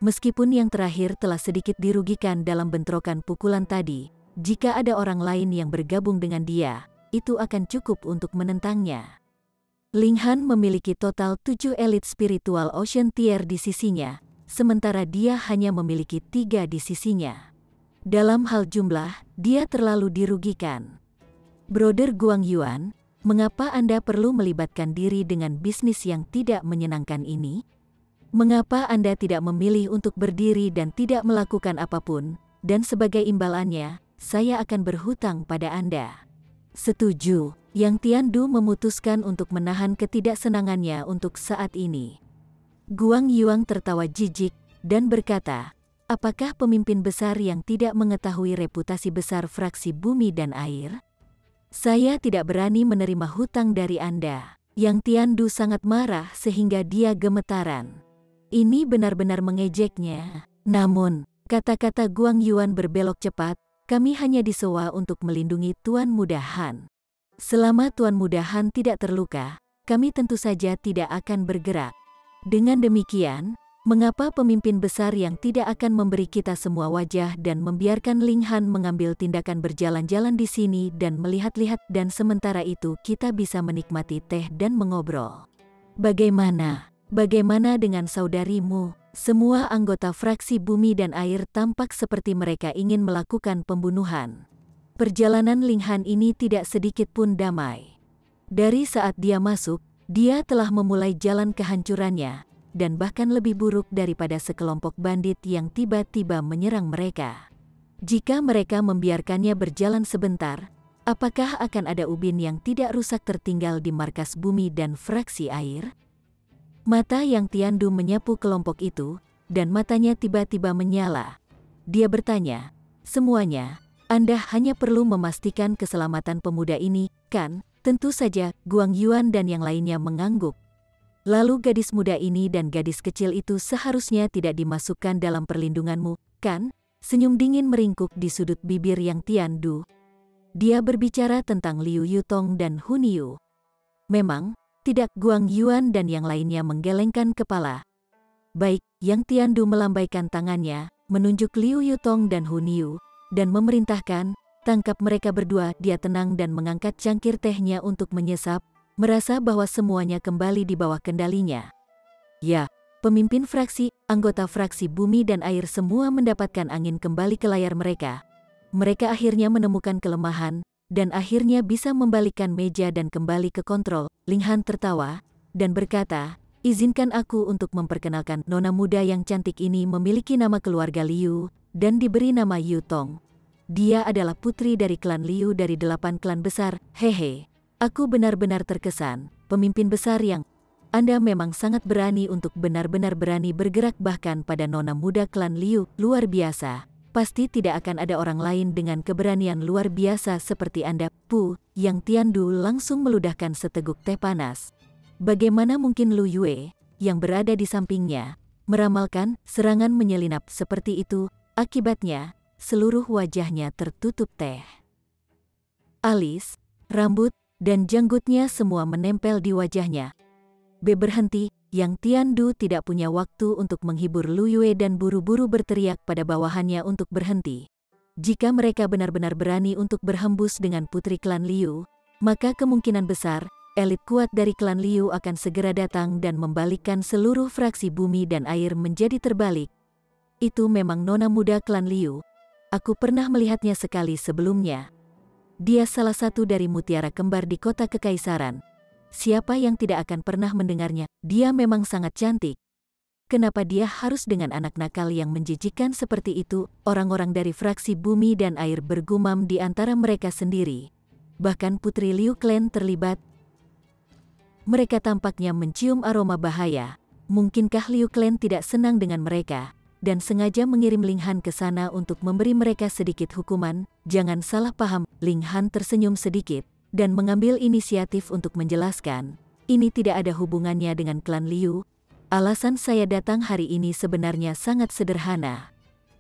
Speaker 1: Meskipun yang terakhir telah sedikit dirugikan dalam bentrokan pukulan tadi, jika ada orang lain yang bergabung dengan dia, itu akan cukup untuk menentangnya. Ling Han memiliki total 7 elit spiritual Ocean Tier di sisinya, sementara dia hanya memiliki 3 di sisinya. Dalam hal jumlah, dia terlalu dirugikan. Brother Guang Yuan, mengapa Anda perlu melibatkan diri dengan bisnis yang tidak menyenangkan ini? Mengapa Anda tidak memilih untuk berdiri dan tidak melakukan apapun, dan sebagai imbalannya, saya akan berhutang pada Anda? Setuju, Yang Tiandu memutuskan untuk menahan ketidaksenangannya untuk saat ini. Guang Yuan tertawa jijik dan berkata, apakah pemimpin besar yang tidak mengetahui reputasi besar fraksi bumi dan air? Saya tidak berani menerima hutang dari Anda. Yang Tiandu sangat marah sehingga dia gemetaran. Ini benar-benar mengejeknya. Namun, kata-kata Guang Yuan berbelok cepat, kami hanya disewa untuk melindungi Tuan Muda Han. Selama Tuan Muda Han tidak terluka, kami tentu saja tidak akan bergerak. Dengan demikian, mengapa pemimpin besar yang tidak akan memberi kita semua wajah dan membiarkan Ling Han mengambil tindakan berjalan-jalan di sini dan melihat-lihat dan sementara itu kita bisa menikmati teh dan mengobrol? Bagaimana dengan saudarimu? Semua anggota fraksi bumi dan air tampak seperti mereka ingin melakukan pembunuhan. Perjalanan Ling Han ini tidak sedikit pun damai. Dari saat dia masuk, dia telah memulai jalan kehancurannya, dan bahkan lebih buruk daripada sekelompok bandit yang tiba-tiba menyerang mereka. Jika mereka membiarkannya berjalan sebentar, apakah akan ada ubin yang tidak rusak tertinggal di markas bumi dan fraksi air? Mata Yang Tiandu menyapu kelompok itu, dan matanya tiba-tiba menyala. Dia bertanya, semuanya, Anda hanya perlu memastikan keselamatan pemuda ini, kan? Tentu saja, Guang Yuan dan yang lainnya mengangguk. Lalu gadis muda ini dan gadis kecil itu seharusnya tidak dimasukkan dalam perlindunganmu, kan? Senyum dingin meringkuk di sudut bibir Yang Tiandu. Dia berbicara tentang Liu Yutong dan Hun Yu. Memang, tidak. Guang Yuan dan yang lainnya menggelengkan kepala. Baik, Yang Tiandu melambaikan tangannya, menunjuk Liu Yutong dan Hun Yu, dan memerintahkan, tangkap mereka berdua. Dia tenang dan mengangkat cangkir tehnya untuk menyesap, merasa bahwa semuanya kembali di bawah kendalinya. Ya, pemimpin fraksi, anggota fraksi bumi dan air semua mendapatkan angin kembali ke layar mereka. Mereka akhirnya menemukan kelemahan, dan akhirnya bisa membalikkan meja dan kembali ke kontrol. Ling Han tertawa, dan berkata, izinkan aku untuk memperkenalkan nona muda yang cantik ini memiliki nama keluarga Liu, dan diberi nama Yutong. Dia adalah putri dari klan Liu dari 8 klan besar. Hehe, aku benar-benar terkesan, pemimpin besar yang... Anda memang sangat berani untuk benar-benar berani bergerak bahkan pada nona muda klan Liu, luar biasa. Pasti tidak akan ada orang lain dengan keberanian luar biasa seperti Anda. Yang Tiandu langsung meludahkan seteguk teh panas. Bagaimana mungkin Lu Yue, yang berada di sampingnya, meramalkan serangan menyelinap seperti itu? Akibatnya, seluruh wajahnya tertutup teh. Alis, rambut, dan janggutnya semua menempel di wajahnya. Berhenti, Yang Tiandu tidak punya waktu untuk menghibur Lu Yue dan buru-buru berteriak pada bawahannya untuk berhenti. Jika mereka benar-benar berani untuk berhembus dengan putri klan Liu, maka kemungkinan besar, elit kuat dari klan Liu akan segera datang dan membalikkan seluruh fraksi bumi dan air menjadi terbalik. Itu memang nona muda klan Liu. Aku pernah melihatnya sekali sebelumnya. Dia salah satu dari mutiara kembar di kota kekaisaran. siapa yang tidak akan pernah mendengarnya? Dia memang sangat cantik. Kenapa dia harus dengan anak nakal yang menjijikkan seperti itu? Orang-orang dari fraksi Bumi dan Air bergumam di antara mereka sendiri. Bahkan Putri Liu Clan terlibat. Mereka tampaknya mencium aroma bahaya. Mungkinkah Liu Clan tidak senang dengan mereka dan sengaja mengirim Ling Han ke sana untuk memberi mereka sedikit hukuman? Jangan salah paham, Ling Han tersenyum sedikit dan mengambil inisiatif untuk menjelaskan. Ini tidak ada hubungannya dengan klan Liu. Alasan saya datang hari ini sebenarnya sangat sederhana.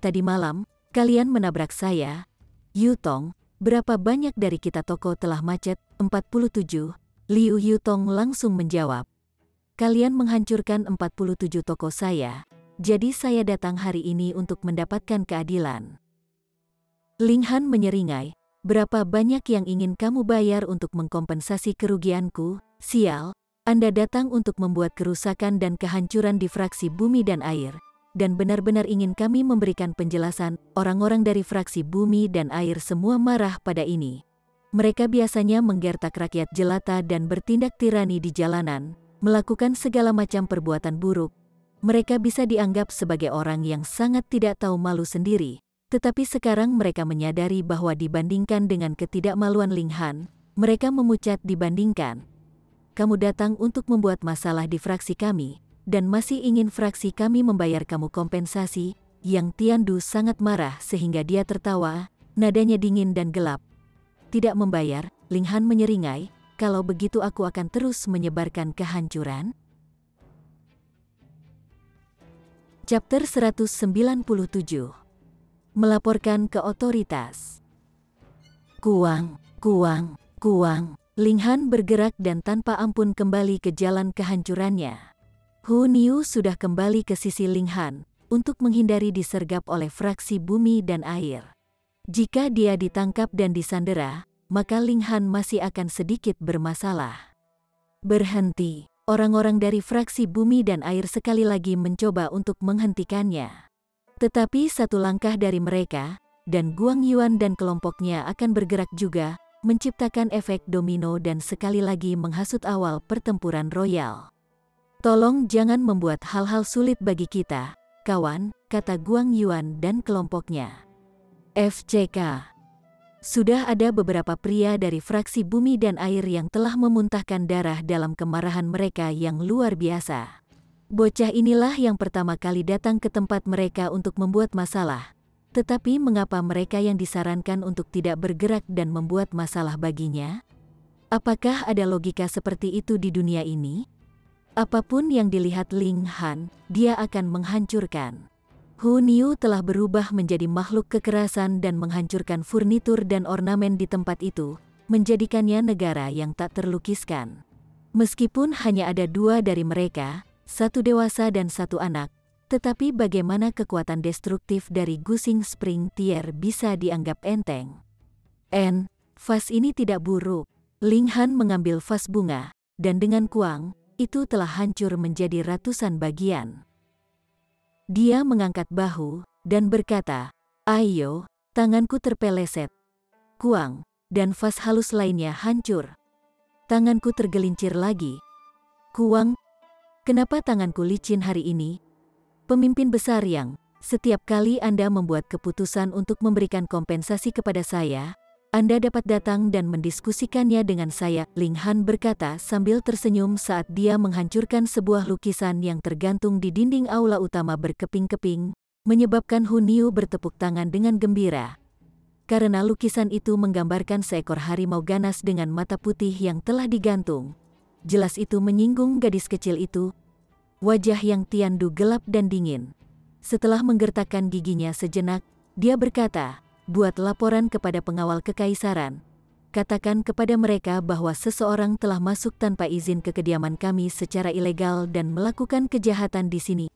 Speaker 1: Tadi malam, kalian menabrak saya. Yutong, berapa banyak dari kita toko telah macet? 47. Liu Yutong langsung menjawab. Kalian menghancurkan 47 toko saya. Jadi saya datang hari ini untuk mendapatkan keadilan. Ling Han menyeringai. Berapa banyak yang ingin kamu bayar untuk mengkompensasi kerugianku? Sial. Anda datang untuk membuat kerusakan dan kehancuran di fraksi Bumi dan Air, dan benar-benar ingin kami memberikan penjelasan. Orang-orang dari fraksi Bumi dan Air semua marah pada ini. Mereka biasanya menggertak rakyat jelata dan bertindak tirani di jalanan, melakukan segala macam perbuatan buruk. Mereka bisa dianggap sebagai orang yang sangat tidak tahu malu sendiri, tetapi sekarang mereka menyadari bahwa dibandingkan dengan ketidakmaluan Ling Han, mereka memucat dibandingkan. Kamu datang untuk membuat masalah di fraksi kami, dan masih ingin fraksi kami membayar kamu kompensasi. Yang Tiandu sangat marah sehingga dia tertawa, nadanya dingin dan gelap. Tidak membayar, Ling Han menyeringai, kalau begitu aku akan terus menyebarkan kehancuran. Chapter 197. Melaporkan ke otoritas. Kuang, kuang, kuang. Ling Han bergerak dan tanpa ampun kembali ke jalan kehancurannya. Hu Niu sudah kembali ke sisi Ling Han untuk menghindari disergap oleh fraksi Bumi dan Air. Jika dia ditangkap dan disandera, maka Ling Han masih akan sedikit bermasalah. Berhenti. Orang-orang dari fraksi Bumi dan Air sekali lagi mencoba untuk menghentikannya. Tetapi satu langkah dari mereka, dan Guang Yuan dan kelompoknya akan bergerak juga, menciptakan efek domino dan sekali lagi menghasut awal pertempuran royal. Tolong jangan membuat hal-hal sulit bagi kita, kawan, kata Guang Yuan dan kelompoknya. FCK. Sudah ada beberapa pria dari fraksi Bumi dan Air yang telah memuntahkan darah dalam kemarahan mereka yang luar biasa. Bocah inilah yang pertama kali datang ke tempat mereka untuk membuat masalah. Tetapi mengapa mereka yang disarankan untuk tidak bergerak dan membuat masalah baginya? Apakah ada logika seperti itu di dunia ini? Apapun yang dilihat Ling Han, dia akan menghancurkan. Hu Niu telah berubah menjadi makhluk kekerasan dan menghancurkan furnitur dan ornamen di tempat itu, menjadikannya negara yang tak terlukiskan. Meskipun hanya ada dua dari mereka, satu dewasa dan satu anak, tetapi bagaimana kekuatan destruktif dari Gusing Spring Tier bisa dianggap enteng? Vas ini tidak buruk. Ling Han mengambil vas bunga, dan dengan kuang, itu telah hancur menjadi ratusan bagian. Dia mengangkat bahu, dan berkata, ayo, tanganku terpeleset. Kuang, dan vas halus lainnya hancur. Tanganku tergelincir lagi. Kuang, kenapa tanganku licin hari ini? Pemimpin besar yang, setiap kali Anda membuat keputusan untuk memberikan kompensasi kepada saya, Anda dapat datang dan mendiskusikannya dengan saya, Ling Han berkata sambil tersenyum saat dia menghancurkan sebuah lukisan yang tergantung di dinding aula utama berkeping-keping, menyebabkan Hu Niu bertepuk tangan dengan gembira. Karena lukisan itu menggambarkan seekor harimau ganas dengan mata putih yang telah digantung. Jelas itu menyinggung gadis kecil itu. Wajah yang Tiandu gelap dan dingin. Setelah menggertakkan giginya sejenak, dia berkata, buat laporan kepada pengawal kekaisaran. Katakan kepada mereka bahwa seseorang telah masuk tanpa izin ke kediaman kami secara ilegal dan melakukan kejahatan di sini.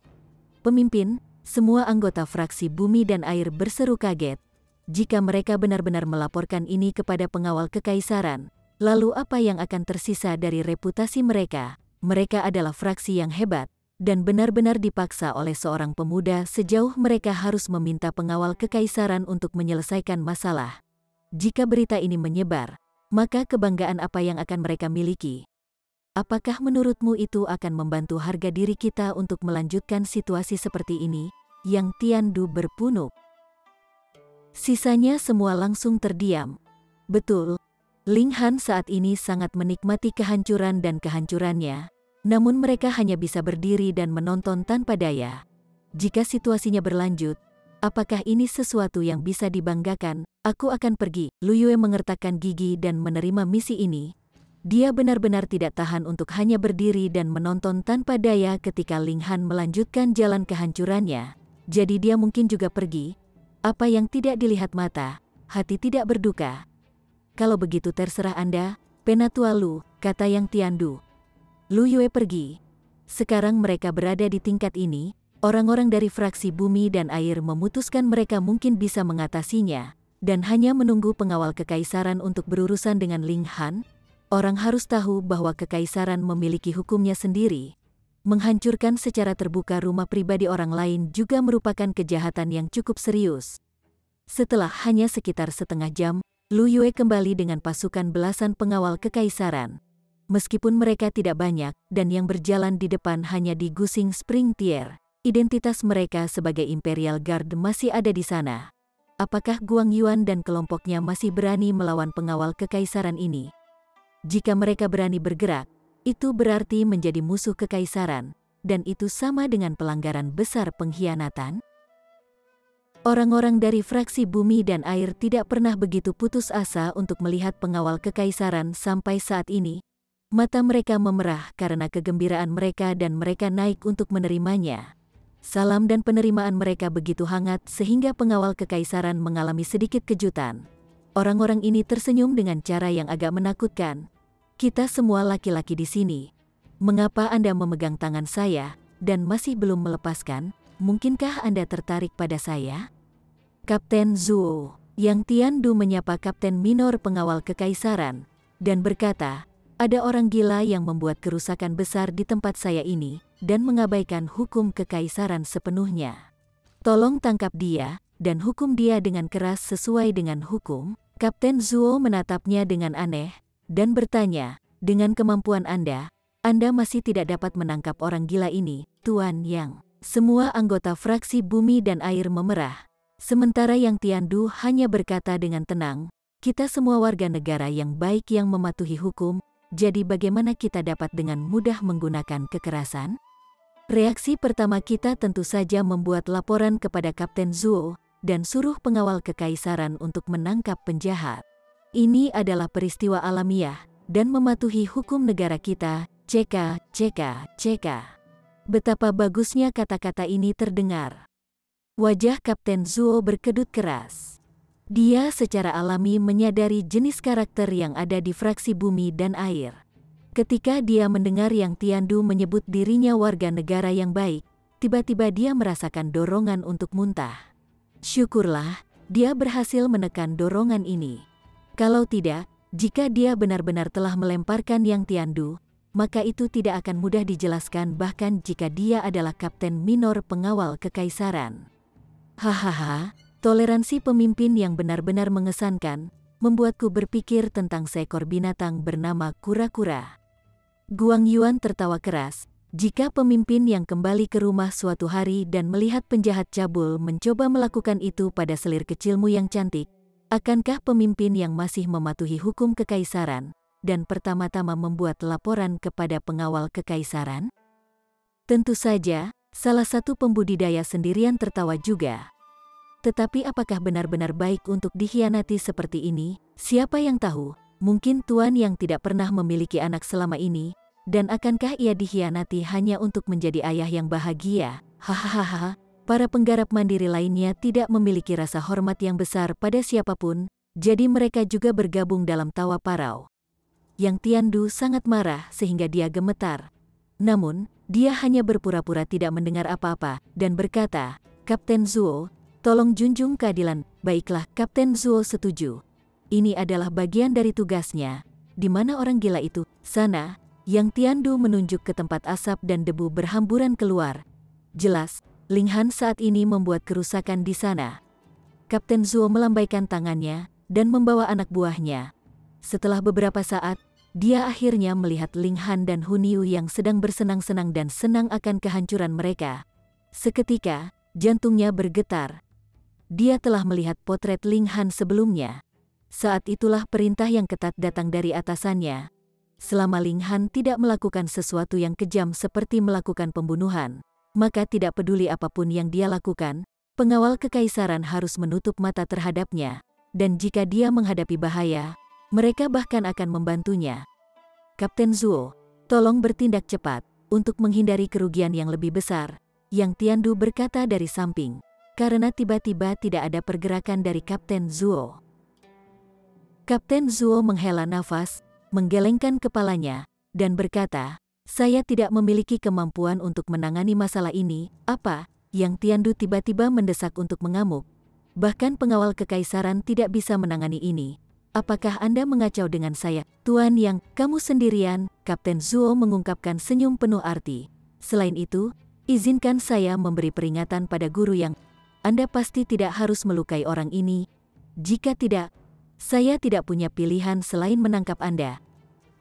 Speaker 1: Pemimpin, semua anggota fraksi Bumi dan Air berseru kaget. Jika mereka benar-benar melaporkan ini kepada pengawal kekaisaran, lalu apa yang akan tersisa dari reputasi mereka? Mereka adalah fraksi yang hebat, dan benar-benar dipaksa oleh seorang pemuda sejauh mereka harus meminta pengawal kekaisaran untuk menyelesaikan masalah. Jika berita ini menyebar, maka kebanggaan apa yang akan mereka miliki? Apakah menurutmu itu akan membantu harga diri kita untuk melanjutkan situasi seperti ini? Yang Tiandu berpunuk. Sisanya semua langsung terdiam. Betul, Ling Han saat ini sangat menikmati kehancuran dan kehancurannya, namun mereka hanya bisa berdiri dan menonton tanpa daya. Jika situasinya berlanjut, apakah ini sesuatu yang bisa dibanggakan? Aku akan pergi. Lu Yue mengertakkan gigi dan menerima misi ini. Dia benar-benar tidak tahan untuk hanya berdiri dan menonton tanpa daya ketika Ling Han melanjutkan jalan kehancurannya. Jadi dia mungkin juga pergi. Apa yang tidak dilihat mata, hati tidak berduka. Kalau begitu terserah Anda, Penatua Lu, kata Yang Tiandu. Lu Yue pergi. Sekarang mereka berada di tingkat ini, orang-orang dari fraksi bumi dan air memutuskan mereka mungkin bisa mengatasinya, dan hanya menunggu pengawal kekaisaran untuk berurusan dengan Ling Han. Orang harus tahu bahwa kekaisaran memiliki hukumnya sendiri. Menghancurkan secara terbuka rumah pribadi orang lain juga merupakan kejahatan yang cukup serius. Setelah hanya sekitar setengah jam, Lu Yue kembali dengan pasukan belasan pengawal kekaisaran. Meskipun mereka tidak banyak, dan yang berjalan di depan hanya di Gusing Spring Tier, identitas mereka sebagai Imperial Guard masih ada di sana. Apakah Guang Yuan dan kelompoknya masih berani melawan pengawal kekaisaran ini? Jika mereka berani bergerak, itu berarti menjadi musuh kekaisaran, dan itu sama dengan pelanggaran besar pengkhianatan. Orang-orang dari fraksi bumi dan air tidak pernah begitu putus asa untuk melihat pengawal kekaisaran sampai saat ini. Mata mereka memerah karena kegembiraan mereka dan mereka naik untuk menerimanya. Salam dan penerimaan mereka begitu hangat sehingga pengawal kekaisaran mengalami sedikit kejutan. Orang-orang ini tersenyum dengan cara yang agak menakutkan. Kita semua laki-laki di sini. Mengapa Anda memegang tangan saya dan masih belum melepaskan? Mungkinkah Anda tertarik pada saya? Kapten Zuo, Yang Tiandu menyapa Kapten Minor pengawal kekaisaran, dan berkata, ada orang gila yang membuat kerusakan besar di tempat saya ini, dan mengabaikan hukum kekaisaran sepenuhnya. Tolong tangkap dia, dan hukum dia dengan keras sesuai dengan hukum. Kapten Zuo menatapnya dengan aneh, dan bertanya, dengan kemampuan Anda masih tidak dapat menangkap orang gila ini, Tuan Yang. Semua anggota fraksi bumi dan air memerah. Sementara Yang Tiandu hanya berkata dengan tenang, kita semua warga negara yang baik yang mematuhi hukum, jadi bagaimana kita dapat dengan mudah menggunakan kekerasan? Reaksi pertama kita tentu saja membuat laporan kepada Kapten Zuo, dan suruh pengawal kekaisaran untuk menangkap penjahat. Ini adalah peristiwa alamiah, dan mematuhi hukum negara kita, CK. Betapa bagusnya kata-kata ini terdengar. Wajah Kapten Zuo berkedut keras. Dia secara alami menyadari jenis karakter yang ada di fraksi bumi dan air. Ketika dia mendengar Yang Tiandu menyebut dirinya warga negara yang baik, tiba-tiba dia merasakan dorongan untuk muntah. Syukurlah, dia berhasil menekan dorongan ini. Kalau tidak, jika dia benar-benar telah melemparkan Yang Tiandu, maka itu tidak akan mudah dijelaskan bahkan jika dia adalah kapten minor pengawal kekaisaran. Hahaha, toleransi pemimpin yang benar-benar mengesankan, membuatku berpikir tentang seekor binatang bernama kura-kura. Guang Yuan tertawa keras. Jika pemimpin yang kembali ke rumah suatu hari dan melihat penjahat cabul mencoba melakukan itu pada selir kecilmu yang cantik, akankah pemimpin yang masih mematuhi hukum kekaisaran dan pertama-tama membuat laporan kepada pengawal kekaisaran? Tentu saja, salah satu pembudidaya sendirian tertawa juga. Tetapi apakah benar-benar baik untuk dikhianati seperti ini? Siapa yang tahu, mungkin tuan yang tidak pernah memiliki anak selama ini, dan akankah ia dikhianati hanya untuk menjadi ayah yang bahagia? Hahaha. Para penggarap mandiri lainnya tidak memiliki rasa hormat yang besar pada siapapun, jadi mereka juga bergabung dalam tawa parau. Yang Tiandu sangat marah sehingga dia gemetar. Namun, dia hanya berpura-pura tidak mendengar apa-apa, dan berkata, Kapten Zuo, tolong junjung keadilan. Baiklah, Kapten Zuo setuju. Ini adalah bagian dari tugasnya. Di mana orang gila itu? Sana. Yang Tiandu menunjuk ke tempat asap dan debu berhamburan keluar. Jelas, Ling Han saat ini membuat kerusakan di sana. Kapten Zuo melambaikan tangannya dan membawa anak buahnya. Setelah beberapa saat, dia akhirnya melihat Ling Han dan Hu Niu yang sedang bersenang-senang dan senang akan kehancuran mereka. Seketika, jantungnya bergetar. Dia telah melihat potret Ling Han sebelumnya. Saat itulah perintah yang ketat datang dari atasannya. Selama Ling Han tidak melakukan sesuatu yang kejam seperti melakukan pembunuhan, maka tidak peduli apapun yang dia lakukan, pengawal kekaisaran harus menutup mata terhadapnya. Dan jika dia menghadapi bahaya, mereka bahkan akan membantunya. Kapten Zuo, tolong bertindak cepat, untuk menghindari kerugian yang lebih besar, Yang Tiandu berkata dari samping, karena tiba-tiba tidak ada pergerakan dari Kapten Zuo. Kapten Zuo menghela nafas, menggelengkan kepalanya, dan berkata, saya tidak memiliki kemampuan untuk menangani masalah ini. Apa? Yang Tiandu tiba-tiba mendesak untuk mengamuk. Bahkan pengawal kekaisaran tidak bisa menangani ini. Apakah Anda mengacau dengan saya, Tuan Yang? Kamu sendirian, Kapten Zuo mengungkapkan senyum penuh arti. Selain itu, izinkan saya memberi peringatan pada guru Yang. Anda pasti tidak harus melukai orang ini. Jika tidak, saya tidak punya pilihan selain menangkap Anda.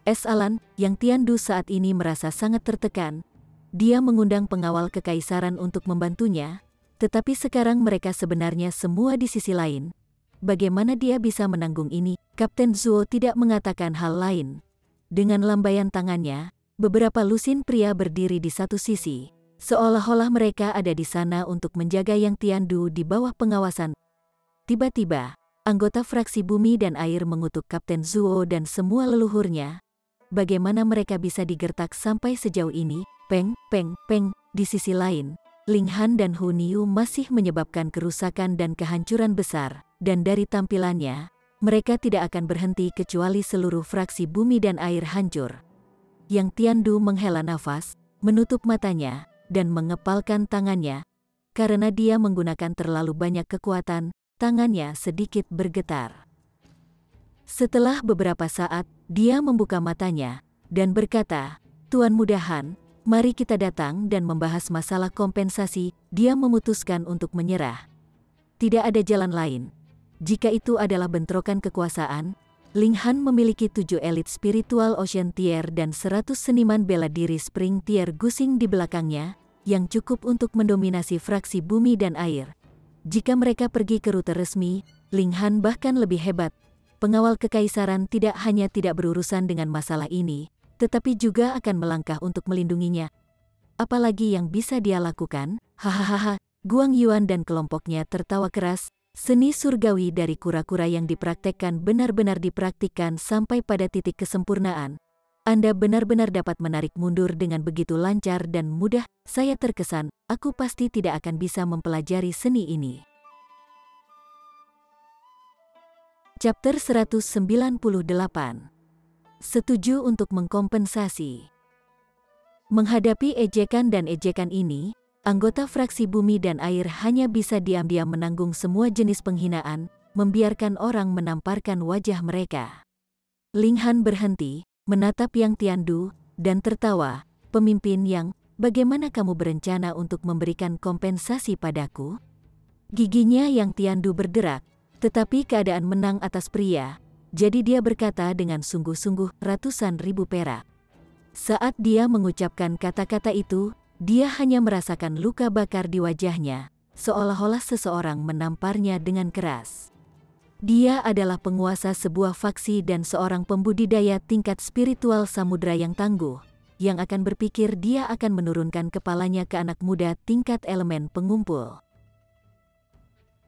Speaker 1: Alan, Yang Tiandu saat ini merasa sangat tertekan. Dia mengundang pengawal kekaisaran untuk membantunya, tetapi sekarang mereka sebenarnya semua di sisi lain. Bagaimana dia bisa menanggung ini? Kapten Zuo tidak mengatakan hal lain. Dengan lambaian tangannya, beberapa lusin pria berdiri di satu sisi, seolah-olah mereka ada di sana untuk menjaga Yang Tiandu di bawah pengawasan. Tiba-tiba, anggota fraksi bumi dan air mengutuk Kapten Zuo dan semua leluhurnya. Bagaimana mereka bisa digertak sampai sejauh ini? Peng, peng, peng. Di sisi lain, Ling Han dan Hu Niu masih menyebabkan kerusakan dan kehancuran besar, dan dari tampilannya, mereka tidak akan berhenti kecuali seluruh fraksi bumi dan air hancur. Yang Tiandu menghela nafas, menutup matanya, dan mengepalkan tangannya. Karena dia menggunakan terlalu banyak kekuatan, tangannya sedikit bergetar. Setelah beberapa saat, dia membuka matanya, dan berkata, Tuan Muda Han, mari kita datang dan membahas masalah kompensasi. Dia memutuskan untuk menyerah. Tidak ada jalan lain. Jika itu adalah bentrokan kekuasaan, Ling Han memiliki 7 elit spiritual Ocean Tier dan 100 seniman bela diri Spring Tier Gusing di belakangnya, yang cukup untuk mendominasi fraksi bumi dan air. Jika mereka pergi ke rute resmi, Ling Han bahkan lebih hebat. Pengawal kekaisaran tidak hanya tidak berurusan dengan masalah ini, tetapi juga akan melangkah untuk melindunginya. Apalagi yang bisa dia lakukan? Hahaha, Guang Yuan dan kelompoknya tertawa keras. Seni surgawi dari kura-kura yang dipraktekkan benar-benar dipraktikkan sampai pada titik kesempurnaan. Anda benar-benar dapat menarik mundur dengan begitu lancar dan mudah. Saya terkesan, aku pasti tidak akan bisa mempelajari seni ini. Chapter 198. Setuju untuk mengkompensasi. Menghadapi ejekan dan ejekan ini, anggota fraksi bumi dan air hanya bisa diam-diam menanggung semua jenis penghinaan, membiarkan orang menamparkan wajah mereka. Ling Han berhenti, menatap Yang Tiandu, dan tertawa. Pemimpin Yang, bagaimana kamu berencana untuk memberikan kompensasi padaku? Giginya Yang Tiandu berderak, tetapi keadaan menang atas pria. Jadi dia berkata dengan sungguh-sungguh, ratusan ribu perak. Saat dia mengucapkan kata-kata itu, dia hanya merasakan luka bakar di wajahnya, seolah-olah seseorang menamparnya dengan keras. Dia adalah penguasa sebuah faksi dan seorang pembudidaya tingkat spiritual samudra yang tangguh, yang akan berpikir dia akan menurunkan kepalanya ke anak muda tingkat elemen pengumpul.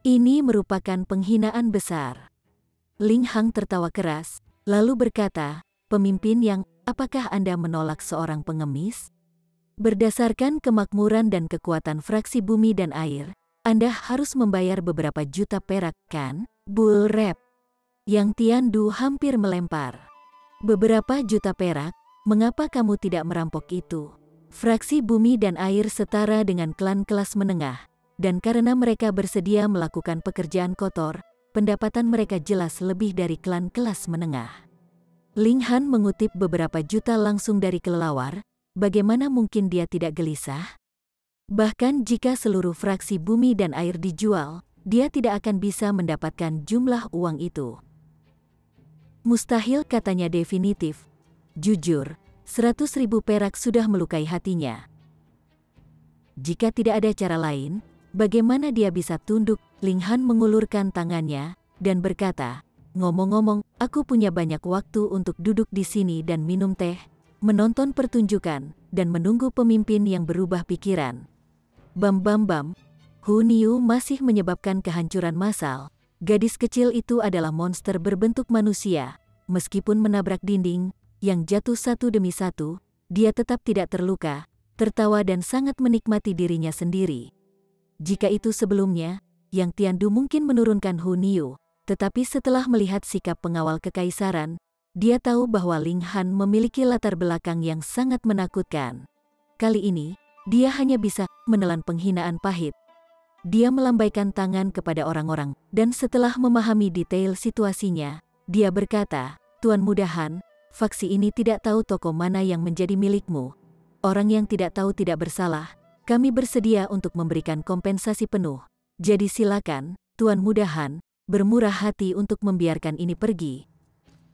Speaker 1: Ini merupakan penghinaan besar. Ling Han tertawa keras, lalu berkata, pemimpin Yang, apakah Anda menolak seorang pengemis? Berdasarkan kemakmuran dan kekuatan fraksi bumi dan air, Anda harus membayar beberapa juta perak, kan? Bull rap. Yang Tiandu hampir melempar. Beberapa juta perak? Mengapa kamu tidak merampok itu? Fraksi bumi dan air setara dengan klan kelas menengah, dan karena mereka bersedia melakukan pekerjaan kotor, pendapatan mereka jelas lebih dari klan kelas menengah. Ling Han mengutip beberapa juta langsung dari kelelawar. Bagaimana mungkin dia tidak gelisah? Bahkan jika seluruh fraksi bumi dan air dijual, dia tidak akan bisa mendapatkan jumlah uang itu. Mustahil, katanya definitif. Jujur, 100.000 perak sudah melukai hatinya. Jika tidak ada cara lain, bagaimana dia bisa tunduk? Ling Han mengulurkan tangannya dan berkata, ngomong-ngomong, aku punya banyak waktu untuk duduk di sini dan minum teh, menonton pertunjukan, dan menunggu pemimpin yang berubah pikiran. Bam. Hu Niu masih menyebabkan kehancuran massal. Gadis kecil itu adalah monster berbentuk manusia. Meskipun menabrak dinding, yang jatuh satu demi satu, dia tetap tidak terluka, tertawa dan sangat menikmati dirinya sendiri. Jika itu sebelumnya, Yang Tiandu mungkin menurunkan Hu Niu, tetapi setelah melihat sikap pengawal kekaisaran, dia tahu bahwa Ling Han memiliki latar belakang yang sangat menakutkan. Kali ini, dia hanya bisa menelan penghinaan pahit. Dia melambaikan tangan kepada orang-orang, dan setelah memahami detail situasinya, dia berkata, Tuan Mudahan, faksi ini tidak tahu toko mana yang menjadi milikmu. Orang yang tidak tahu tidak bersalah, kami bersedia untuk memberikan kompensasi penuh. Jadi silakan, Tuan Mudahan, bermurah hati untuk membiarkan ini pergi.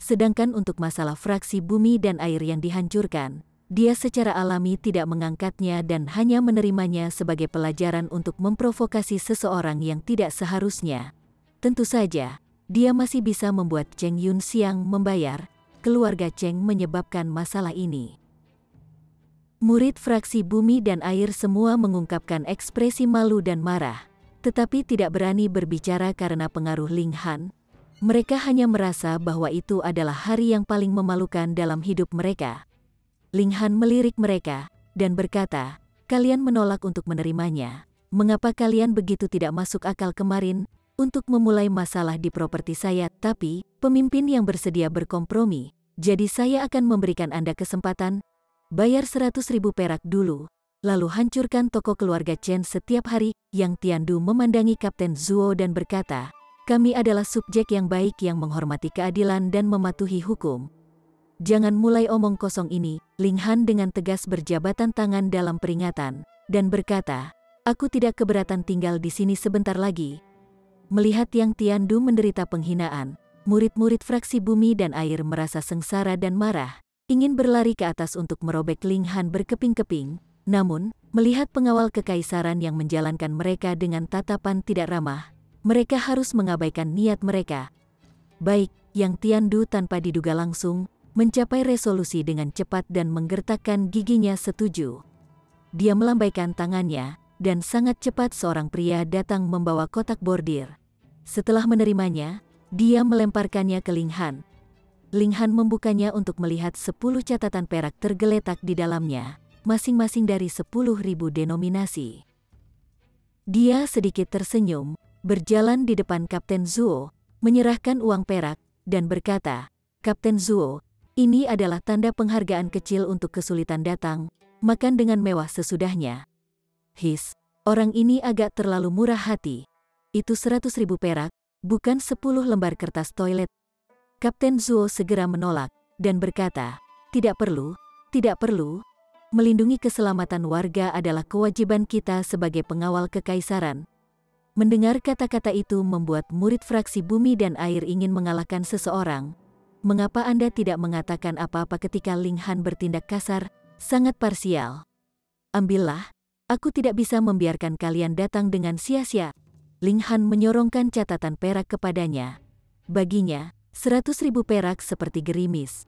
Speaker 1: Sedangkan untuk masalah fraksi bumi dan air yang dihancurkan, dia secara alami tidak mengangkatnya dan hanya menerimanya sebagai pelajaran untuk memprovokasi seseorang yang tidak seharusnya. Tentu saja, dia masih bisa membuat Cheng Yun Xiang membayar. Keluarga Cheng menyebabkan masalah ini. Murid fraksi bumi dan air semua mengungkapkan ekspresi malu dan marah, tetapi tidak berani berbicara karena pengaruh Ling Han. Mereka hanya merasa bahwa itu adalah hari yang paling memalukan dalam hidup mereka. Ling Han melirik mereka dan berkata, kalian menolak untuk menerimanya. Mengapa kalian begitu tidak masuk akal kemarin untuk memulai masalah di properti saya? Tapi, pemimpin yang bersedia berkompromi, jadi saya akan memberikan Anda kesempatan. Bayar 100.000 perak dulu, lalu hancurkan toko keluarga Chen setiap hari. Yang Tiandu memandangi Kapten Zuo dan berkata, kami adalah subjek yang baik yang menghormati keadilan dan mematuhi hukum. Jangan mulai omong kosong ini. Ling Han dengan tegas berjabatan tangan dalam peringatan, dan berkata, aku tidak keberatan tinggal di sini sebentar lagi. Melihat Yang Tiandu menderita penghinaan, murid-murid fraksi bumi dan air merasa sengsara dan marah, ingin berlari ke atas untuk merobek Ling Han berkeping-keping. Namun, melihat pengawal kekaisaran yang menjalankan mereka dengan tatapan tidak ramah, mereka harus mengabaikan niat mereka. Baik, Yang Tiandu tanpa diduga langsung mencapai resolusi dengan cepat dan menggertakkan giginya setuju. Dia melambaikan tangannya, dan sangat cepat seorang pria datang membawa kotak bordir. Setelah menerimanya, dia melemparkannya ke Ling Han. Ling Han membukanya untuk melihat 10 catatan perak tergeletak di dalamnya, masing-masing dari 10.000 denominasi. Dia sedikit tersenyum, berjalan di depan Kapten Zuo, menyerahkan uang perak, dan berkata, Kapten Zuo, ini adalah tanda penghargaan kecil untuk kesulitan datang, makan dengan mewah sesudahnya. Orang ini agak terlalu murah hati. Itu 100.000 perak, bukan 10 lembar kertas toilet. Kapten Zuo segera menolak, dan berkata, tidak perlu. Melindungi keselamatan warga adalah kewajiban kita sebagai pengawal kekaisaran. Mendengar kata-kata itu membuat murid fraksi bumi dan air ingin mengalahkan seseorang. Mengapa Anda tidak mengatakan apa-apa ketika Ling Han bertindak kasar, sangat parsial? Ambillah, aku tidak bisa membiarkan kalian datang dengan sia-sia. Ling Han menyorongkan catatan perak kepadanya. Baginya, 100.000 perak seperti gerimis.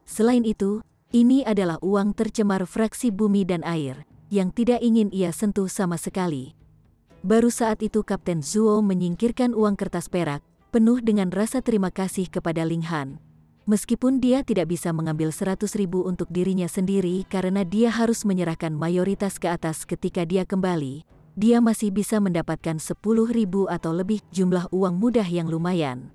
Speaker 1: Selain itu, ini adalah uang tercemar fraksi bumi dan air, yang tidak ingin ia sentuh sama sekali. Baru saat itu Kapten Zuo menyingkirkan uang kertas perak, penuh dengan rasa terima kasih kepada Ling Han. Meskipun dia tidak bisa mengambil 100.000 untuk dirinya sendiri karena dia harus menyerahkan mayoritas ke atas ketika dia kembali, dia masih bisa mendapatkan 10.000 atau lebih jumlah uang mudah yang lumayan.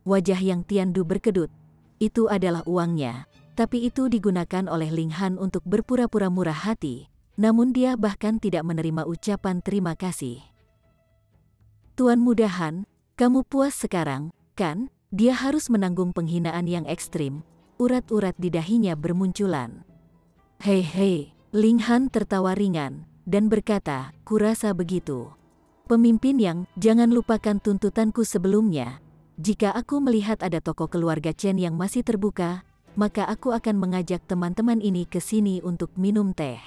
Speaker 1: Wajah Yang Tiandu berkedut. Itu adalah uangnya. Tapi itu digunakan oleh Ling Han untuk berpura-pura murah hati, namun dia bahkan tidak menerima ucapan terima kasih. Tuan Mudahan, kamu puas sekarang, kan? Dia harus menanggung penghinaan yang ekstrim. Urat-urat di dahinya bermunculan. Hei, Ling Han tertawa ringan, dan berkata, kurasa begitu. Pemimpin Yang, jangan lupakan tuntutanku sebelumnya. Jika aku melihat ada toko keluarga Chen yang masih terbuka, maka aku akan mengajak teman-teman ini ke sini untuk minum teh.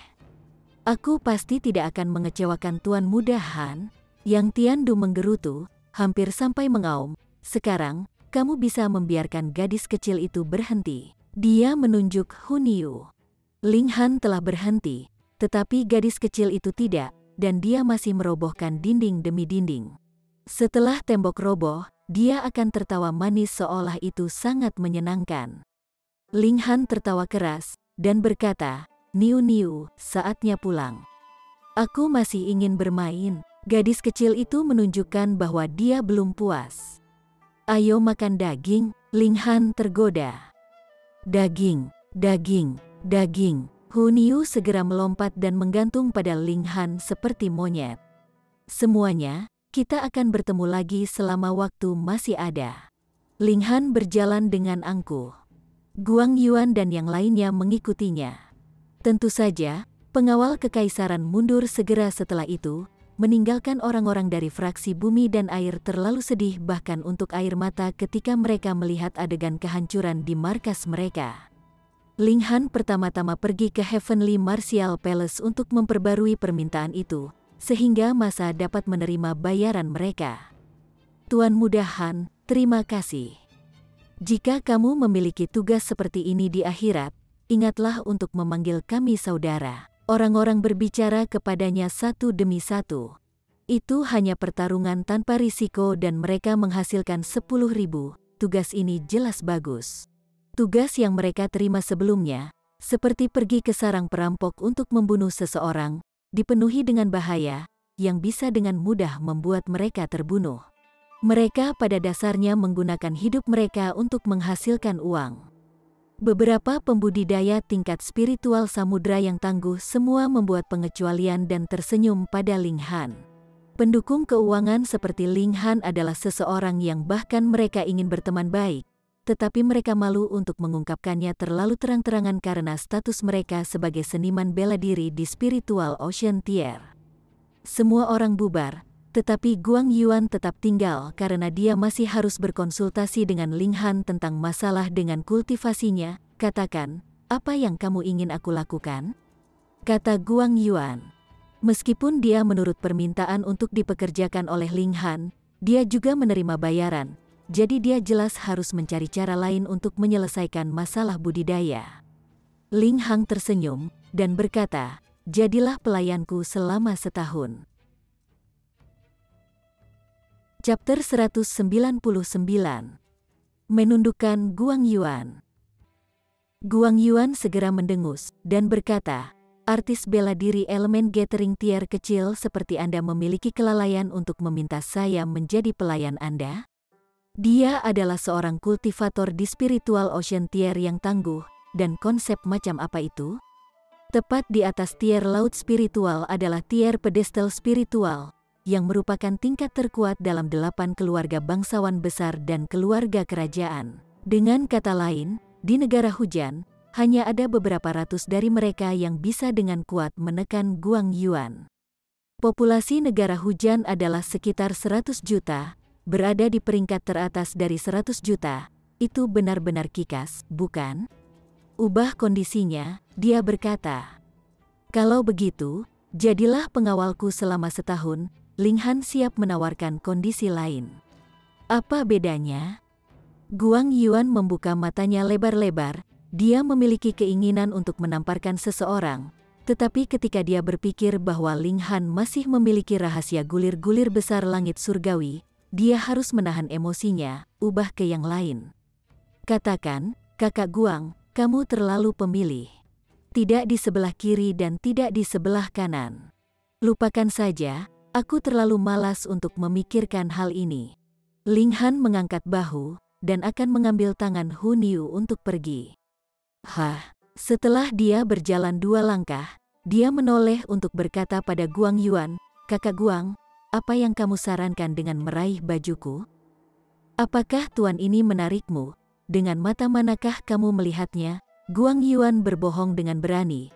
Speaker 1: Aku pasti tidak akan mengecewakan Tuan Muda Han. Yang Tiandu menggerutu, hampir sampai mengaum. Sekarang, kamu bisa membiarkan gadis kecil itu berhenti. Dia menunjuk Hun Yu. Ling Han telah berhenti, tetapi gadis kecil itu tidak, dan dia masih merobohkan dinding demi dinding. Setelah tembok roboh, dia akan tertawa manis seolah itu sangat menyenangkan. Ling Han tertawa keras, dan berkata, "Niu, saatnya pulang. Aku masih ingin bermain." Gadis kecil itu menunjukkan bahwa dia belum puas. "Ayo makan daging," Ling Han tergoda. "Daging, daging, daging." Hun Yu segera melompat dan menggantung pada Ling Han seperti monyet. "Semuanya, kita akan bertemu lagi selama waktu masih ada." Ling Han berjalan dengan angkuh. Guang Yuan dan yang lainnya mengikutinya. Tentu saja, pengawal kekaisaran mundur segera setelah itu, meninggalkan orang-orang dari fraksi bumi dan air terlalu sedih bahkan untuk air mata ketika mereka melihat adegan kehancuran di markas mereka. Ling Han pertama-tama pergi ke Heavenly Martial Palace untuk memperbarui permintaan itu, sehingga masa dapat menerima bayaran mereka. "Tuan Muda Han, terima kasih. Jika kamu memiliki tugas seperti ini di akhirat, ingatlah untuk memanggil kami saudara." Orang-orang berbicara kepadanya satu demi satu. Itu hanya pertarungan tanpa risiko dan mereka menghasilkan 10.000. Tugas ini jelas bagus. Tugas yang mereka terima sebelumnya, seperti pergi ke sarang perampok untuk membunuh seseorang, dipenuhi dengan bahaya, yang bisa dengan mudah membuat mereka terbunuh. Mereka pada dasarnya menggunakan hidup mereka untuk menghasilkan uang. Beberapa pembudidaya tingkat spiritual samudra yang tangguh semua membuat pengecualian dan tersenyum pada Ling Han. Pendukung keuangan seperti Ling Han adalah seseorang yang bahkan mereka ingin berteman baik, tetapi mereka malu untuk mengungkapkannya terlalu terang-terangan karena status mereka sebagai seniman bela diri di Spiritual Ocean Tier. Semua orang bubar, tetapi Guang Yuan tetap tinggal karena dia masih harus berkonsultasi dengan Ling Han tentang masalah dengan kultivasinya. "Katakan, apa yang kamu ingin aku lakukan?" kata Guang Yuan. Meskipun dia menurut permintaan untuk dipekerjakan oleh Ling Han, dia juga menerima bayaran, jadi dia jelas harus mencari cara lain untuk menyelesaikan masalah budidaya. Ling Han tersenyum, dan berkata, "Jadilah pelayanku selama setahun." Chapter 199. Menundukkan Guang Yuan. Guang Yuan segera mendengus, dan berkata, "Artis bela diri elemen gathering tier kecil seperti Anda memiliki kelalaian untuk meminta saya menjadi pelayan Anda?" Dia adalah seorang kultivator di Spiritual Ocean Tier yang tangguh, dan konsep macam apa itu? Tepat di atas tier laut spiritual adalah tier pedestal spiritual, yang merupakan tingkat terkuat dalam 8 keluarga bangsawan besar dan keluarga kerajaan. Dengan kata lain, di negara hujan, hanya ada beberapa ratus dari mereka yang bisa dengan kuat menekan Guang Yuan. Populasi negara hujan adalah sekitar 100 juta, berada di peringkat teratas dari 100 juta. Itu benar-benar kikas, bukan? Ubah kondisinya, dia berkata. "Kalau begitu, jadilah pengawalku selama setahun." Ling Han siap menawarkan kondisi lain. "Apa bedanya?" Guang Yuan membuka matanya lebar-lebar. Dia memiliki keinginan untuk menamparkan seseorang, tetapi ketika dia berpikir bahwa Ling Han masih memiliki rahasia gulir-gulir besar langit surgawi, dia harus menahan emosinya, ubah ke yang lain. "Katakan, Kakak Guang, kamu terlalu pemilih. Tidak di sebelah kiri dan tidak di sebelah kanan. Lupakan saja. Aku terlalu malas untuk memikirkan hal ini." Ling Han mengangkat bahu, dan akan mengambil tangan Hun Yu untuk pergi. Setelah dia berjalan 2 langkah, dia menoleh untuk berkata pada Guang Yuan, "Kakak Guang, apa yang kamu sarankan dengan meraih bajuku? Apakah tuan ini menarikmu? Dengan mata manakah kamu melihatnya?" Guang Yuan berbohong dengan berani.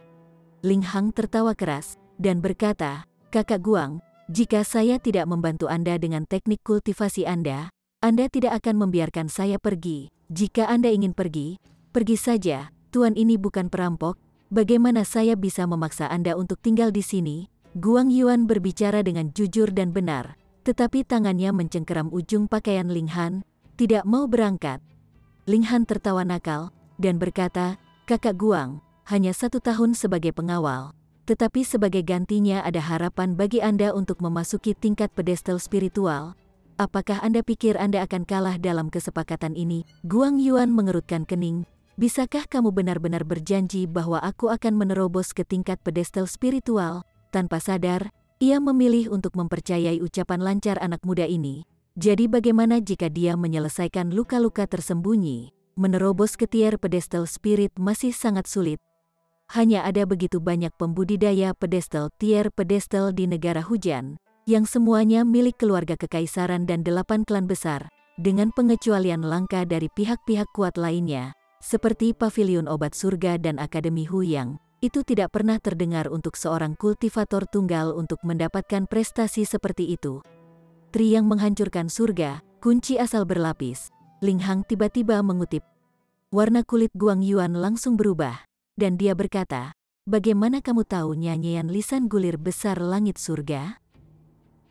Speaker 1: Ling Han tertawa keras, dan berkata, "Kakak Guang, jika saya tidak membantu Anda dengan teknik kultivasi Anda tidak akan membiarkan saya pergi. Jika Anda ingin pergi, Pergi saja, Tuan ini bukan perampok, bagaimana saya bisa memaksa Anda untuk tinggal di sini? Guang Yuan berbicara dengan jujur dan benar, tetapi tangannya mencengkeram ujung pakaian Ling Han, tidak mau berangkat. Ling Han tertawa nakal, dan berkata, Kakak Guang, hanya 1 tahun sebagai pengawal, tetapi sebagai gantinya ada harapan bagi Anda untuk memasuki tingkat pedestal spiritual. Apakah Anda pikir Anda akan kalah dalam kesepakatan ini? Guang Yuan mengerutkan kening. Bisakah kamu benar-benar berjanji bahwa aku akan menerobos ke tingkat pedestal spiritual? Tanpa sadar, ia memilih untuk mempercayai ucapan lancar anak muda ini. Jadi bagaimana jika dia menyelesaikan luka-luka tersembunyi? Menerobos ke tier pedestal spirit masih sangat sulit. Hanya ada begitu banyak pembudidaya pedestal tier pedestal di negara hujan, yang semuanya milik keluarga kekaisaran dan 8 klan besar, dengan pengecualian langka dari pihak-pihak kuat lainnya, seperti Pavilion Obat Surga dan Akademi Huyang. Itu tidak pernah terdengar untuk seorang kultivator tunggal untuk mendapatkan prestasi seperti itu. Tri yang menghancurkan surga, kunci asal berlapis. Ling Han tiba-tiba mengutip. Warna kulit Guang Yuan langsung berubah, dan dia berkata, bagaimana kamu tahu nyanyian lisan gulir besar langit surga?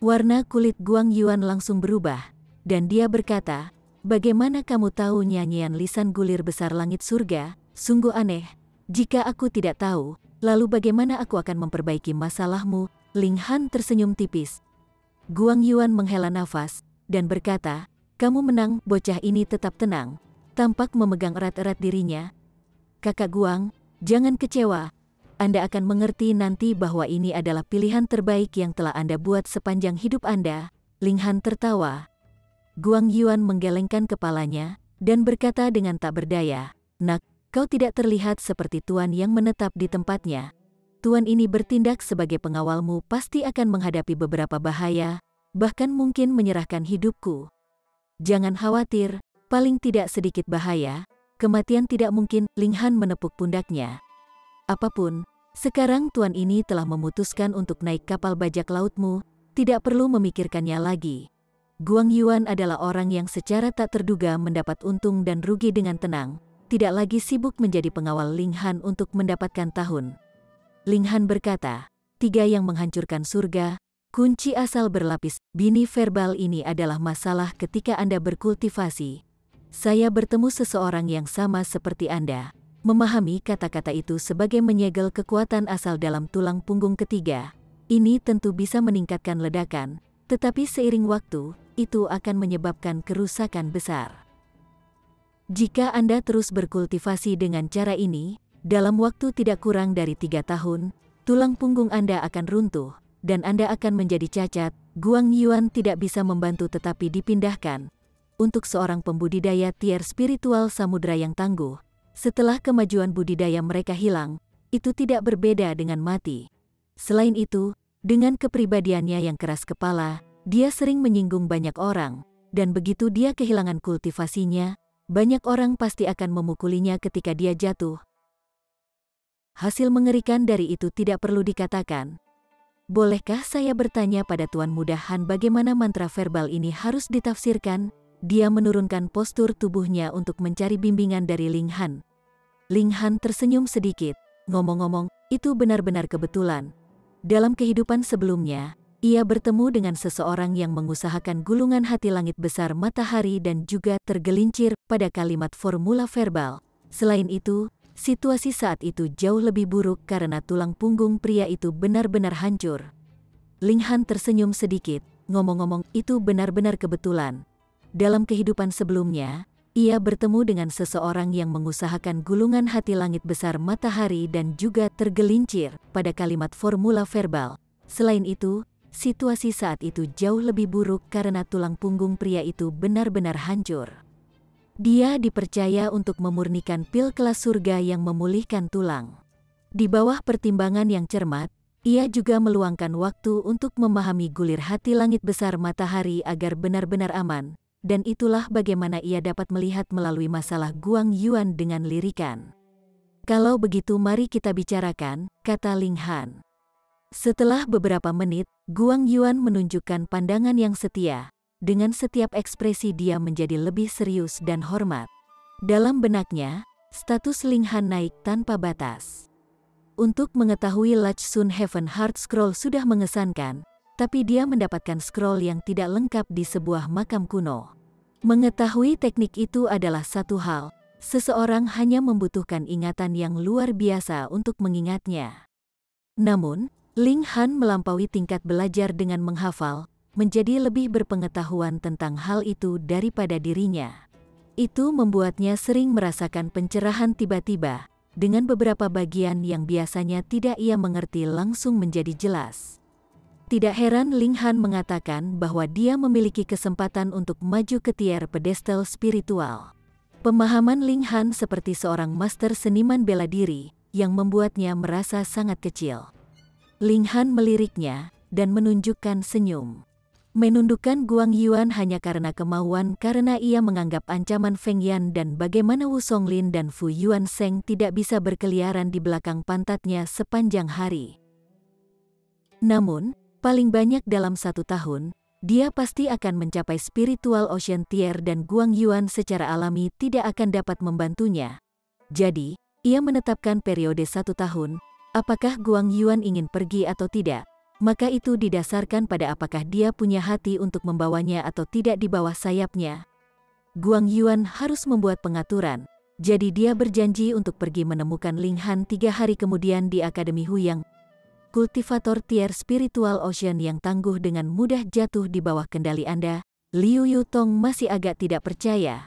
Speaker 1: Warna kulit Guang Yuan langsung berubah, dan dia berkata, bagaimana kamu tahu nyanyian lisan gulir besar langit surga? Sungguh aneh. Jika aku tidak tahu, lalu bagaimana aku akan memperbaiki masalahmu? Ling Han tersenyum tipis. Guang Yuan menghela nafas, dan berkata, kamu menang. Bocah ini tetap tenang, tampak memegang erat-erat dirinya. Kakak Guang, jangan kecewa. Anda akan mengerti nanti bahwa ini adalah pilihan terbaik yang telah Anda buat sepanjang hidup Anda. Ling Han tertawa. Guang Yuan menggelengkan kepalanya, dan berkata dengan tak berdaya, Nak, kau tidak terlihat seperti tuan yang menetap di tempatnya. Tuan ini bertindak sebagai pengawalmu pasti akan menghadapi beberapa bahaya, bahkan mungkin menyerahkan hidupku. Jangan khawatir, paling tidak sedikit bahaya, kematian tidak mungkin. Ling Han menepuk pundaknya. Apapun, sekarang tuan ini telah memutuskan untuk naik kapal bajak lautmu, tidak perlu memikirkannya lagi. Guang Yuan adalah orang yang secara tak terduga mendapat untung dan rugi dengan tenang, tidak lagi sibuk menjadi pengawal Ling Han untuk mendapatkan tahun. Ling Han berkata, 3 yang menghancurkan surga, kunci asal berlapis. Bini verbal ini adalah masalah ketika Anda berkultivasi. Saya bertemu seseorang yang sama seperti Anda. Memahami kata-kata itu sebagai menyegel kekuatan asal dalam tulang punggung ketiga. Ini tentu bisa meningkatkan ledakan, tetapi seiring waktu, itu akan menyebabkan kerusakan besar. Jika Anda terus berkultivasi dengan cara ini, dalam waktu tidak kurang dari 3 tahun, tulang punggung Anda akan runtuh, dan Anda akan menjadi cacat. Guang Yuan tidak bisa membantu tetapi dipindahkan. Untuk seorang pembudidaya tier spiritual samudra yang tangguh, setelah kemajuan budidaya mereka hilang, itu tidak berbeda dengan mati. Selain itu, dengan kepribadiannya yang keras kepala, dia sering menyinggung banyak orang, dan begitu dia kehilangan kultivasinya, banyak orang pasti akan memukulinya ketika dia jatuh. Hasil mengerikan dari itu tidak perlu dikatakan. Bolehkah saya bertanya pada Tuan Muda Han bagaimana mantra verbal ini harus ditafsirkan? Dia menurunkan postur tubuhnya untuk mencari bimbingan dari Ling Han. Ling Han tersenyum sedikit. Ngomong-ngomong, itu benar-benar kebetulan. Dalam kehidupan sebelumnya, ia bertemu dengan seseorang yang mengusahakan gulungan hati langit besar matahari dan juga tergelincir pada kalimat formula verbal. Selain itu, situasi saat itu jauh lebih buruk karena tulang punggung pria itu benar-benar hancur. Ling Han tersenyum sedikit. Ngomong-ngomong, itu benar-benar kebetulan. Dalam kehidupan sebelumnya, ia bertemu dengan seseorang yang mengusahakan gulungan hati langit besar matahari dan juga tergelincir pada kalimat formula verbal. Selain itu, situasi saat itu jauh lebih buruk karena tulang punggung pria itu benar-benar hancur. Dia dipercaya untuk memurnikan pil kelas surga yang memulihkan tulang. Di bawah pertimbangan yang cermat, ia juga meluangkan waktu untuk memahami gulir hati langit besar matahari agar benar-benar aman, dan itulah bagaimana ia dapat melihat melalui masalah Guang Yuan dengan lirikan. Kalau begitu mari kita bicarakan, kata Ling Han. Setelah beberapa menit, Guang Yuan menunjukkan pandangan yang setia. Dengan setiap ekspresi dia menjadi lebih serius dan hormat. Dalam benaknya, Status Ling Han naik tanpa batas. Untuk mengetahui Lach Sun Heaven Heart Scroll sudah mengesankan, tapi dia mendapatkan scroll yang tidak lengkap di sebuah makam kuno. Mengetahui teknik itu adalah satu hal, seseorang hanya membutuhkan ingatan yang luar biasa untuk mengingatnya. Namun, Ling Han melampaui tingkat belajar dengan menghafal, menjadi lebih berpengetahuan tentang hal itu daripada dirinya. Itu membuatnya sering merasakan pencerahan tiba-tiba, dengan beberapa bagian yang biasanya tidak ia mengerti langsung menjadi jelas. Tidak heran Ling Han mengatakan bahwa dia memiliki kesempatan untuk maju ke tier pedestal spiritual. Pemahaman Ling Han seperti seorang master seniman bela diri, yang membuatnya merasa sangat kecil. Ling Han meliriknya, dan menunjukkan senyum. Menundukkan Guang Yuan hanya karena kemauan karena ia menganggap ancaman Feng Yan dan bagaimana Wu Songlin dan Fu Yuan Sheng tidak bisa berkeliaran di belakang pantatnya sepanjang hari. Namun, paling banyak dalam 1 tahun, dia pasti akan mencapai spiritual ocean tier dan Guang Yuan secara alami tidak akan dapat membantunya. Jadi, ia menetapkan periode 1 tahun, apakah Guang Yuan ingin pergi atau tidak. Maka itu didasarkan pada apakah dia punya hati untuk membawanya atau tidak di bawah sayapnya. Guang Yuan harus membuat pengaturan, jadi dia berjanji untuk pergi menemukan Ling Han 3 hari kemudian di Akademi Huyang. Kultivator tier spiritual ocean yang tangguh dengan mudah jatuh di bawah kendali Anda. Liu Yutong masih agak tidak percaya.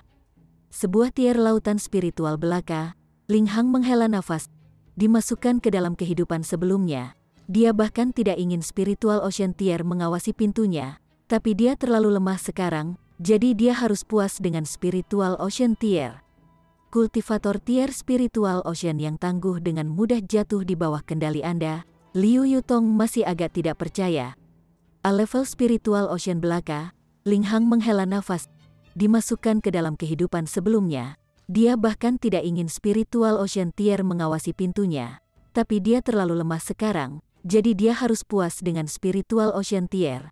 Speaker 1: Sebuah tier lautan spiritual belaka, Ling Han menghela nafas, dimasukkan ke dalam kehidupan sebelumnya. Dia bahkan tidak ingin spiritual ocean tier mengawasi pintunya, tapi dia terlalu lemah sekarang, jadi dia harus puas dengan spiritual ocean tier. Kultivator tier spiritual ocean yang tangguh dengan mudah jatuh di bawah kendali Anda. Liu Yutong masih agak tidak percaya. A level spiritual ocean belaka, Ling Han menghela nafas, dimasukkan ke dalam kehidupan sebelumnya. Dia bahkan tidak ingin spiritual ocean tier mengawasi pintunya, tapi dia terlalu lemah sekarang. Jadi dia harus puas dengan spiritual ocean tier.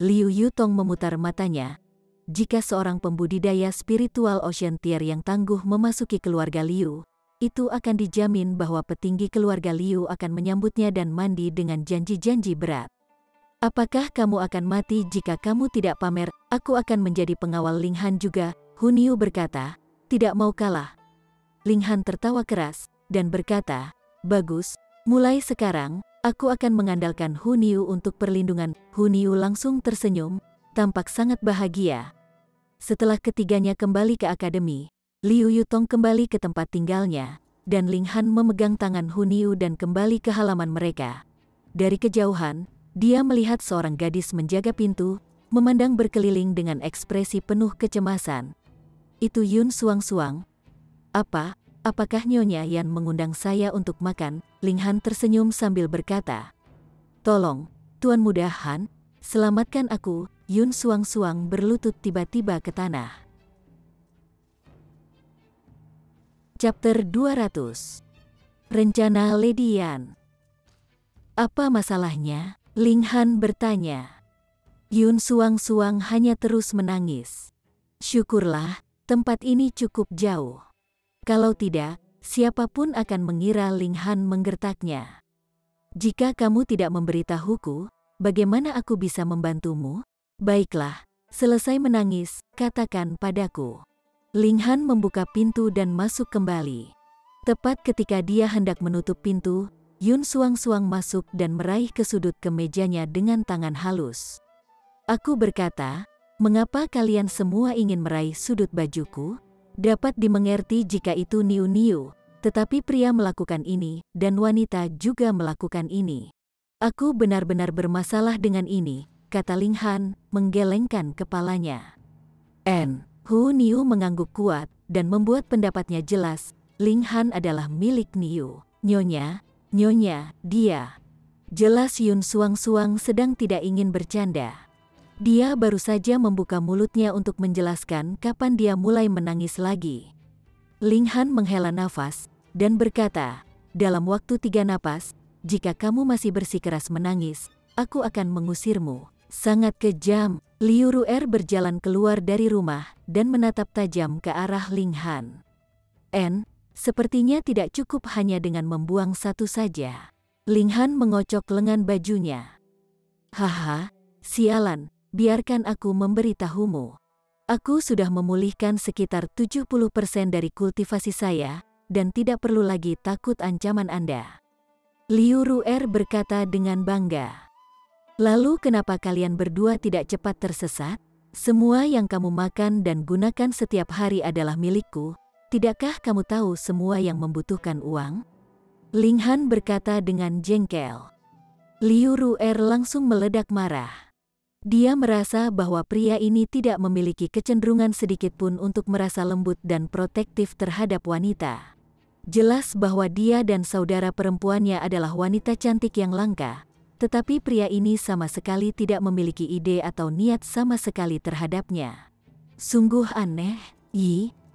Speaker 1: Liu Yutong memutar matanya. Jika seorang pembudidaya spiritual ocean tier yang tangguh memasuki keluarga Liu, itu akan dijamin bahwa petinggi keluarga Liu akan menyambutnya dan mandi dengan janji-janji berat. Apakah kamu akan mati jika kamu tidak pamer? Aku akan menjadi pengawal Ling Han juga, Hun Yu berkata, tidak mau kalah. Ling Han tertawa keras, dan berkata, bagus, mulai sekarang, aku akan mengandalkan Hun Yu untuk perlindungan. Hun Yu langsung tersenyum, tampak sangat bahagia. Setelah ketiganya kembali ke akademi, Liu Yutong kembali ke tempat tinggalnya, dan Ling Han memegang tangan Hun Yu dan kembali ke halaman mereka. Dari kejauhan, dia melihat seorang gadis menjaga pintu, memandang berkeliling dengan ekspresi penuh kecemasan. Itu Yun Suang-Suang. Apakah Nyonya Yan mengundang saya untuk makan? Ling Han tersenyum sambil berkata, tolong, Tuan Muda Han, selamatkan aku. Yun Suang-Suang berlutut tiba-tiba ke tanah. Chapter 200. Rencana Lady Yan. Apa masalahnya? Ling Han bertanya. Yun Suang-Suang hanya terus menangis. Syukurlah, tempat ini cukup jauh. Kalau tidak, siapapun akan mengira Ling Han menggertaknya. Jika kamu tidak memberitahuku, bagaimana aku bisa membantumu? Baiklah, selesai menangis, katakan padaku. Ling Han membuka pintu dan masuk kembali. Tepat ketika dia hendak menutup pintu, Yun Suang-Suang masuk dan meraih ke sudut kemejanya dengan tangan halus. Aku berkata, mengapa kalian semua ingin meraih sudut bajuku? Dapat dimengerti jika itu niu-niu, tetapi pria melakukan ini, dan wanita juga melakukan ini. Aku benar-benar bermasalah dengan ini, kata Ling Han, menggelengkan kepalanya. Hu Niu mengangguk kuat, dan membuat pendapatnya jelas, Ling Han adalah milik Niu. Nyonya, dia. Jelas Yun Suang-Suang sedang tidak ingin bercanda. Dia baru saja membuka mulutnya untuk menjelaskan kapan dia mulai menangis lagi. Ling Han menghela nafas, dan berkata, dalam waktu 3 napas, jika kamu masih bersikeras menangis, aku akan mengusirmu. Sangat kejam. Liu Ru'er berjalan keluar dari rumah, dan menatap tajam ke arah Ling Han. Sepertinya tidak cukup hanya dengan membuang satu saja. Ling Han mengocok lengan bajunya. Haha, sialan, biarkan aku memberitahumu. Aku sudah memulihkan sekitar 70% dari kultivasi saya, dan tidak perlu lagi takut ancaman Anda. Liu Ru'er berkata dengan bangga. Lalu kenapa kalian berdua tidak cepat tersesat? Semua yang kamu makan dan gunakan setiap hari adalah milikku. Tidakkah kamu tahu semua yang membutuhkan uang? Ling Han berkata dengan jengkel. Liu Ru'er langsung meledak marah. Dia merasa bahwa pria ini tidak memiliki kecenderungan sedikitpun untuk merasa lembut dan protektif terhadap wanita. Jelas bahwa dia dan saudara perempuannya adalah wanita cantik yang langka, tetapi pria ini sama sekali tidak memiliki ide atau niat sama sekali terhadapnya. Sungguh aneh,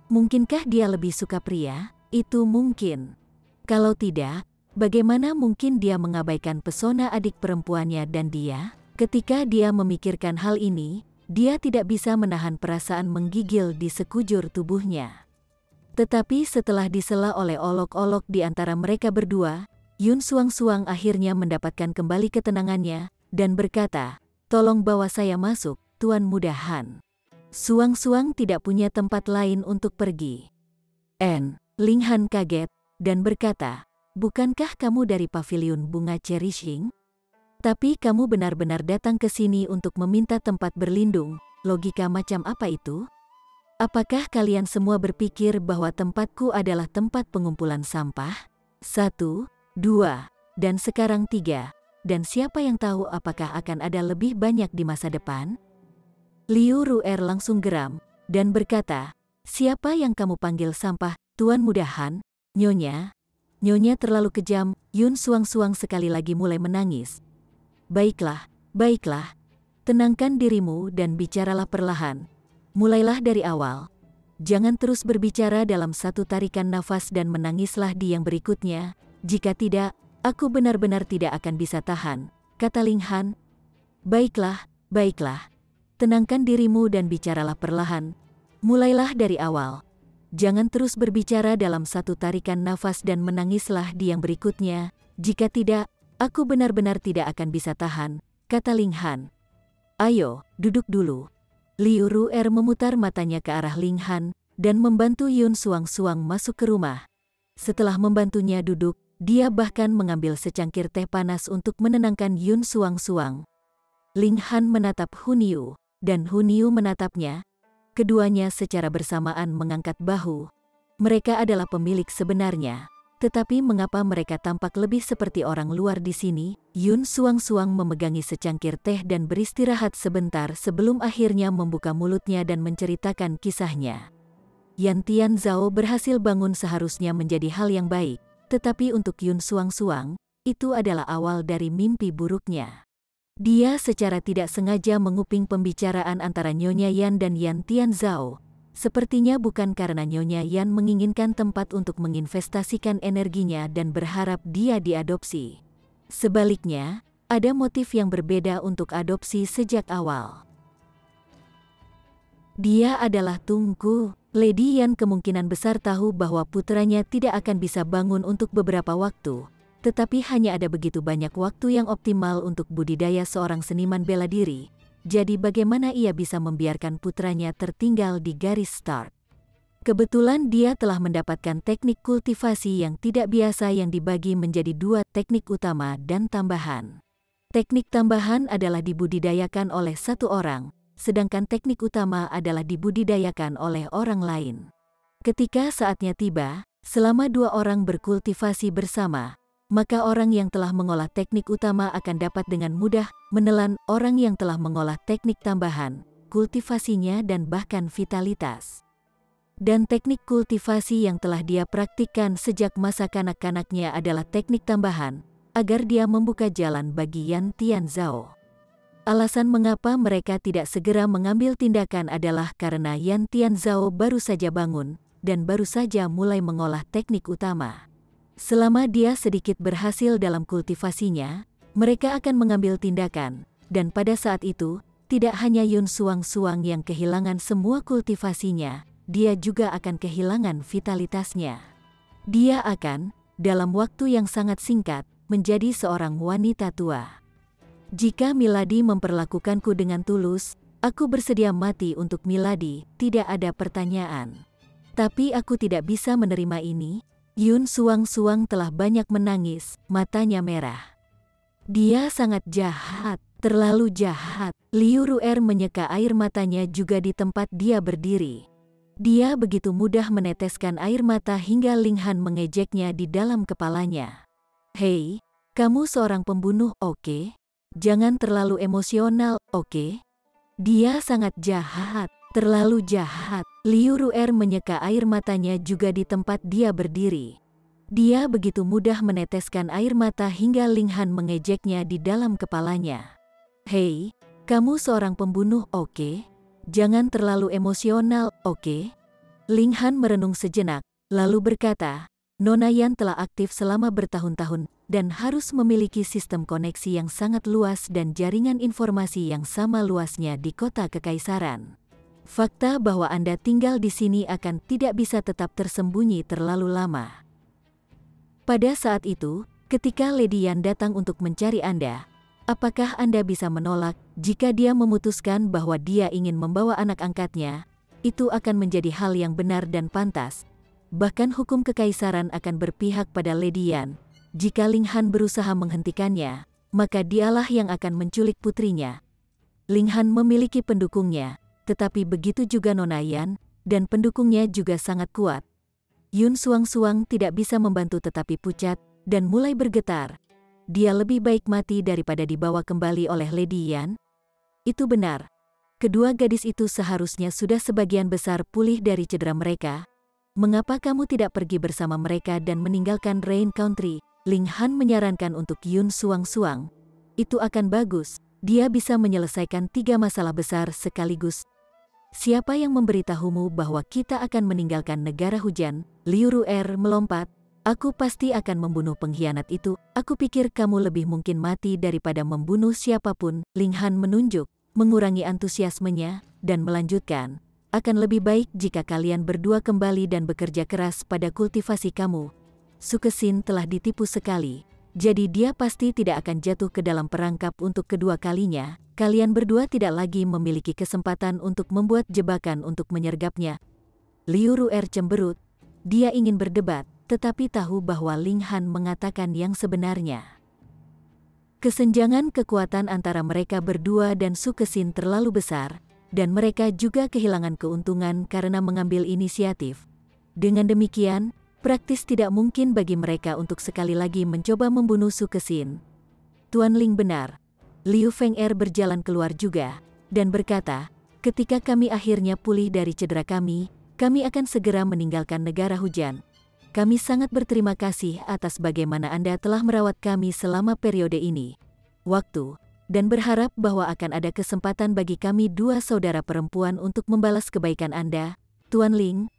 Speaker 1: mungkinkah dia lebih suka pria? Itu mungkin. Kalau tidak, bagaimana mungkin dia mengabaikan pesona adik perempuannya dan dia? Ketika dia memikirkan hal ini, dia tidak bisa menahan perasaan menggigil di sekujur tubuhnya. Tetapi setelah disela oleh olok-olok di antara mereka berdua, Yun Suang-Suang akhirnya mendapatkan kembali ketenangannya, dan berkata, "Tolong bawa saya masuk, Tuan Muda Han." Suang-Suang tidak punya tempat lain untuk pergi. Ling Han kaget, dan berkata, "Bukankah kamu dari paviliun bunga Cherishing? Tapi kamu benar-benar datang ke sini untuk meminta tempat berlindung, logika macam apa itu? Apakah kalian semua berpikir bahwa tempatku adalah tempat pengumpulan sampah? 1, 2, dan sekarang 3, dan siapa yang tahu apakah akan ada lebih banyak di masa depan?" Liu Ru'er langsung geram, dan berkata, "Siapa yang kamu panggil sampah, Tuan Muda Han? Nyonya? Nyonya terlalu kejam." Yun Suang-Suang sekali lagi mulai menangis. Baiklah, tenangkan dirimu dan bicaralah perlahan. Mulailah dari awal. Jangan terus berbicara dalam satu tarikan nafas dan menangislah di yang berikutnya. Jika tidak, aku benar-benar tidak akan bisa tahan, kata Ling Han. Baiklah, tenangkan dirimu dan bicaralah perlahan. Mulailah dari awal. Jangan terus berbicara dalam satu tarikan nafas dan menangislah di yang berikutnya. Jika tidak, aku benar-benar tidak akan bisa tahan, kata Ling Han. Ayo, duduk dulu. Liu Ru'er memutar matanya ke arah Ling Han, dan membantu Yun Suang-Suang masuk ke rumah. Setelah membantunya duduk, dia bahkan mengambil secangkir teh panas untuk menenangkan Yun Suang-Suang. Ling Han menatap Hun Yu, dan Hun Yu menatapnya. Keduanya secara bersamaan mengangkat bahu. Mereka adalah pemilik sebenarnya. Tetapi mengapa mereka tampak lebih seperti orang luar di sini? Yun Suang-Suang memegangi secangkir teh dan beristirahat sebentar sebelum akhirnya membuka mulutnya dan menceritakan kisahnya. Yan Tian Zhao berhasil bangun seharusnya menjadi hal yang baik, tetapi untuk Yun Suang-Suang, itu adalah awal dari mimpi buruknya. Dia secara tidak sengaja menguping pembicaraan antara Nyonya Yan dan Yan Tian Zhao. Sepertinya bukan karena Nyonya Yan menginginkan tempat untuk menginvestasikan energinya dan berharap dia diadopsi. Sebaliknya, ada motif yang berbeda untuk adopsi sejak awal. Dia adalah Tungku. Lady Yan kemungkinan besar tahu bahwa putranya tidak akan bisa bangun untuk beberapa waktu, tetapi hanya ada begitu banyak waktu yang optimal untuk budidaya seorang seniman bela diri. Jadi bagaimana ia bisa membiarkan putranya tertinggal di garis start? Kebetulan dia telah mendapatkan teknik kultivasi yang tidak biasa yang dibagi menjadi 2 teknik utama dan tambahan. Teknik tambahan adalah dibudidayakan oleh satu orang, sedangkan teknik utama adalah dibudidayakan oleh orang lain. Ketika saatnya tiba, selama 2 orang berkultivasi bersama, maka orang yang telah mengolah teknik utama akan dapat dengan mudah menelan orang yang telah mengolah teknik tambahan, kultivasinya dan bahkan vitalitas. Dan teknik kultivasi yang telah dia praktikkan sejak masa kanak-kanaknya adalah teknik tambahan, agar dia membuka jalan bagi Yan Tian Zhao. Alasan mengapa mereka tidak segera mengambil tindakan adalah karena Yan Tian Zhao baru saja bangun, dan baru saja mulai mengolah teknik utama. Selama dia sedikit berhasil dalam kultivasinya, mereka akan mengambil tindakan, dan pada saat itu, tidak hanya Yun Suang-Suang yang kehilangan semua kultivasinya, dia juga akan kehilangan vitalitasnya. Dia akan, dalam waktu yang sangat singkat, menjadi seorang wanita tua. Jika Milady memperlakukanku dengan tulus, aku bersedia mati untuk Milady, tidak ada pertanyaan. Tapi aku tidak bisa menerima ini. Yun Suang-Suang telah banyak menangis, matanya merah. Dia sangat jahat, terlalu jahat. Liu Ru'er menyeka air matanya juga di tempat dia berdiri. Dia begitu mudah meneteskan air mata hingga Ling Han mengejeknya di dalam kepalanya. Hei, kamu seorang pembunuh, oke? Jangan terlalu emosional, oke? Dia sangat jahat, terlalu jahat. Liu Ru'er menyeka air matanya juga di tempat dia berdiri. Dia begitu mudah meneteskan air mata hingga Ling Han mengejeknya di dalam kepalanya. Hei, kamu seorang pembunuh, oke? Jangan terlalu emosional, oke? Ling Han merenung sejenak, lalu berkata, Nona Yan telah aktif selama bertahun-tahun, dan harus memiliki sistem koneksi yang sangat luas dan jaringan informasi yang sama luasnya di kota kekaisaran. Fakta bahwa Anda tinggal di sini akan tidak bisa tetap tersembunyi terlalu lama. Pada saat itu, ketika Lady Yan datang untuk mencari Anda, apakah Anda bisa menolak jika dia memutuskan bahwa dia ingin membawa anak angkatnya? Itu akan menjadi hal yang benar dan pantas. Bahkan hukum kekaisaran akan berpihak pada Lady Yan. Jika Ling Han berusaha menghentikannya, maka dialah yang akan menculik putrinya. Ling Han memiliki pendukungnya, tetapi begitu juga Nona Yan, dan pendukungnya juga sangat kuat. Yun Suang-Suang tidak bisa membantu tetapi pucat, dan mulai bergetar. Dia lebih baik mati daripada dibawa kembali oleh Lady Yan. Itu benar. Kedua gadis itu seharusnya sudah sebagian besar pulih dari cedera mereka. Mengapa kamu tidak pergi bersama mereka dan meninggalkan Rain Country? Ling Han menyarankan untuk Yun Suang-Suang. Itu akan bagus, dia bisa menyelesaikan 3 masalah besar sekaligus. Siapa yang memberitahumu bahwa kita akan meninggalkan negara hujan? Liu Ru'er melompat. Aku pasti akan membunuh pengkhianat itu. Aku pikir kamu lebih mungkin mati daripada membunuh siapapun. Ling Han menunjuk, mengurangi antusiasmenya, dan melanjutkan. Akan lebih baik jika kalian berdua kembali dan bekerja keras pada kultivasi kamu. Sukesin telah ditipu sekali, jadi dia pasti tidak akan jatuh ke dalam perangkap untuk kedua kalinya. Kalian berdua tidak lagi memiliki kesempatan untuk membuat jebakan untuk menyergapnya. Liu Ru'er cemberut. Dia ingin berdebat, tetapi tahu bahwa Ling Han mengatakan yang sebenarnya. Kesenjangan kekuatan antara mereka berdua dan Sukesin terlalu besar, dan mereka juga kehilangan keuntungan karena mengambil inisiatif. Dengan demikian, praktis tidak mungkin bagi mereka untuk sekali lagi mencoba membunuh Sukesin. Tuan Ling benar. Liu Feng'er berjalan keluar juga, dan berkata, ketika kami akhirnya pulih dari cedera kami akan segera meninggalkan negara hujan. Kami sangat berterima kasih atas bagaimana Anda telah merawat kami selama periode ini. Waktu, dan berharap bahwa akan ada kesempatan bagi kami 2 saudara perempuan untuk membalas kebaikan Anda. Tuan Ling,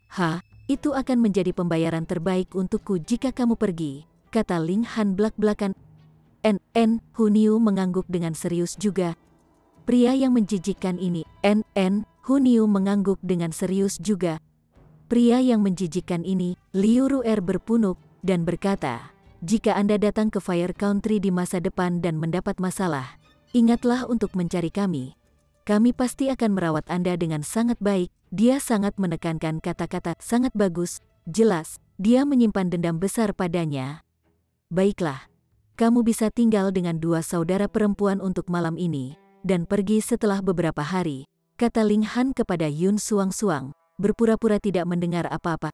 Speaker 1: itu akan menjadi pembayaran terbaik untukku jika kamu pergi, kata Ling Han belak-belakan. Huniu mengangguk dengan serius juga. Pria yang menjijikkan ini, Huniu mengangguk dengan serius juga. Pria yang menjijikkan ini, Liu Ru'er berpunuk, dan berkata, jika Anda datang ke Fire Country di masa depan dan mendapat masalah, ingatlah untuk mencari kami. Kami pasti akan merawat Anda dengan sangat baik. Dia sangat menekankan kata-kata sangat bagus, jelas, dia menyimpan dendam besar padanya. Baiklah, kamu bisa tinggal dengan 2 saudara perempuan untuk malam ini, dan pergi setelah beberapa hari, kata Ling Han kepada Yun Suang-Suang, berpura-pura tidak mendengar apa-apa.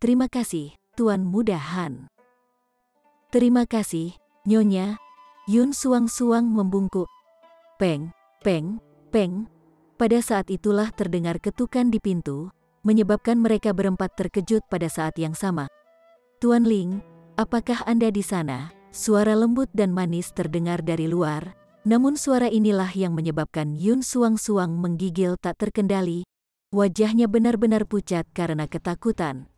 Speaker 1: Terima kasih, Tuan Muda Han. Terima kasih, Nyonya. Yun Suang-Suang membungkuk. Peng, peng, peng. Pada saat itulah terdengar ketukan di pintu, menyebabkan mereka berempat terkejut pada saat yang sama. Tuan Ling, apakah Anda di sana? Suara lembut dan manis terdengar dari luar, namun suara inilah yang menyebabkan Yun Suang-Suang menggigil tak terkendali. Wajahnya benar-benar pucat karena ketakutan.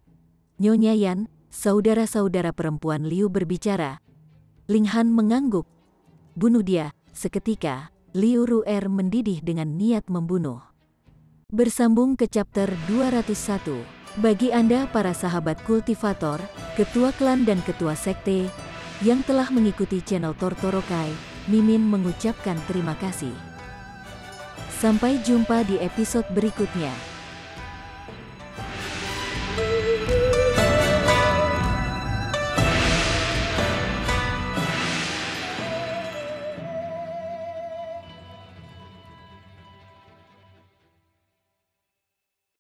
Speaker 1: Nyonya Yan, saudara-saudara perempuan Liu berbicara. Ling Han mengangguk. Bunuh dia. Seketika, Liu Ru'er mendidih dengan niat membunuh. Bersambung ke chapter 201. Bagi Anda para sahabat kultivator, ketua klan dan ketua sekte, yang telah mengikuti channel Tortorokai, Mimin mengucapkan terima kasih. Sampai jumpa di episode berikutnya.